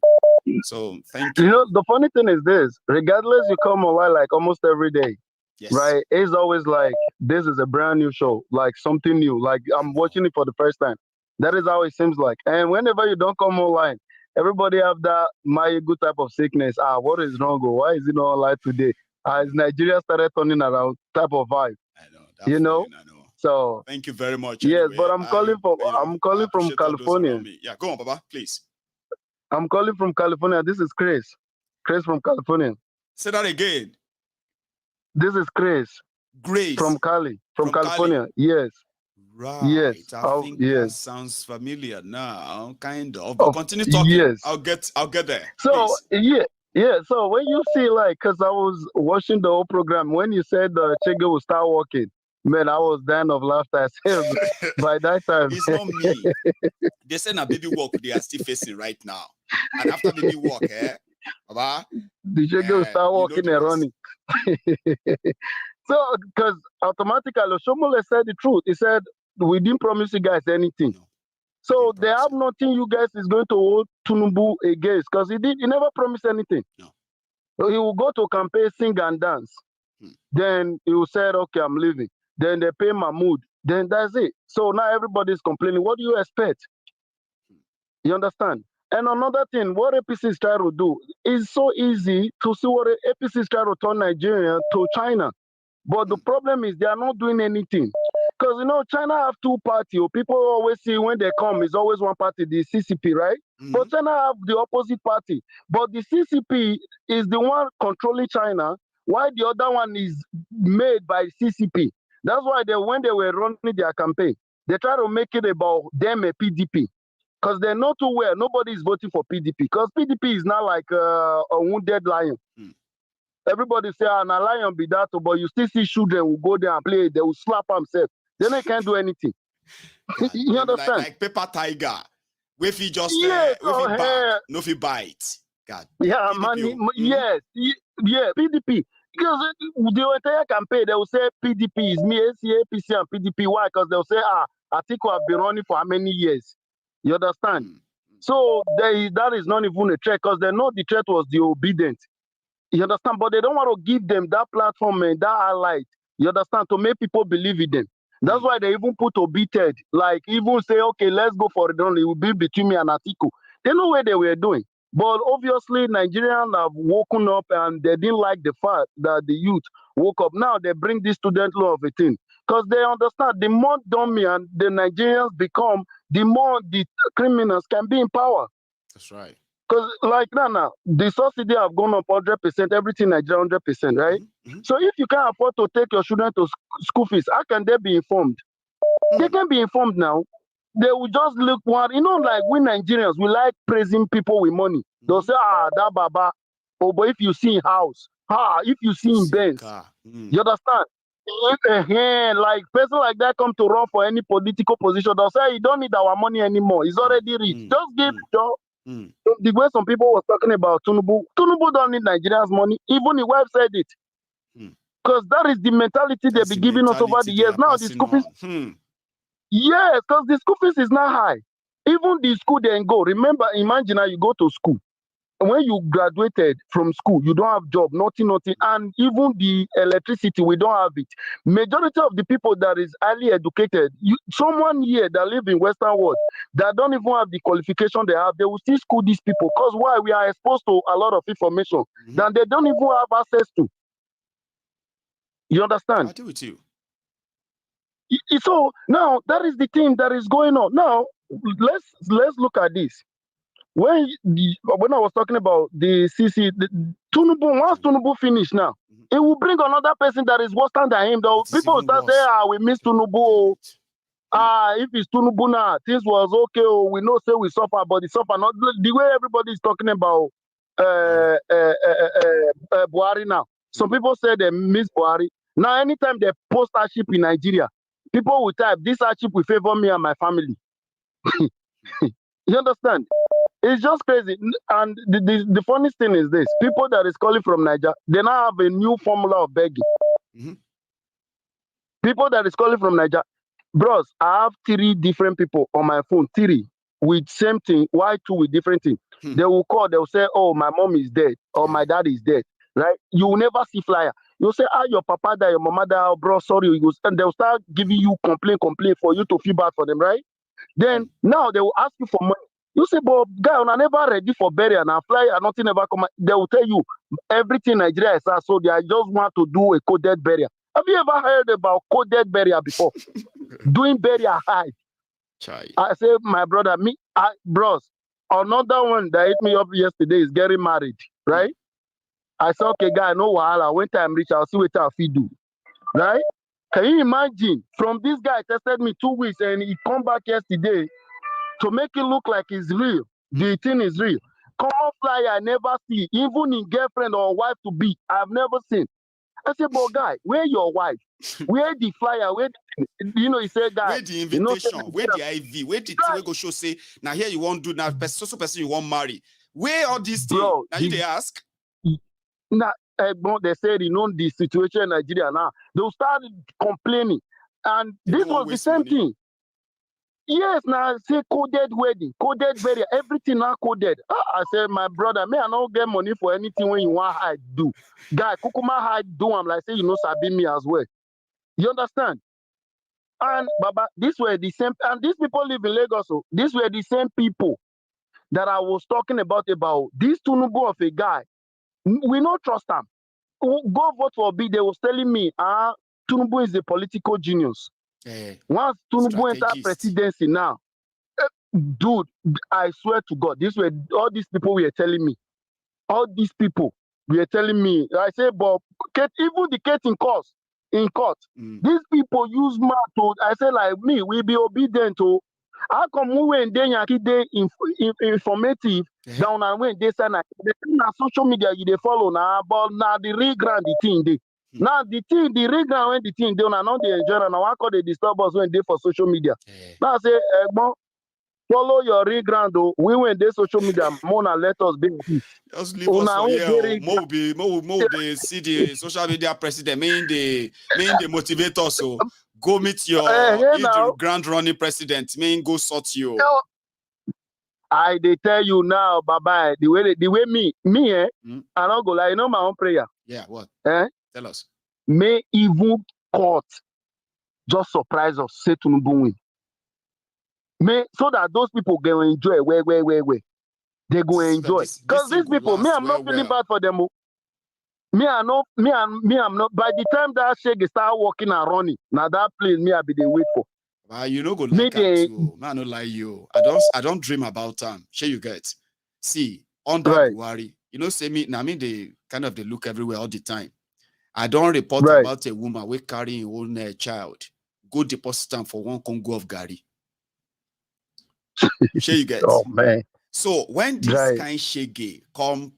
So thank you. You know, the funny thing is this: regardless, you come online like almost every day. Yes. Right? It's always like this is a brand new show, like something new. Like I'm watching it for the first time. That is how it seems like. And whenever you don't come online, everybody have that my good type of sickness. What is wrong? Why is it not online today? As Nigeria started turning around type of vibe. I know. You know? I know. So thank you very much. Yes, anyway. but I'm calling from California. Yeah, go on, Baba, please. I'm calling from California. This is Chris. Chris from California. Say that again. This is Chris. Grace. From Cali. From California. Cali. Yes. Right. Yes. I think that sounds familiar now, kind of. But continue talking. Yes. I'll get there. So yeah. So when you see because I was watching the whole program, when you said Chege will start walking, man, I was dying of laughter. I said, by that time, it's not me. They say na baby walk they are still facing right now, and after baby walk, Baba, the Chege will start walking and running. So, because automatically, Shomole said the truth. He said, we didn't promise you guys anything. No, so they have nothing you guys is going to hold Tinubu against, because he never promised anything. No. So he will go to campaign, sing and dance. Then he will say, okay, I'm leaving. Then they pay Mahmoud. Then that's it. So now everybody's complaining. What do you expect? You understand? And another thing, what APC is trying to do is so easy to see what APC is trying to turn Nigeria to China. But the problem is they are not doing anything. Because, China have two parties. People always see when they come, it's always one party, the CCP, right? But China have the opposite party. But the CCP is the one controlling China, while the other one is made by CCP. That's why when they were running their campaign, they try to make it about them a PDP. Because they're not too well. Nobody is voting for PDP. Because PDP is not like a wounded lion. Everybody say, a lion be that, but you still see children who go there and play. They will slap themselves. Then they can't do anything. You understand? Like Pepper Tiger. If he just no if he bite. God. Yeah, PDP, yes. Yeah, PDP. Because the entire campaign, they will say PDP is me, APC and PDP. Why? Because they'll say, Atiku have been running for how many years? You understand? So that is not even a threat, because they know the threat was the obedient. You understand? But they don't want to give them that platform and that highlight. You understand? To make people believe in them. That's why they even put obited. Like, even say, okay, let's go for it only. It will be between me and Atiku. They know what they were doing. But obviously, Nigerians have woken up and they didn't like the fact that the youth woke up. Now they bring this student law of a thing. Because they understand the more dummy and the Nigerians become, the more the criminals can be in power. That's right. Because like now, the subsidy have gone up 100%, everything Nigeria 100%, right? So if you can't afford to take your children to school fees, how can they be informed? They can be informed now. They will just look one, like we Nigerians, we like praising people with money. They'll say, that Baba. Oh, but if you see in house, if you see in Benz, you understand? Like person like that come to run for any political position, they'll say, you don't need our money anymore. It's already rich. Just give it. The way some people was talking about Tinubu don't need Nigerians' money. Even the wife said it. Because that is the mentality they've been giving us over the years. Now the school fees. Yes, because the school fees is not high. Even the school they go. Remember, imagine how you go to school. When you graduated from school, you don't have job, nothing. And even the electricity, we don't have it. Majority of the people that is highly educated, someone here that live in Western world, that don't even have the qualification they have, they will still school these people. Because why? We are exposed to a lot of information that they don't even have access to. You understand? I do with you. So now that is the thing that is going on. Now let's look at this. When I was talking about the CC, Tinubu, once Tinubu finish now, it will bring another person that is worse than him. Though people will start saying, we miss Tinubu. If it's Tinubu now, things was okay. We know say we suffer, but it suffer not the way everybody is talking about Buhari now. Some people say they miss Buhari. Now, anytime they post hardship in Nigeria, people will type, this hardship will favor me and my family. You understand? It's just crazy. And the funniest thing is this. People that is calling from Nigeria, they now have a new formula of begging. People that is calling from Nigeria. Bros, I have 3 different people on my phone. 3 with same thing. Why 2 with different thing? They will call. They will say, oh, my mom is dead. Or my dad is dead. Right? You will never see flyer. You say, your papa died, your mama died, bro, sorry. And they'll start giving you complaint for you to feel bad for them, right? Then, now they will ask you for money. You say, but guy, I'm never ready for burial and I fly and nothing ever come. They will tell you everything Nigeria is so they just want to do a coded burial. Have you ever heard about coded burial before? Doing burial high. I say, my brother, bros, Another one that hit me up yesterday is getting married, right? I said, okay, guy, no wahala. When time reach, I'll see what I'll do, right? Can you imagine? From this guy tested me 2 weeks and he come back yesterday to make it look like it's real. The thing is real. Common flyer I never see, even in girlfriend or wife to be, I've never seen. I said, but guy, where your wife? Where the flyer? Where he said, guy, where the invitation? Where the IV? Where the thing go show say, now here you won't do now, so person you won't marry. Where all these things? Now you they ask? Now, they said, the situation in Nigeria now, they'll start complaining. And this was the same thing. Yes, now say coded wedding, coded burial, everything now coded. I said, my brother, I don't get money for anything when you want hide do. Guy, kukuma hide do. I'm like, say, sabi me as well. You understand? And Baba, these were the same, and these people live in Lagos. So these were the same people that I was talking about this Tinubu of a guy. We don't trust him. Go vote for B. They was telling me, Tinubu is a political genius. Once Tinubu enter presidency now, dude, I swear to God, all these people were telling me. All these people were telling me. I say, but even the case in court, these people use math to. I say, like me, we be obedient to. How come we when they informative down and when they say na social media you they follow now, but now the real ground the thing they. Now the real ground when the thing they now they enjoy and now I call they disturb us when they for social media. Now I say, follow your real ground though. We when they social media, more let us be. Just leave us for here. More they see the social media president, mean they motivate us. So go meet your the grand running president. Mean go sort you. They tell you now, bye-bye. The way me, I don't go like my own prayer. Yeah, what? Tell us. May even court just surprise us, say Tinubu win. So that those people can enjoy where they go enjoy. Because these people, I'm not feeling bad for them. I'm not. By the time that shake start walking and running, now that place I be they wait for. You know go like that too. Man, no lie you. I don't dream about time. Sure you get. See, under Bokohari, say me. I mean they kind of they look everywhere all the time. I don't report about a woman we carrying her own child. Go deposit them for 1 Congo of Gary. Sure you get. Oh man. So when this kind shege come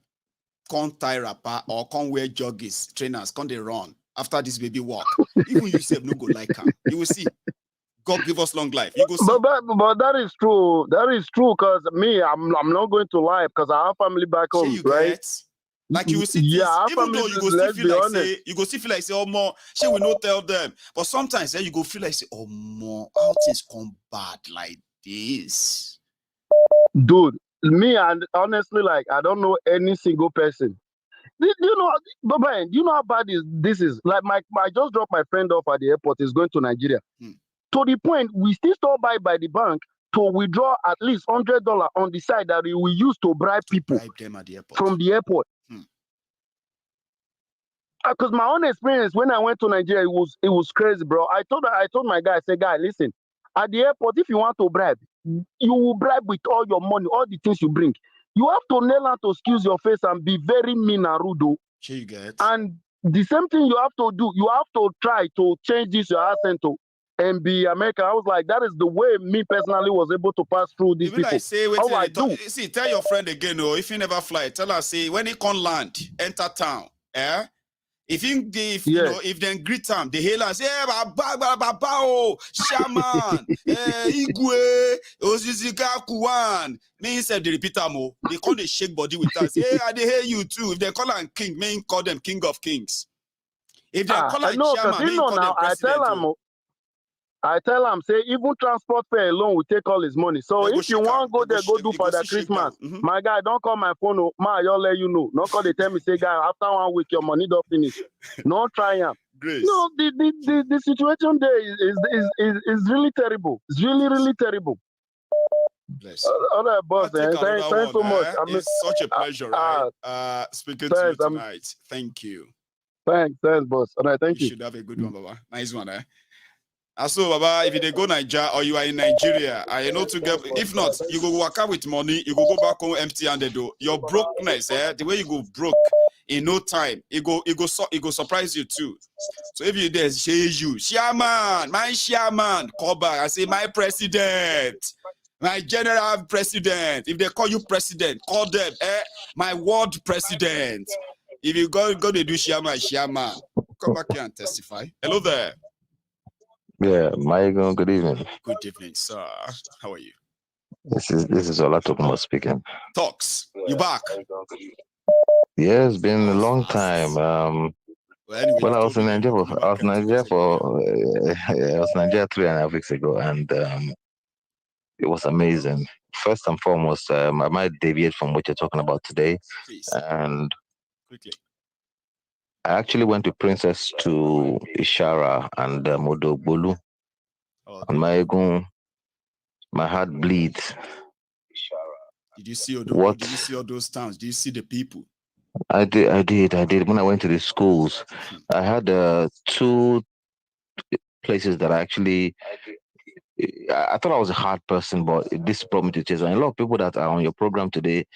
tie rapper or come wear joggers, trainers, come they run after this baby walk. Even you say no go like him. You will see. God give us long life. You go see. But that is true. That is true because me, I'm not going to lie because I have family back home, right? Like you will see, even though you go still feel like say, you go still feel like say, oh more, she will not tell them. But sometimes you go feel like say, oh more, how things come bad like this. Dude, me and honestly, like I don't know any single person. Do you know how bad this is? Like I just dropped my friend off at the airport. He's going to Nigeria. To the point, we still stop by the bank to withdraw at least $100 on the side that we will use to bribe people them at the airport. From the airport. Because my own experience when I went to Nigeria, it was crazy, bro. I told my guy, I said, guy, listen, at the airport, if you want to bribe, you will bribe with all your money, all the things you bring. You have to nail out to excuse your face and be very mean and rude. And the same thing you have to do, you have to try to change this your accent to and be American. I was like, that is the way me personally was able to pass through these people. Like say, see, tell your friend again, if you never fly, tell her, say, when he can land, enter town, if then greet them, they hail and say, Baba, Shaman, Igwe, Ozizika Kuwan. Me instead they repeat them, they call the shake body with us. Hey, they hear you too. If they call them king, me call them king of kings. If they call them Shaman, me call them president. I tell him, say, even transport fare alone will take all his money. So if you want to go there, go do Father Christmas. My guy, don't call my phone. I'll let you know. Don't call they tell me, say, guy, after 1 week, your money don't finish. No try him. No, the situation there is really terrible. It's really, really terrible. Bless. All right, boss. Thanks so much. It's such a pleasure, right? Speaking to you tonight. Thank you. Thanks, boss. All right, thank you. You should have a good one, Baba. Nice one, So, Baba, if you go Nigeria or you are in Nigeria, I know to get. If not, you go work out with money. You go back home empty-handed. Your brokenness, the way you go broke in no time, it go surprise you too. So if you there, say you, Chairman, my Chairman, call back. I say my president, my general president. If they call you president, call them, my world president. If you go to do Chairman, come back here and testify. Hello there. Yeah, Maigo, good evening. Good evening, sir. How are you? This is Olatokunbo speaking. Talks. You back? Yeah, it's been a long time. Well, I was in Nigeria for I was in Nigeria 3.5 weeks ago, and it was amazing. First and foremost, I might deviate from what you're talking about today. Please. And Quickly. I actually went to Princess to Ishara and Modogbolu. And my heart bleeds. Did you see all Did you see all those towns? Did you see the people? I did. When I went to the schools, I had 2 places that I thought I was a hard person, but this brought me to tears. And a lot of people that are on your program today,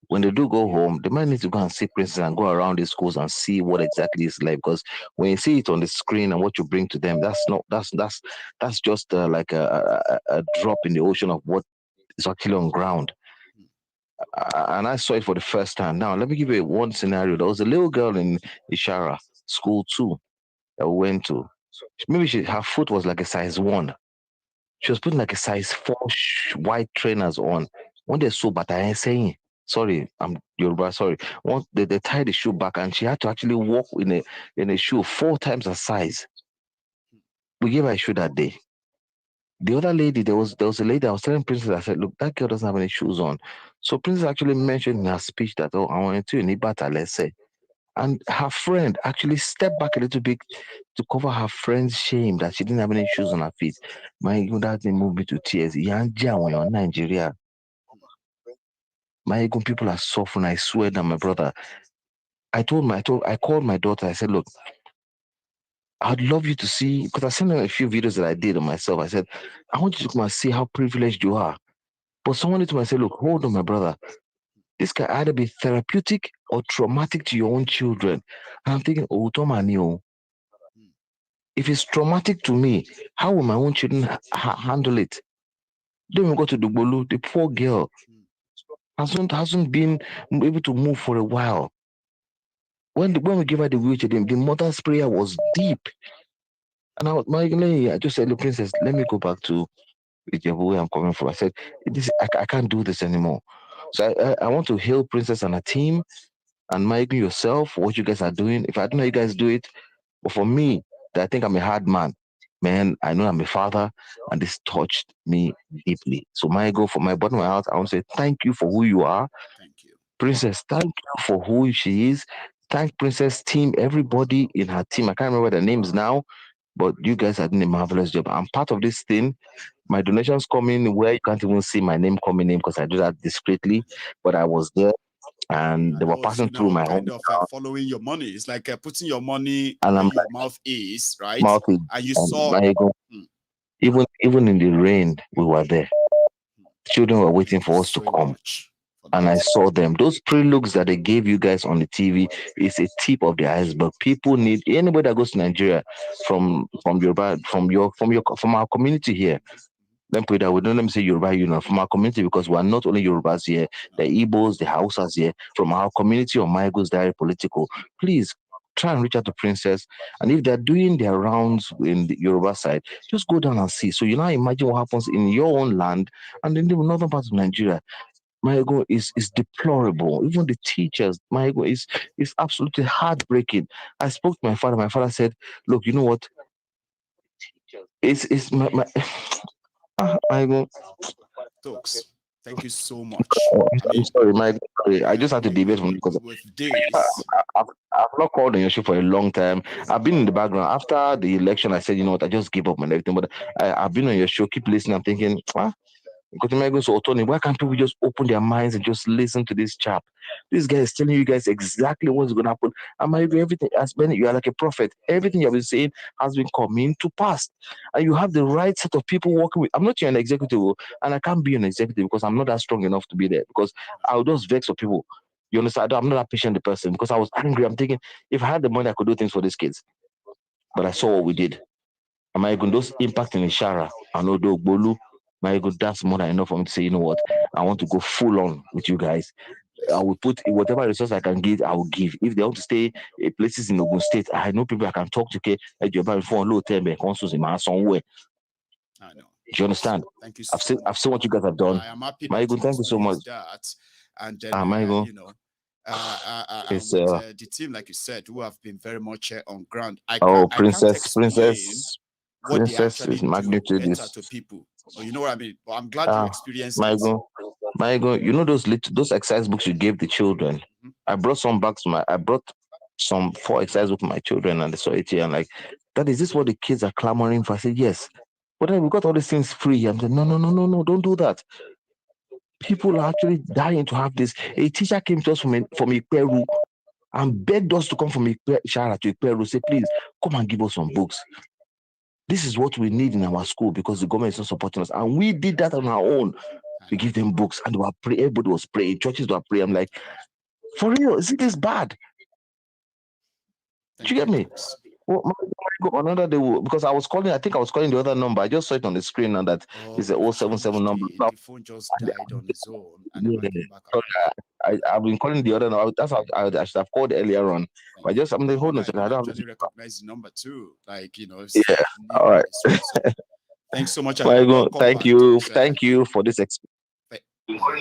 when they do go home, they might need to go and see Princess and go around these schools and see what exactly it's like. Because when you see it on the screen and what you bring to them, that's just like a drop in the ocean of what is actually on ground. And I saw it for the first time. Now, let me give you one scenario. There was a little girl in Ishara, school 2, that we went to. Maybe her foot was like a size 1. She was putting like a size 4 white trainers on. When they saw Bata saying, sorry, I'm Yoruba, sorry. Once they tied the shoe back, and she had to actually walk in a shoe 4 times her size. We gave her a shoe that day. The other lady, there was a lady, I was telling Princess, I said, look, that girl doesn't have any shoes on. So Princess actually mentioned in her speech that, I wanted to need Bata, let's say. And her friend actually stepped back a little bit to cover her friend's shame that she didn't have any shoes on her feet. My God, that thing moved me to tears. When you're in Nigeria, my God, people are suffering. I swear that my brother. I called my daughter. I said, look, I'd love you to see, because I sent her a few videos that I did on myself. I said, I want you to come and see how privileged you are. But someone told me, I said, look, hold on, my brother. This can either be therapeutic or traumatic to your own children. And I'm thinking, if it's traumatic to me, how will my own children handle it? Then we go to Dugbolu, the poor girl hasn't been able to move for a while. When we give her the wheelchair, the mother's prayer was deep. And I just said, look, Princess, let me go back to where I'm coming from. I said, I can't do this anymore. So I want to hail Princess and her team, and Mike, yourself, what you guys are doing. If I don't know you guys do it, but for me, I think I'm a hard man. Man, I know I'm a father, and this touched me deeply. So from my bottom of my heart, I want to say thank you for who you are. Thank you. Princess, thank you for who she is. Thank Princess team, everybody in her team. I can't remember their names now, but you guys are doing a marvelous job. I'm part of this thing. My donations come in where you can't even see my name coming in because I do that discreetly, but I was there. And they were passing through my home. Following your money. It's like putting your money where your mouth is, right? And you saw. Even in the rain, we were there. Children were waiting for us to come. And I saw them. Those pre-looks that they gave you guys on the TV is a tip of the iceberg. People need anybody that goes to Nigeria from Yoruba, from our community here. Let me put it that way. Don't let me say Yoruba, from our community, because we are not only Yorubas here, the Igbos, the Hausas here, from our community of Maigo's Diary Political. Please try and reach out to Princess. And if they're doing their rounds in the Yoruba side, just go down and see. So you now imagine what happens in your own land and in the northern part of Nigeria. Maigo is deplorable. Even the teachers, Maigo is absolutely heartbreaking. I spoke to my father. My father said, look, you know what? It's my Maigo. Talks. Thank you so much. I'm sorry, Mike. I just had to debate from because I've not called on your show for a long time. I've been in the background. After the election, I said, you know what, I just give up and everything. But I've been on your show, keep listening. I'm thinking, So, Tony, why can't people just open their minds and just listen to this chap? This guy is telling you guys exactly what's going to happen. And everything has been, you are like a prophet. Everything you have been saying has been coming to pass. And you have the right set of people working with. I'm not an executive, and I can't be an executive because I'm not that strong enough to be there, because I'll just vex for people. You understand? I'm not that patient person because I was angry. I'm thinking, if I had the money, I could do things for these kids. But I saw what we did. And my those impact in the Shara and Odo Bolu, my ego, that's more than enough for me to say, you know what, I want to go full on with you guys. I will put whatever resource I can give, I will give. If they want to stay places in Ogun State, I know people I can talk to. Okay, low term consuls in my somewhere. I know. Do you understand? Thank you. I've seen what you guys have done. I am happy. My ego, thank you so much. That, and then you know, with the team, like you said, who have been very much on ground. Princess is magnitude to people. Oh, you know what I mean? But I'm glad you experienced it. My God, you know those exercise books you gave the children. Mm-hmm. I brought some back to I brought some 4 exercise books for my children, and they saw it here. And like, that is this what the kids are clamoring for? I said yes. But then we got all these things free. I'm saying no, don't do that. People are actually dying to have this. A teacher came to us from Peru and begged us to come from Shara to Peru. Say, please come and give us some books. This is what we need in our school because the government is not supporting us. And we did that on our own. We give them books and they were praying. Everybody was praying. Churches were praying. I'm like, for real, is it this bad? Do you get me? Well, another day, because I think I was calling the other number. I just saw it on the screen and that it's a 077 number. The phone just died on its own. I've been calling the other number. That's how I should have called earlier on. But I'm the hold on a second. I don't actually recognize the number too. Like, you know. Yeah. All right. Thanks so much. Thank you for this experience. Hello,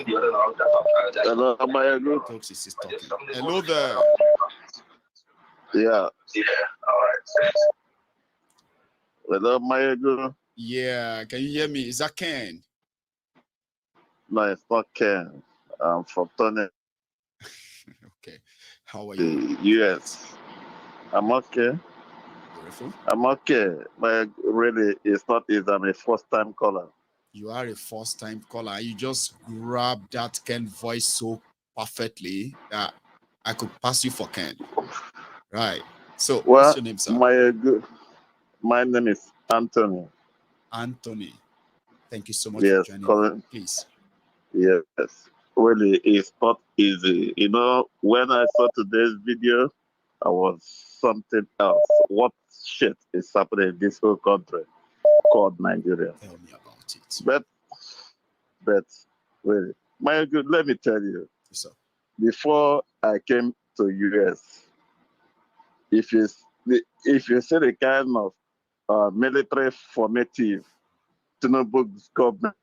hello there. Yeah. All right. Hello, Mayego. Yeah, can you hear me? Is that Ken? No, it's not Ken. I'm from Tony. Okay. How are you? Yes. I'm okay. Beautiful. I'm okay. But really, it's not easy. I'm a first-time caller. You are a first-time caller. You just grabbed that Ken voice so perfectly that I could pass you for Ken. Right. So, what's your name, sir? My name is Anthony. Anthony. Thank you so much for joining me. Please. Yes. Really, it's not easy. You know, when I saw today's video, I was something else. What shit is happening in this whole country called Nigeria? Tell me about it. But really, let me tell you. Yes, sir. Before I came to US, if you see the kind of military formative Tinubu's government,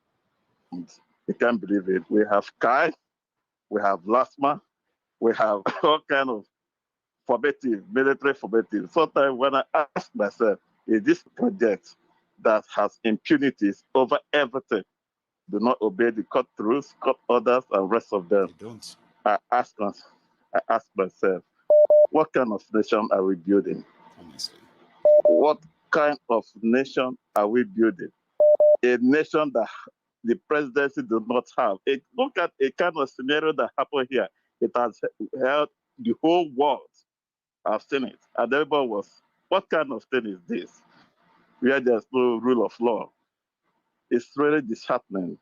you can't believe it. We have Kai, we have Lasma, we have all kind of military formative. Sometimes when I ask myself, is this project that has impunities over everything, do not obey the court rules, court orders, and rest of them? They don't. I ask myself, what kind of nation are we building? Honestly. What kind of nation are we building? A nation that the presidency does not have. Look at a kind of scenario that happened here. It has held the whole world. I've seen it. And everybody was, what kind of thing is this? Where there's no rule of law. It's really disheartening.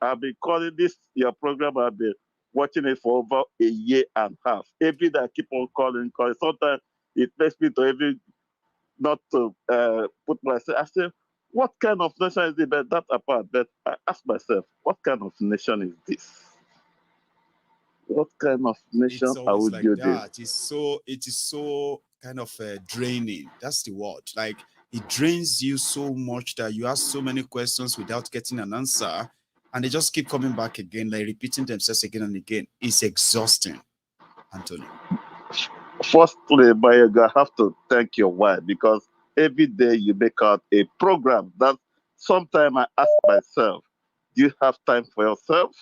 I've been calling this your program. I've been watching it for over a year and a half. Every day I keep on calling. Sometimes it makes me to even not to put myself. I say, what kind of nation is it? But that apart, but I ask myself, what kind of nation is this? What kind of nation are we building? It is so kind of draining. That's the word. Like, it drains you so much that you ask so many questions without getting an answer, and they just keep coming back again, like repeating themselves again and again. It's exhausting, Anthony. Firstly, I have to thank your wife, because every day you make out a program that sometimes I ask myself, do you have time for yourself?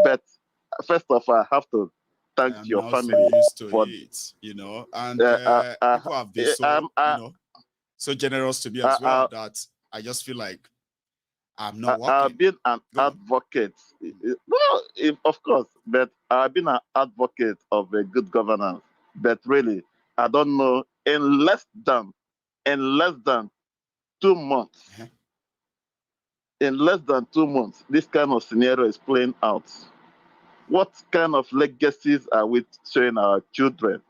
But first of all, I have to thank your family for it, you know, and people have been so, so generous to me as well, that I just feel like I'm not I've been an advocate. Of course, but I've been an advocate of a good governance. But really, I don't know. In less than 2 months, in less than 2 months, this kind of scenario is playing out. What kind of legacies are we showing our children?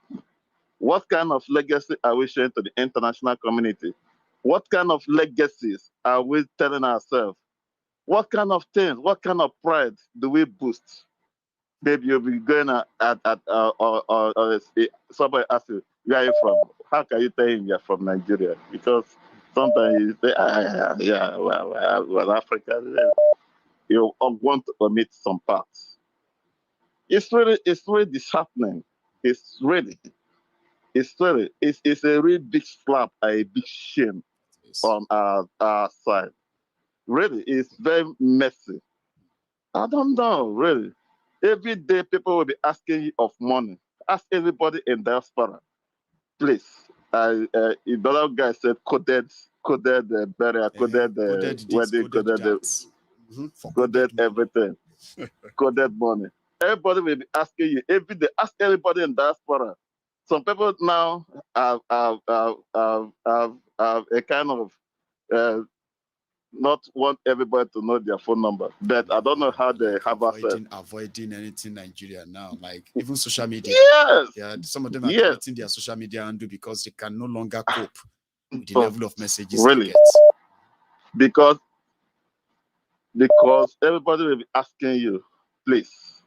What kind of legacy are we showing to the international community? What kind of legacies are we telling ourselves? What kind of things, what kind of pride do we boost? Maybe you'll be going or somebody asks you, where are you from? How can you tell him you're from Nigeria? Because sometimes you say, well, Africa. You want to omit some parts. It's really disheartening. It's a really big slap, a big shame on our side. Really, it's very messy. I don't know, really. Every day, people will be asking you of money. Ask everybody in diaspora, please. The other guy said coded burial, coded wedding, coded everything, coded money. Everybody will be asking you every day. Ask everybody in diaspora. Some people now have a kind of not want everybody to know their phone number, but I don't know how they have access. Avoiding anything in Nigeria now, like even social media. Yes. Yeah, some of them are creating their social media handle because they can no longer cope with the level of messages they get. Because everybody will be asking you, please,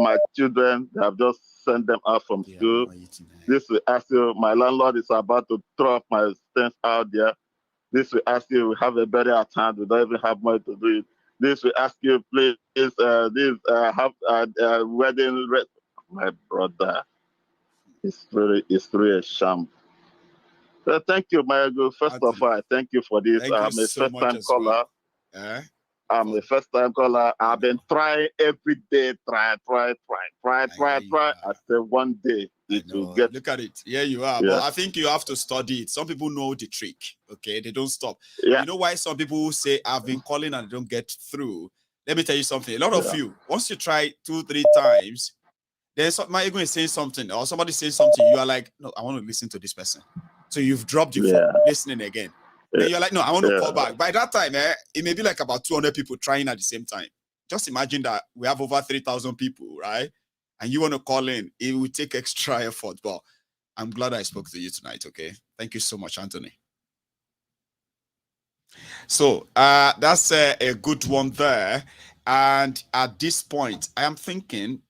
my children, they have just sent them out from school. This will ask you, my landlord is about to throw up my things out there. This will ask you, we have a burial at hand, we don't even have money to do it. This will ask you, please, have a wedding. My brother, it's really a sham. So thank you, Mayago. First of all, I thank you for this. I'm a first-time caller. I'm a first-time caller. I've been trying every day, try. I say one day it will get. Look at it. Here you are. Yeah. But I think you have to study it. Some people know the trick. Okay, they don't stop. Yeah. You know why some people say I've been calling and they don't get through? Let me tell you something. A lot of you, once you try 2-3 times, then my ego is saying something or somebody saying something. You are like, no, I want to listen to this person. So you've dropped your phone, listening again. Then you're like, no, I want to call back. By that time, it may be like about 200 people trying at the same time. Just imagine that we have over 3,000 people, right? And you want to call in, it will take extra effort. But I'm glad I spoke to you tonight, okay? Thank you so much, Anthony. So that's a good one there. And at this point, I am thinking,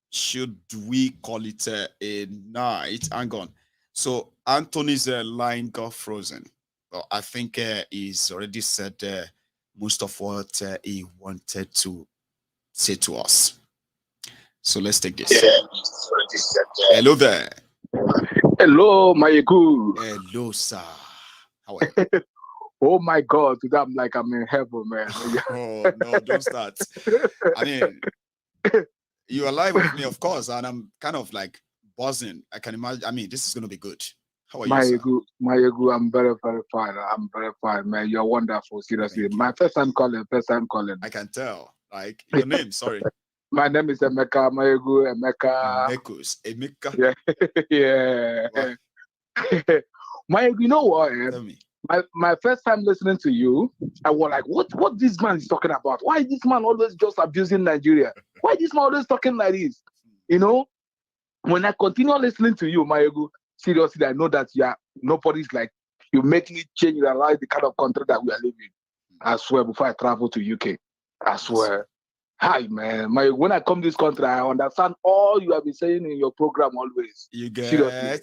should we call it a night? Hang on. So Anthony's line got frozen. Well, I think he's already said most of what he wanted to say to us. So let's take this. Hello there. Hello, my good. Hello, sir. How are you? Oh my God, today I'm like I'm in heaven, man. Oh no, don't start. I mean, you're alive with me, of course, and I'm kind of like buzzing. I can imagine. I mean, this is gonna be good. How are you, sir? My ego, I'm very, very fine. I'm very fine, man. You're wonderful, seriously. My first time calling. I can tell. Like your name, sorry. My name is Emeka, my ego, Emeka. Emeka. Yeah. My ego, you know what? Tell me. My first time listening to you, I was like, what this man is talking about? Why is this man always just abusing Nigeria? Why is this man always talking like this? You know, when I continue listening to you, my ego, seriously, I know that nobody's like, you make me change your life, the kind of country that we are living. I swear, before I travel to UK, I swear. Hi, man. When I come to this country, I understand all you have been saying in your program always. You get I'm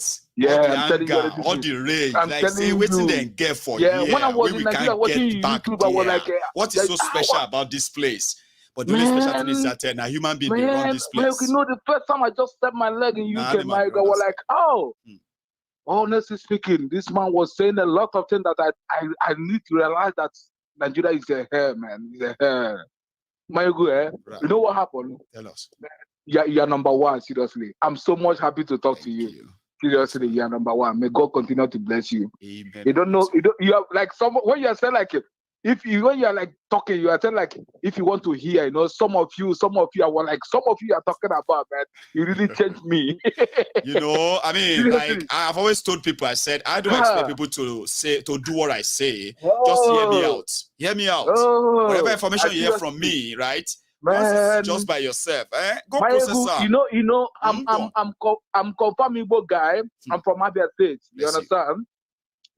telling you all the rage. I'm like say waiting then get for when I was in Nigeria watching YouTube, I was like, what is so special about this place? But the only special thing is that a human being they run this place. You know, the first time I just stepped my leg in UK, my God was like, honestly speaking, this man was saying a lot of things that I need to realize that Nigeria is a hair, man. It's a hair. My good, You know what happened? Tell us. You're number one, seriously. I'm so much happy to talk to you. Seriously, you're number one. May God continue to bless you. Amen. You don't know, you have like someone when you say like if you when you are like talking, you are telling like if you want to hear, some of you are like some of you are talking about, man. You really changed me. I mean, like I've always told people, I said I don't expect people to do what I say. Just hear me out. Hear me out. Whatever information you hear from me, right? Once it's just by yourself, go process that. I'm confirming Igbo guy. I'm from Abia State. You understand?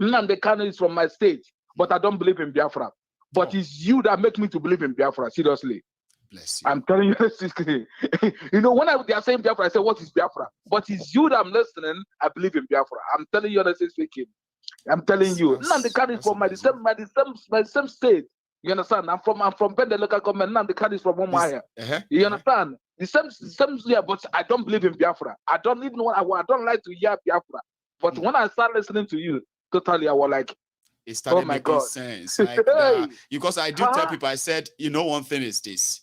Nnamdi Kanu is from my state, but I don't believe in Biafra. But it's you that make me to believe in Biafra. Seriously. Bless you. I'm telling you this. When they are saying Biafra, I say, what is Biafra? But it's you that I'm listening. I believe in Biafra. I'm telling you honestly speaking. I'm telling you. Nnamdi Kanu is from my same state. You understand? I'm from Bende local government. Nnamdi Kanu is from Umuahia. You understand? The same yeah, but I don't believe in Biafra. I don't even know. I don't like to hear Biafra. But when I start listening to you, totally, I was like, it started making sense. Like that. Because I do tell people, I said, one thing is this.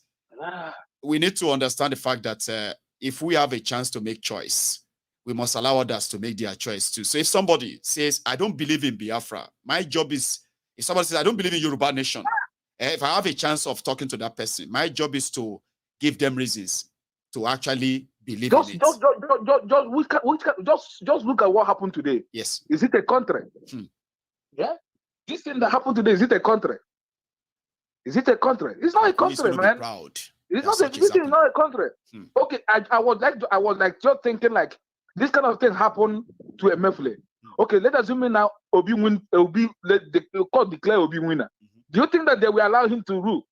We need to understand the fact that if we have a chance to make choice, we must allow others to make their choice too. So if somebody says, I don't believe in Biafra, my job is, if somebody says, I don't believe in Yoruba nation, if I have a chance of talking to that person, my job is to give them reasons to actually believe in it. Just look at what happened today. Yes. Is it a country? Yeah. This thing that happened today, is it a country? Is it a country? It's not a country, man. Proud. It's not a country. Okay, I was like just thinking like this kind of thing happened to Emefiole. Okay, let us assume now the court declare Obi winner. Do you think that they will allow him to rule?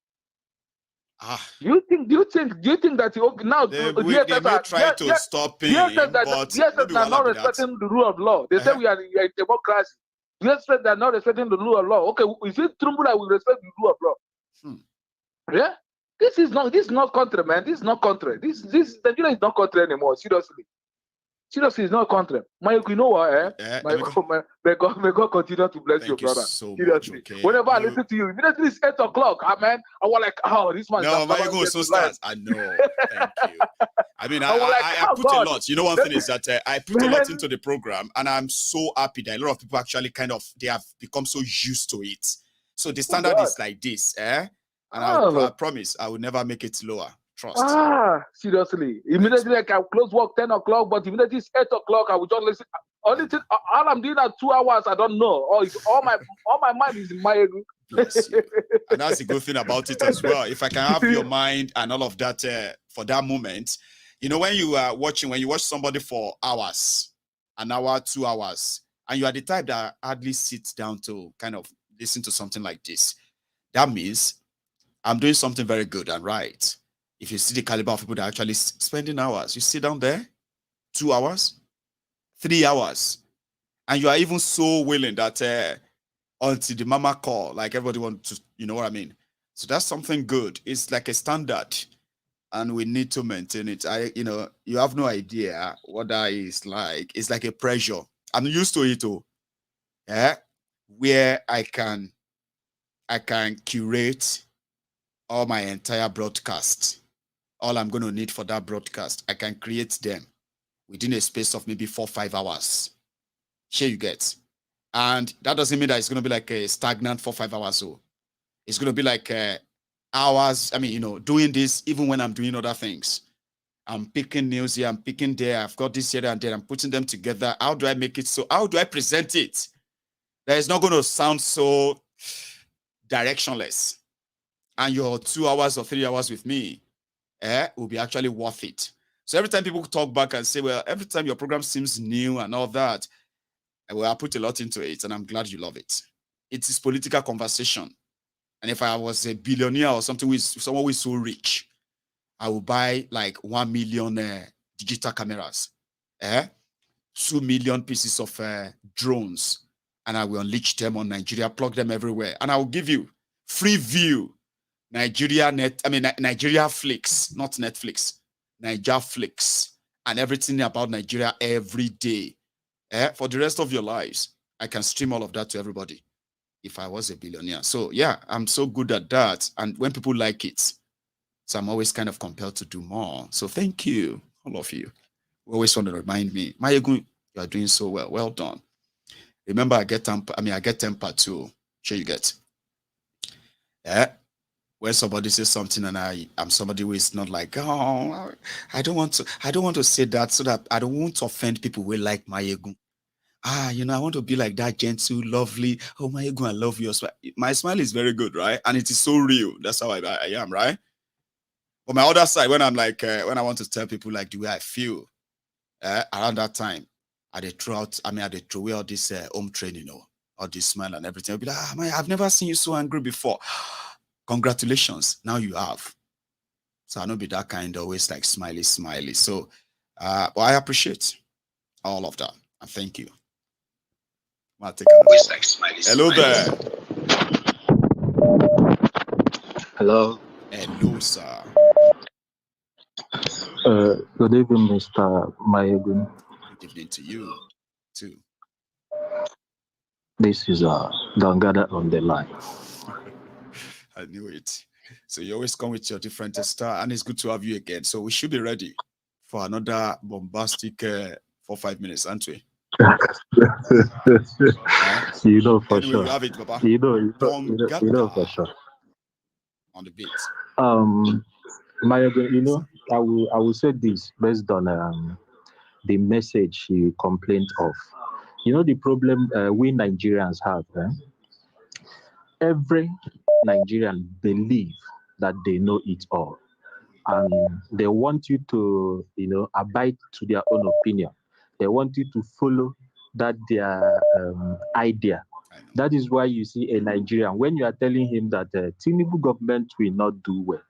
Do you think that now they may try to stop him, but DSS are not respecting the rule of law. They say we are a democracy. DSS are not respecting the rule of law. Okay, is it Tinubu that will respect the rule of law? Yeah, this is not country, man. This is not country. This Nigeria is not country anymore. Seriously, it's not country. You know what? May God continue to bless you, brother. So seriously. Much, okay? Whenever I listen to you, immediately it's 8 o'clock. Man, I was like, oh, this man. No, my ego so starts. I know. Thank you. I mean, I put a lot. One thing is that I put a lot into the program, and I'm so happy that a lot of people actually they have become so used to it. So the standard is like this, And I promise I will never make it lower. Trust. Seriously. Immediately I can close work 10 o'clock, but immediately it's 8 o'clock, I will just listen. Only thing, all I'm doing at 2 hours, I don't know. All my mind is in my ego. Bless you. And that's the good thing about it as well. If I can have your mind and all of that for that moment, when you watch somebody for hours, an hour, 2 hours, and you are the type that hardly sits down to kind of listen to something like this, that means I'm doing something very good and right. If you see the caliber of people that are actually spending hours, you sit down there, 2 hours, 3 hours, and you are even so willing that until the mama call, like everybody wants to, you know what I mean? So that's something good. It's like a standard, and we need to maintain it. You have no idea what that is like. It's like a pressure. I'm used to it too. Where I can curate all my entire broadcast. All I'm going to need for that broadcast, I can create them within a space of maybe 4 or 5 hours. Here you get. And that doesn't mean that it's going to be like a stagnant 4 or 5 hours. So it's going to be like hours. I mean, doing this even when I'm doing other things. I'm picking news here, I'm picking there. I've got this here and there. I'm putting them together. How do I make it so? How do I present it? That it's not going to sound so directionless. And your 2 hours or 3 hours with me will be actually worth it. So every time people talk back and say, well, every time your program seems new and all that, well, I put a lot into it, and I'm glad you love it. It is political conversation. And if I was a billionaire or something someone who is so rich, I will buy like 1 million digital cameras, 2 million pieces of drones, and I will unleash them on Nigeria, plug them everywhere, and I will give you free view. Nigeria Flix, not Netflix, Nigeria Flix, and everything about Nigeria every day. For the rest of your lives, I can stream all of that to everybody if I was a billionaire. So yeah, I'm so good at that. And when people like it, so I'm always kind of compelled to do more. So thank you, all of you. You always want to remind me, Mayegun, you are doing so well. Well done. Remember, I get temper too. Sure you get. Where somebody says something and I'm somebody who is not like, oh, I don't want to say that so that I don't want to offend people who like my ego. I want to be like that gentle, lovely. Oh, my ego, I love your smile. My smile is very good, right? And it is so real. That's how I am, right? But my other side, when I'm like, when I want to tell people like the way I feel, around that time, I throw away all this home training, all this smile and everything. I'll be like, man, I've never seen you so angry before. Congratulations, now you have. So I don't be that kind, always like smiley. So, but I appreciate all of that, and thank you. I'll take another. Hello there. Hello. Hello, sir. Good evening, Mr. Mayegun. Good evening to you, too. This is Dangada on the line. I knew it. So you always come with your different star, and it's good to have you again. So we should be ready for another bombastic 4-5 minutes, aren't we? You know for anyway, sure. You have it, Papa. You know for sure. On the beat. Mayegun, I will say this based on the message you complained of. The problem we Nigerians have. Every Nigerian believe that they know it all, and they want you to, abide to their own opinion. They want you to follow that their idea. That is why you see a Nigerian, when you are telling him that Tinubu government will not do well,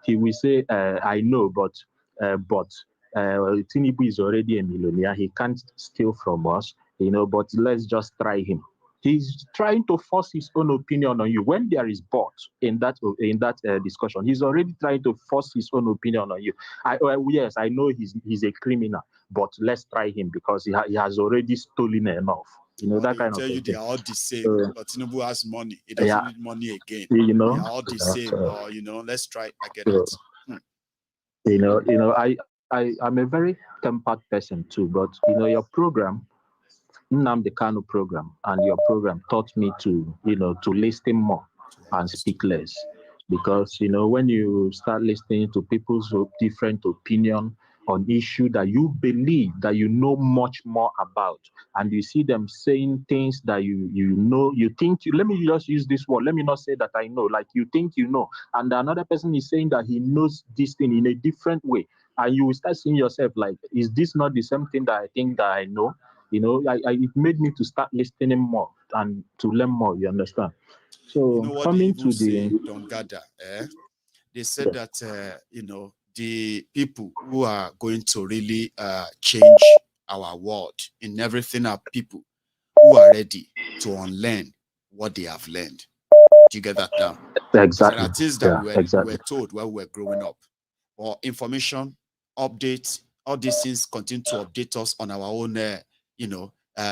he will say, I know, but Tinubu is already a millionaire. He can't steal from us, but let's just try him. He's trying to force his own opinion on you. When there is but in that discussion, he's already trying to force his own opinion on you. Yes, I know he's a criminal, but let's try him because he has already stolen enough. That kind of thing. Tell you they are all the same, but Tinubu has money. He doesn't need money again. They are all the same. Let's try. I get it. I'm a very tempered person too, but your program, Nnamdi Kanu program, and your program taught me to listen more and speak less, because when you start listening to people's different opinion on issue that you believe that you know much more about, and you see them saying things that let me just use this word, let me not say that I know, like you think you know, and another person is saying that he knows this thing in a different way, and you will start seeing yourself like, is this not the same thing that I think that I know? It made me to start listening more and to learn more, you understand? So what coming they to say, Don Gada, they said that the people who are going to really change our world in everything are people who are ready to unlearn what they have learned. Do you get that now? Exactly. There are things that we were told while we were growing up, or information, updates, all these things continue to update us on our own,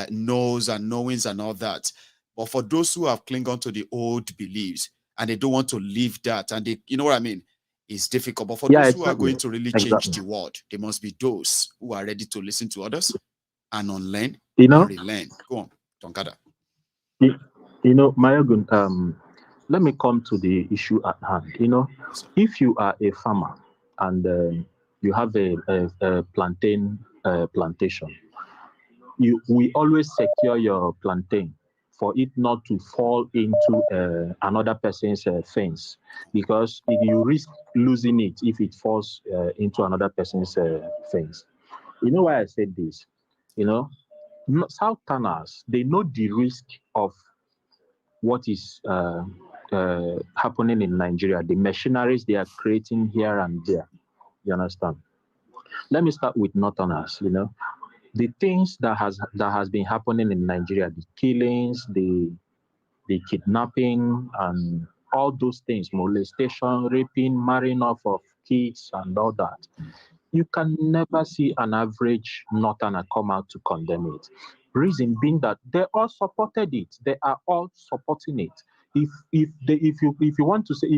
knows and knowings and all that. But for those who have clung on to the old beliefs and they don't want to leave that, and they, you know what I mean? It's difficult. But for those who are going to really change the world, there must be those who are ready to listen to others and unlearn and relearn. Go on, Tonkada. Mayogun, let me come to the issue at hand. If you are a farmer and you have a plantain plantation, we always secure your plantain for it not to fall into another person's fence, because you risk losing it if it falls into another person's fence. You know why I said this? Southerners, they know the risk of what is happening in Nigeria, the machineries they are creating here and there. You understand? Let me start with Northerners. The things that has been happening in Nigeria, the killings, the kidnapping, and all those things, molestation, raping, marrying off of kids, and all that. You can never see an average Northerner come out to condemn it. Reason being that they all supported it. They are all supporting it. If you want to say,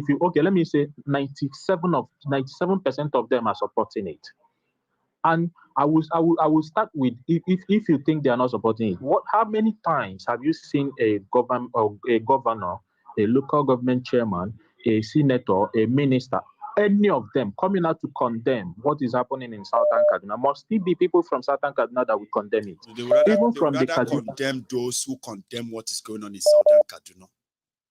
let me say 97% of them are supporting it. And I will start with, if you think they are not supporting it, how many times have you seen a governor, a local government chairman, a senator, a minister, any of them coming out to condemn what is happening in Southern Kaduna. Must still be people from Southern Kaduna that will condemn it. They would rather, Even they from would the rather Kaduna. condemn those who condemn what is going on in Southern Kaduna.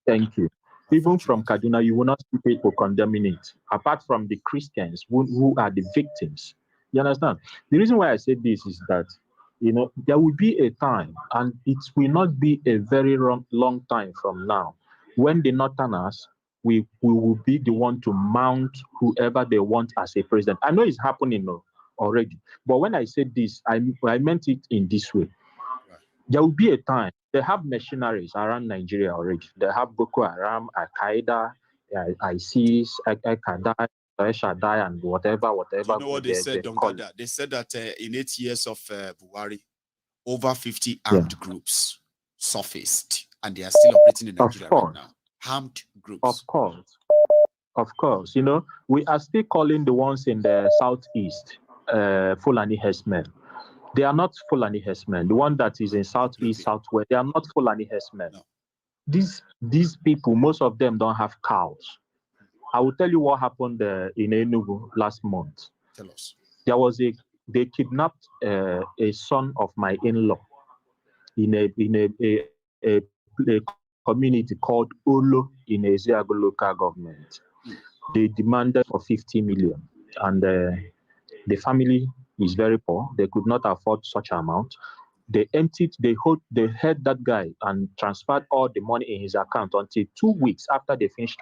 Thank you. Even from Kaduna, you will not see people condemning it, apart from the Christians who are the victims. You understand? The reason why I say this is that, you know, there will be a time, and it will not be a very long time from now, when the Northerners we will be the one to mount whoever they want as a president. I know it's happening already, but when I said this, I meant it in this way. There will be a time. They have mercenaries around Nigeria already. They have Boko Haram, Al Qaeda, ISIS, Al-Qaeda, Shaddai, and whatever. You know what they said, Dongada? They said that in 8 years of Buhari, over 50 armed groups surfaced, and they are still operating in Nigeria right now. Armed groups. Of course. You know, we are still calling the ones in the southeast Fulani herdsmen. They are not Fulani herdsmen. The one that is in southeast, southwest, they are not Fulani herdsmen. No. These people, most of them don't have cows. I will tell you what happened in Enugu last month. Tell us. They kidnapped a son of my in-law in a community called Koolu in Eziago local government. They demanded for 50 million, and the family is very poor. They could not afford such an amount. They held that guy and transferred all the money in his account until 2 weeks after they finished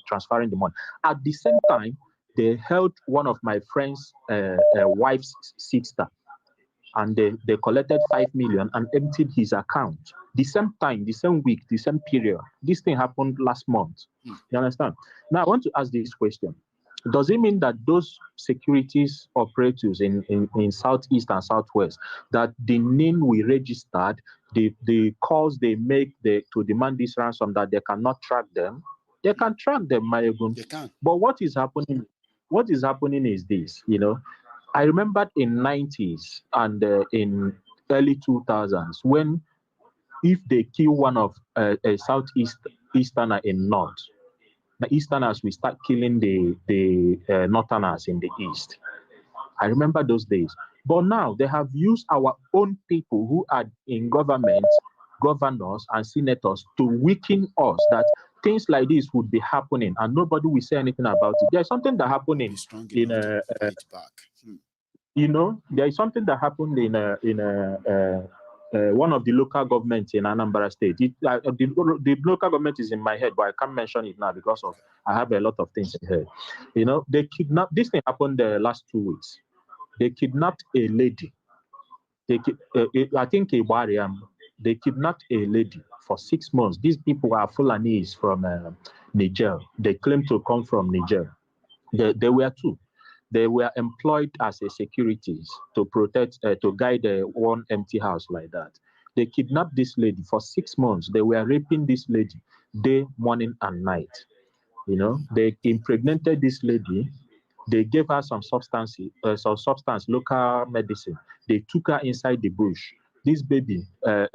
transferring the money. At the same time, they held one of my friend's wife's sister, and they collected 5 million and emptied his account. The same time, the same week, the same period. This thing happened last month. You understand? Now, I want to ask this question. Does it mean that those securities operators in Southeast and Southwest, that the name we registered, the calls they make to demand this ransom, that they cannot track them? They can track them, Mayegun. They can. But what is happening is this, you know. I remember in 90s and in early 2000s, when if they kill one of a Southeasterner in North, the Easterners will start killing the Northerners in the East. I remember those days. But now they have used our own people who are in government, governors and senators, to weaken us, that things like this would be happening and nobody will say anything about it. There's something that happened you know, there is something that happened in one of the local governments in Anambra State. The local government is in my head, but I can't mention it now because I have a lot of things in here. You know, they kidnapped. This thing happened the last 2 weeks. They kidnapped a lady. I think a warrior. They kidnapped a lady for 6 months. These people are Fulanis from Niger. They claim to come from Niger. They were two. They were employed as a securities to protect, to guide one empty house like that. They kidnapped this lady for 6 months. They were raping this lady day, morning, and night. You know, they impregnated this lady. They gave her some substance, local medicine. They took her inside the bush. This baby, how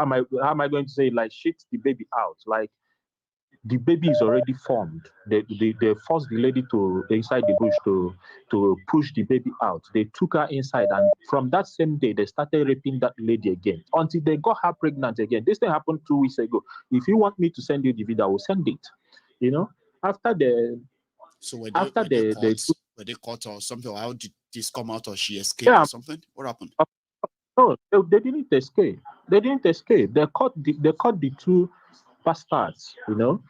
am I going to say it? Like, shit the baby out, like. The baby is already formed. They forced the lady to inside the bush to push the baby out. They took her inside, and from that same day, they started raping that lady again until they got her pregnant again. This thing happened 2 weeks ago. If you want me to send you the video, I will send it. You know, after the were they caught or something? How did this come out, or she escaped or something? What happened? No, they didn't escape. They didn't escape. They caught the two bastards, you know.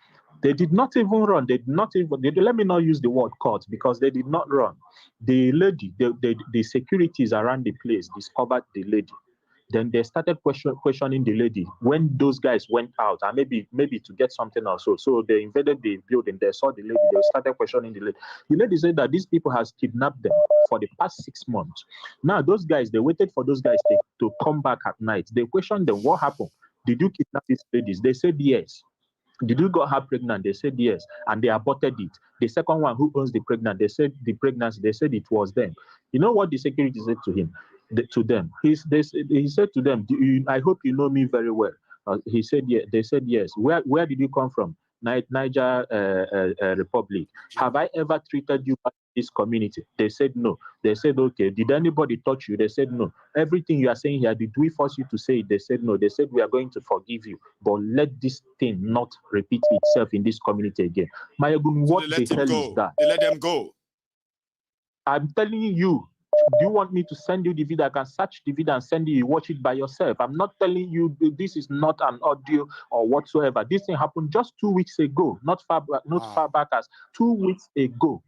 They did not even run. They let me not use the word caught, because they did not run. The lady, the securities around the place discovered the lady. Then they started questioning the lady when those guys went out, and maybe to get something else. So they invaded the building. They saw the lady. They started questioning the lady. The lady said that these people has kidnapped them for the past 6 months. Now those guys, they waited for those guys to come back at night. They questioned them. What happened? Did you kidnap these ladies? They said yes. Did you got her pregnant? They said yes, and they aborted it. The second one, who owns the pregnant, they said the pregnancy. They said it was them. You know what the security said to him? To them, he said to them, I hope you know me very well. He said, yeah. They said, yes. Where did you come from? Niger Republic. Have I ever treated you as this community? They said no. They said, okay. Did anybody touch you? They said no. Everything you are saying here, did we force you to say it? They said no. They said, we are going to forgive you, but let this thing not repeat itself in this community again. Mayegun, what the hell is that? They let them go. I'm telling you. Do you want me to send you the video? I can search the video and send you watch it by yourself. I'm not telling you this is not an audio or whatsoever. This thing happened just 2 weeks ago, not far back as 2 weeks ago.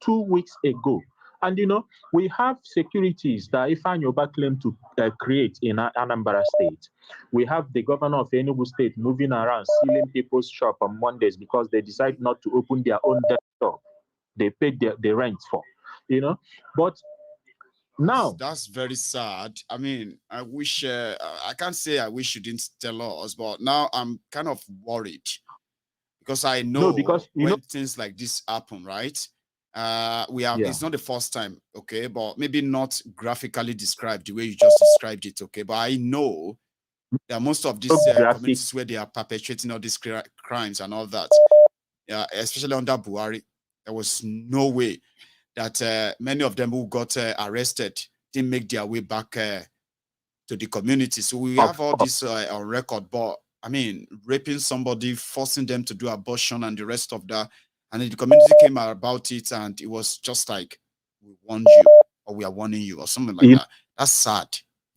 2 weeks ago. And you know, we have securities that Ifeanyi claimed to create in Anambra State. We have the governor of Enugu State moving around, sealing people's shop on Mondays because they decide not to open their own shop. They paid the rent for, you know, but now that's very sad. I mean, I wish I can't say I wish you didn't tell us, but now I'm kind of worried because I know when things like this happen, right? It's not the first time, okay, but maybe not graphically described the way you just described it, okay. But I know that most of these communities where they are perpetrating all these crimes and all that, especially under Buhari, there was no way that many of them who got arrested didn't make their way back to the community. So we have all this on record, but I mean, raping somebody, forcing them to do abortion and the rest of that. And the community came out about it and it was just like, we warned you or we are warning you or something like that. That's sad,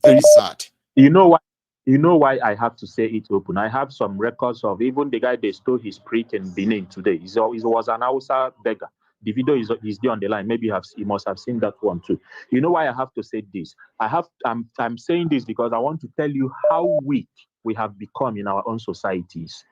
very sad. You know why I have to say it open? I have some records of even the guy they stole his prick in Benin today. He was an Hausa beggar. The video is there on the line. Maybe you must have seen that one too. You know why I have to say this? I'm saying this because I want to tell you how weak we have become in our own societies.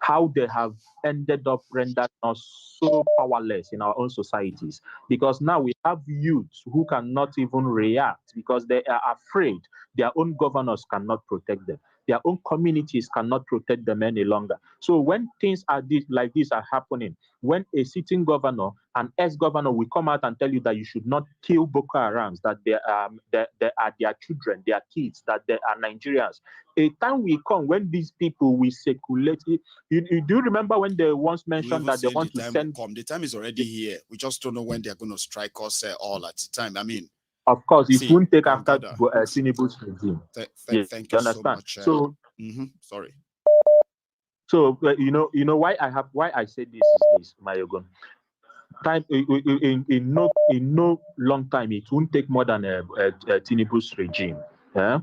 How they have ended up rendering us so powerless in our own societies. Because now we have youths who cannot even react because they are afraid their own governors cannot protect them. Their own communities cannot protect them any longer. So when things like this are happening, when a sitting governor, an ex-governor will come out and tell you that you should not kill Boko Harams, that they are their children, their kids, that they are Nigerians. A time will come when these people will circulate. You do remember when they once mentioned that they want to send... The time is already here. We just don't know when they're going to strike us all at the time. I mean, of course, it won't take after Tinubu's regime. Thank you so much. Sorry. So you know why I say this is this, Mayogun. Time in no long time it won't take more than Tinubu's regime. Yeah.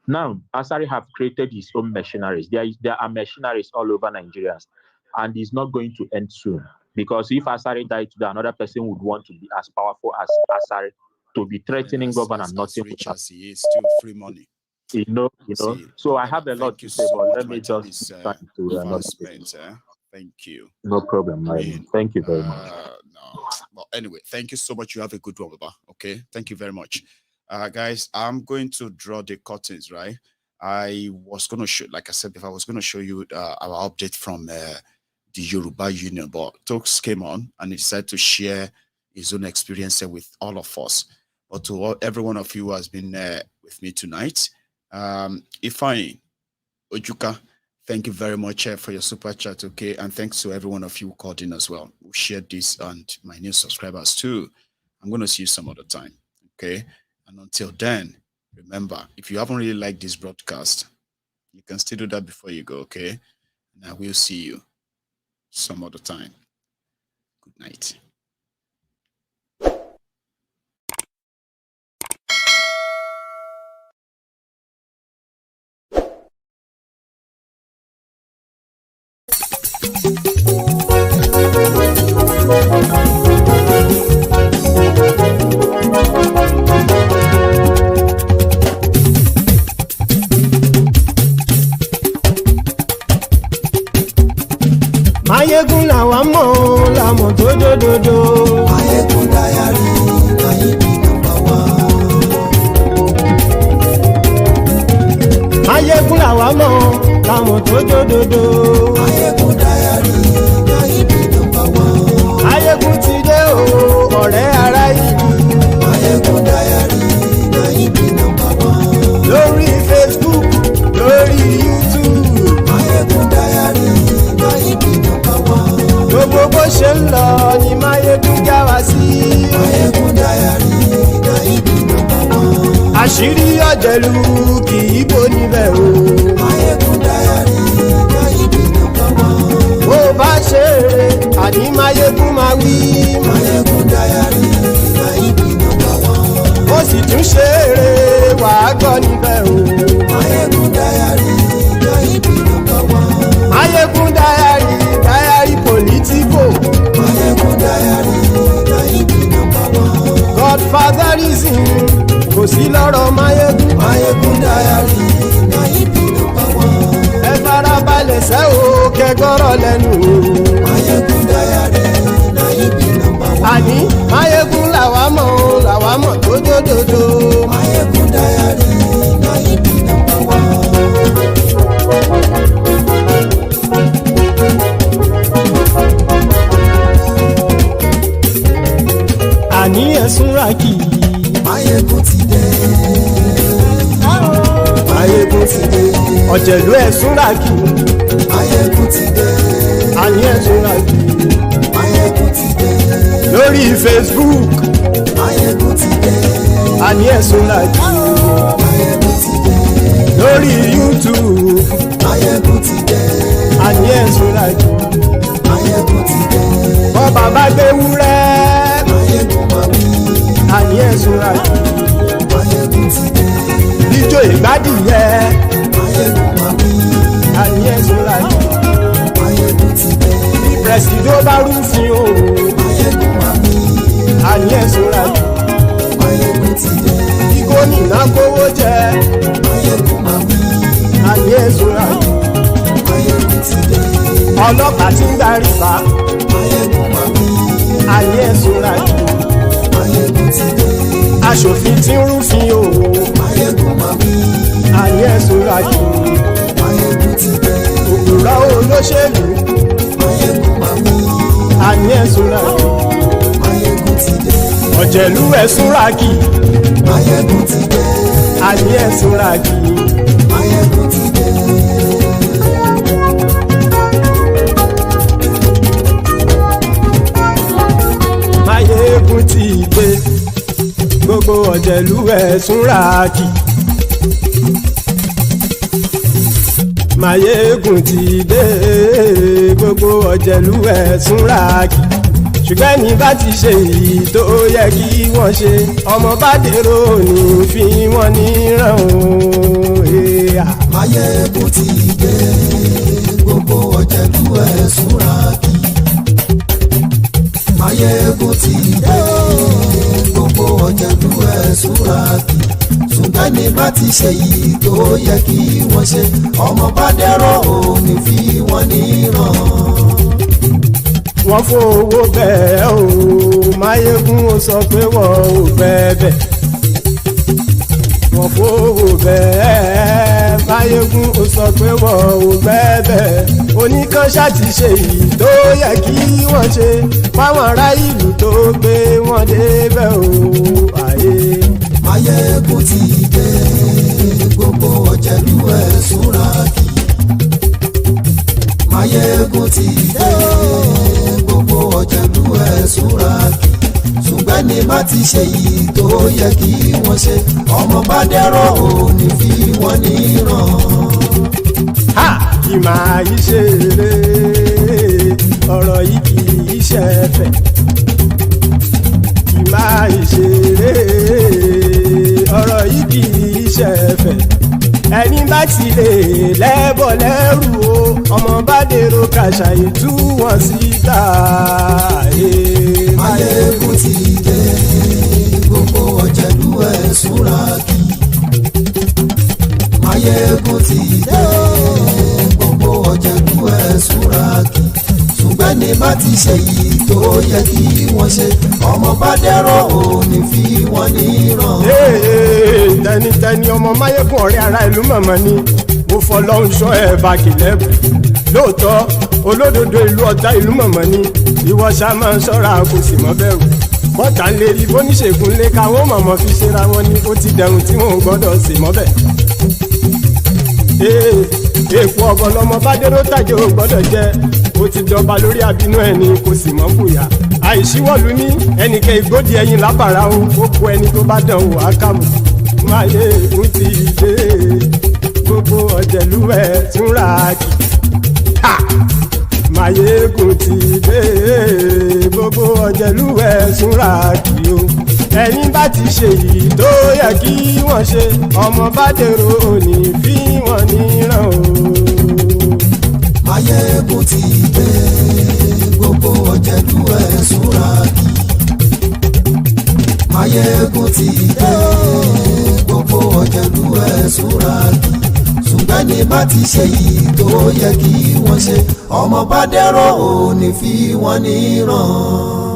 Now Asari have created his own machineries. There are machineries all over Nigeria, and it's not going to end soon because if Asari died today, another person would want to be as powerful as Asari. To be threatening governor, nothing rich as he is, still free money. You know. So I have a lot to say, but let me just thank you. No problem, man. Thank you very much. No. Well, anyway, thank you so much. You have a good one, Baba. Okay, thank you very much, guys. I'm going to draw the curtains. Right, I was going to show, like I said before, I was going to show you our update from the Yoruba Union, but Talks came on and he decided to share his own experience with all of us. But to every one of you who has been with me tonight, Ifeanyi Ojuka, thank you very much for your super chat, okay? And thanks to every one of you who called in as well, who shared this, and my new subscribers too. I'm going to see you some other time, okay? And until then, remember, if you haven't really liked this broadcast, you can still do that before you go, okay? And I will see you some other time. Good night. Mayegun làwa mọ̀ la mọ̀ tó dòdòdò. Mayegun Diary Nayibi #1. Mayegun làwa mọ̀ la mọ̀ tó dòdòdò. Mayegun Diary Nayibi #1. Mayegun ti dé o ọ̀rẹ́ ara yìí. Mayegun Diary Nayibi #1. Lórí Facebook, lórí YouTube. ọ̀jẹ̀lú kì í bò níbẹ̀ o. Máyégún Diary Jaibi #1. Bó bá ṣe eré àní Máyégún máa wí. Máyégún Diary Jaibi #1. Ó sì tún ṣe eré wàá gbọ́ níbẹ̀ o. Máyégún Diary Jaibi #1. Máyégún Diary Diary Politico. Máyégún Diary Jaibi #1. Godfatherism kò sí lọ́rọ̀ Máyégún. Máyégún Diary Jaibi #1. Ẹ farabalẹ̀ sẹ́ o kẹgọ́rọ̀ lẹ́nu o. Máyégún Diary Jaibi #1. Àní Máyégún làwa mọ̀ tó dòdòdò. Máyégún Diary Jaibi #1. Àní ẹ̀sùn ràkì. Máyégún ti dé. Máyégún ti dé. Ọ̀jẹ̀lú ẹ̀sùn ràkì. Máyégún ti dé. Àní ẹ̀sùn ràkì. Máyégún ti dé. Lórí Facebook. Máyégún ti dé. Àní ẹ̀sùn ràkì. Máyégún ti dé. Lórí YouTube. Máyégún ti dé. Àní ẹ̀sùn ràkì. Máyégún ti dé. Bọ́ bàbá gbé wúrẹ́. Máyégún máa wí. Àní ẹ̀sùn ràkì. Máyégún ti dé. Ijó ìgbádìyẹ. Máyégún máa wí. Àní ẹ̀sùn ràkì. Máyégún ti dé. Bí pẹ̀sìdó bá rúfin o. Máyégún máa wí. Àní ẹ̀sùn ràkì. Máyégún ti dé. Bí gómìnà kówó jẹ. Máyégún máa wí. Àní ẹ̀sùn ràkì. Máyégún ti dé. Ọlọ́pàá ti ń darí bá. Máyégún máa wí. Àní ẹ̀sùn ràkì. Máyégún ti dé. Aṣòfin tí ń rúfin o. Máyégún máa wí. Àní ẹ̀sùn ràkì. Máyégún ti dé. Òpùrọ́ olóṣèlú. Máyégún máa wí. Àní ẹ̀sùn ràkì. Máyégún ti dé. Ọ̀jẹ̀lú ẹ̀sùn ràkì. Máyégún ti dé. Àní ẹ̀sùn ràkì. Máyégún ti dé. Máyégún ti dé. Gbogbo ọ̀jẹ̀lú ẹ̀sùn ràkì. Máyégún ti dé. Gbogbo ọ̀jẹ̀lú ẹ̀sùn ràkì. Ṣùgbọ́n ní bá ti ṣe èyí tó yẹ kí wọ́n ṣe, ọmọ bá dèrò ní fi wọ́n níran o. Máyégún ti dé. Gbogbo ọ̀jẹ̀lú ẹ̀sùn ràkì. Máyégún ti dé. Gbogbo ọ̀jẹ̀lú ẹ̀sùn ràkì. Ṣùgbọ́n ní bá ti ṣe yìí tó yẹ kí wọ́n ṣe, ọmọ bá dẹ́rọ̀ ò ní fi wọ́n níran. Wọ́n fowó bẹ́ẹ̀ o. Máyégún ó sọ pé wọ́n ò bẹ́ẹ̀. Wọ́n fowó bẹ́ẹ̀. Máyégún ó sọ pé wọ́n ò bẹ́ẹ̀. Oníkanṣá ti ṣe yìí tó yẹ kí wọ́n ṣe fáwọn ará ìlú tó gbé wọn débẹ̀ o. Ayé. Máyégún ti dé. Gbogbo ọ̀jẹ̀lú ẹ̀sùn ràkì. Máyégún ti dé. Gbogbo ọ̀jẹ̀lú ẹ̀sùn ràkì. Ṣùgbọ́n ní bá ti ṣe yìí tó yẹ kí wọ́n ṣe, ọmọ bá dẹ́rọ̀ ò ní fi wọ́n níran. Ha! Kì máa yí ṣe eré. Ọ̀rọ̀ yìí kì í ṣe ẹ̀fẹ̀. Kì máa yí ṣe eré. Ọ̀rọ̀ yìí kì í ṣe ẹ̀fẹ̀. Ẹni bá ti lè lẹ́bọ̀ lẹ́rù o, ọmọ bá dèrò kàṣàyè tú wọn síta. Máyégún ti dé. Gbogbo ọ̀jẹ̀lú ẹ̀sùn ràkì. Máyégún ti dé. Gbogbo ọ̀jẹ̀lú ẹ̀sùn ràkì. Ṣùgbọ́n ní bá ti ṣe yìí tó yẹ kí wọ́n ṣe, ọmọ bá dẹ́rọ̀ ò ní fi wọ́n níran. Tẹnitẹni ọmọ Máyégún ọ̀rẹ́ ara ìlú mọ̀mọ́ ni. Mo fọlọ́run ṣọ́ ẹ̀ bá kìlẹ́bù. Lóòótọ́ olódodo ìlú ọ̀tá ìlú mọ̀mọ́ ni. Ìwọ ṣá máa ń ṣọ́ra kò sì mọ́ bẹ̀rù. Bọ́tà ń lè rí bóníṣègùn lé káwọn mọ̀mọ́ fi ṣera wọn ni. Ó ti dẹrùn tí wọn ò gbọ́dọ̀ sè mọ́bẹ̀. Èèpo ọ̀bọ̀ lọmọ bá dérò tàjẹ́ ò gbọ́dọ̀ jẹ́. Ó ti jọba lórí àbínú ẹni kò sì mọ́ fòyà. Àìsíwọ́lu ní ẹnìkẹ́ ìgbódì ẹyin lábàrá o. Ó kó ẹni tó bá dán o àkàmù. Máyégún ti dé gbogbo ọ̀jẹ̀lú ẹ̀ túnra kì. Máyégún ti dé gbogbo ọ̀jẹ̀lú ẹ̀ túnra kì o. Ẹ̀yin bá ti ṣe yìí tó yẹ kí wọ́n ṣe ọmọ bá dèrò òní fi wọ́n níran o. Máyégún ti dé gbogbo ọ̀jẹ̀lú ẹ̀ túnra kì. Máyégún ti dé gbogbo ọ̀jẹ̀lú ẹ̀ túnra kì. Ṣùgbọ́n ní bá ti ṣe yìí tó yẹ kí wọ́n ṣe ọmọ bá dèrò òní fi wọ́n níran.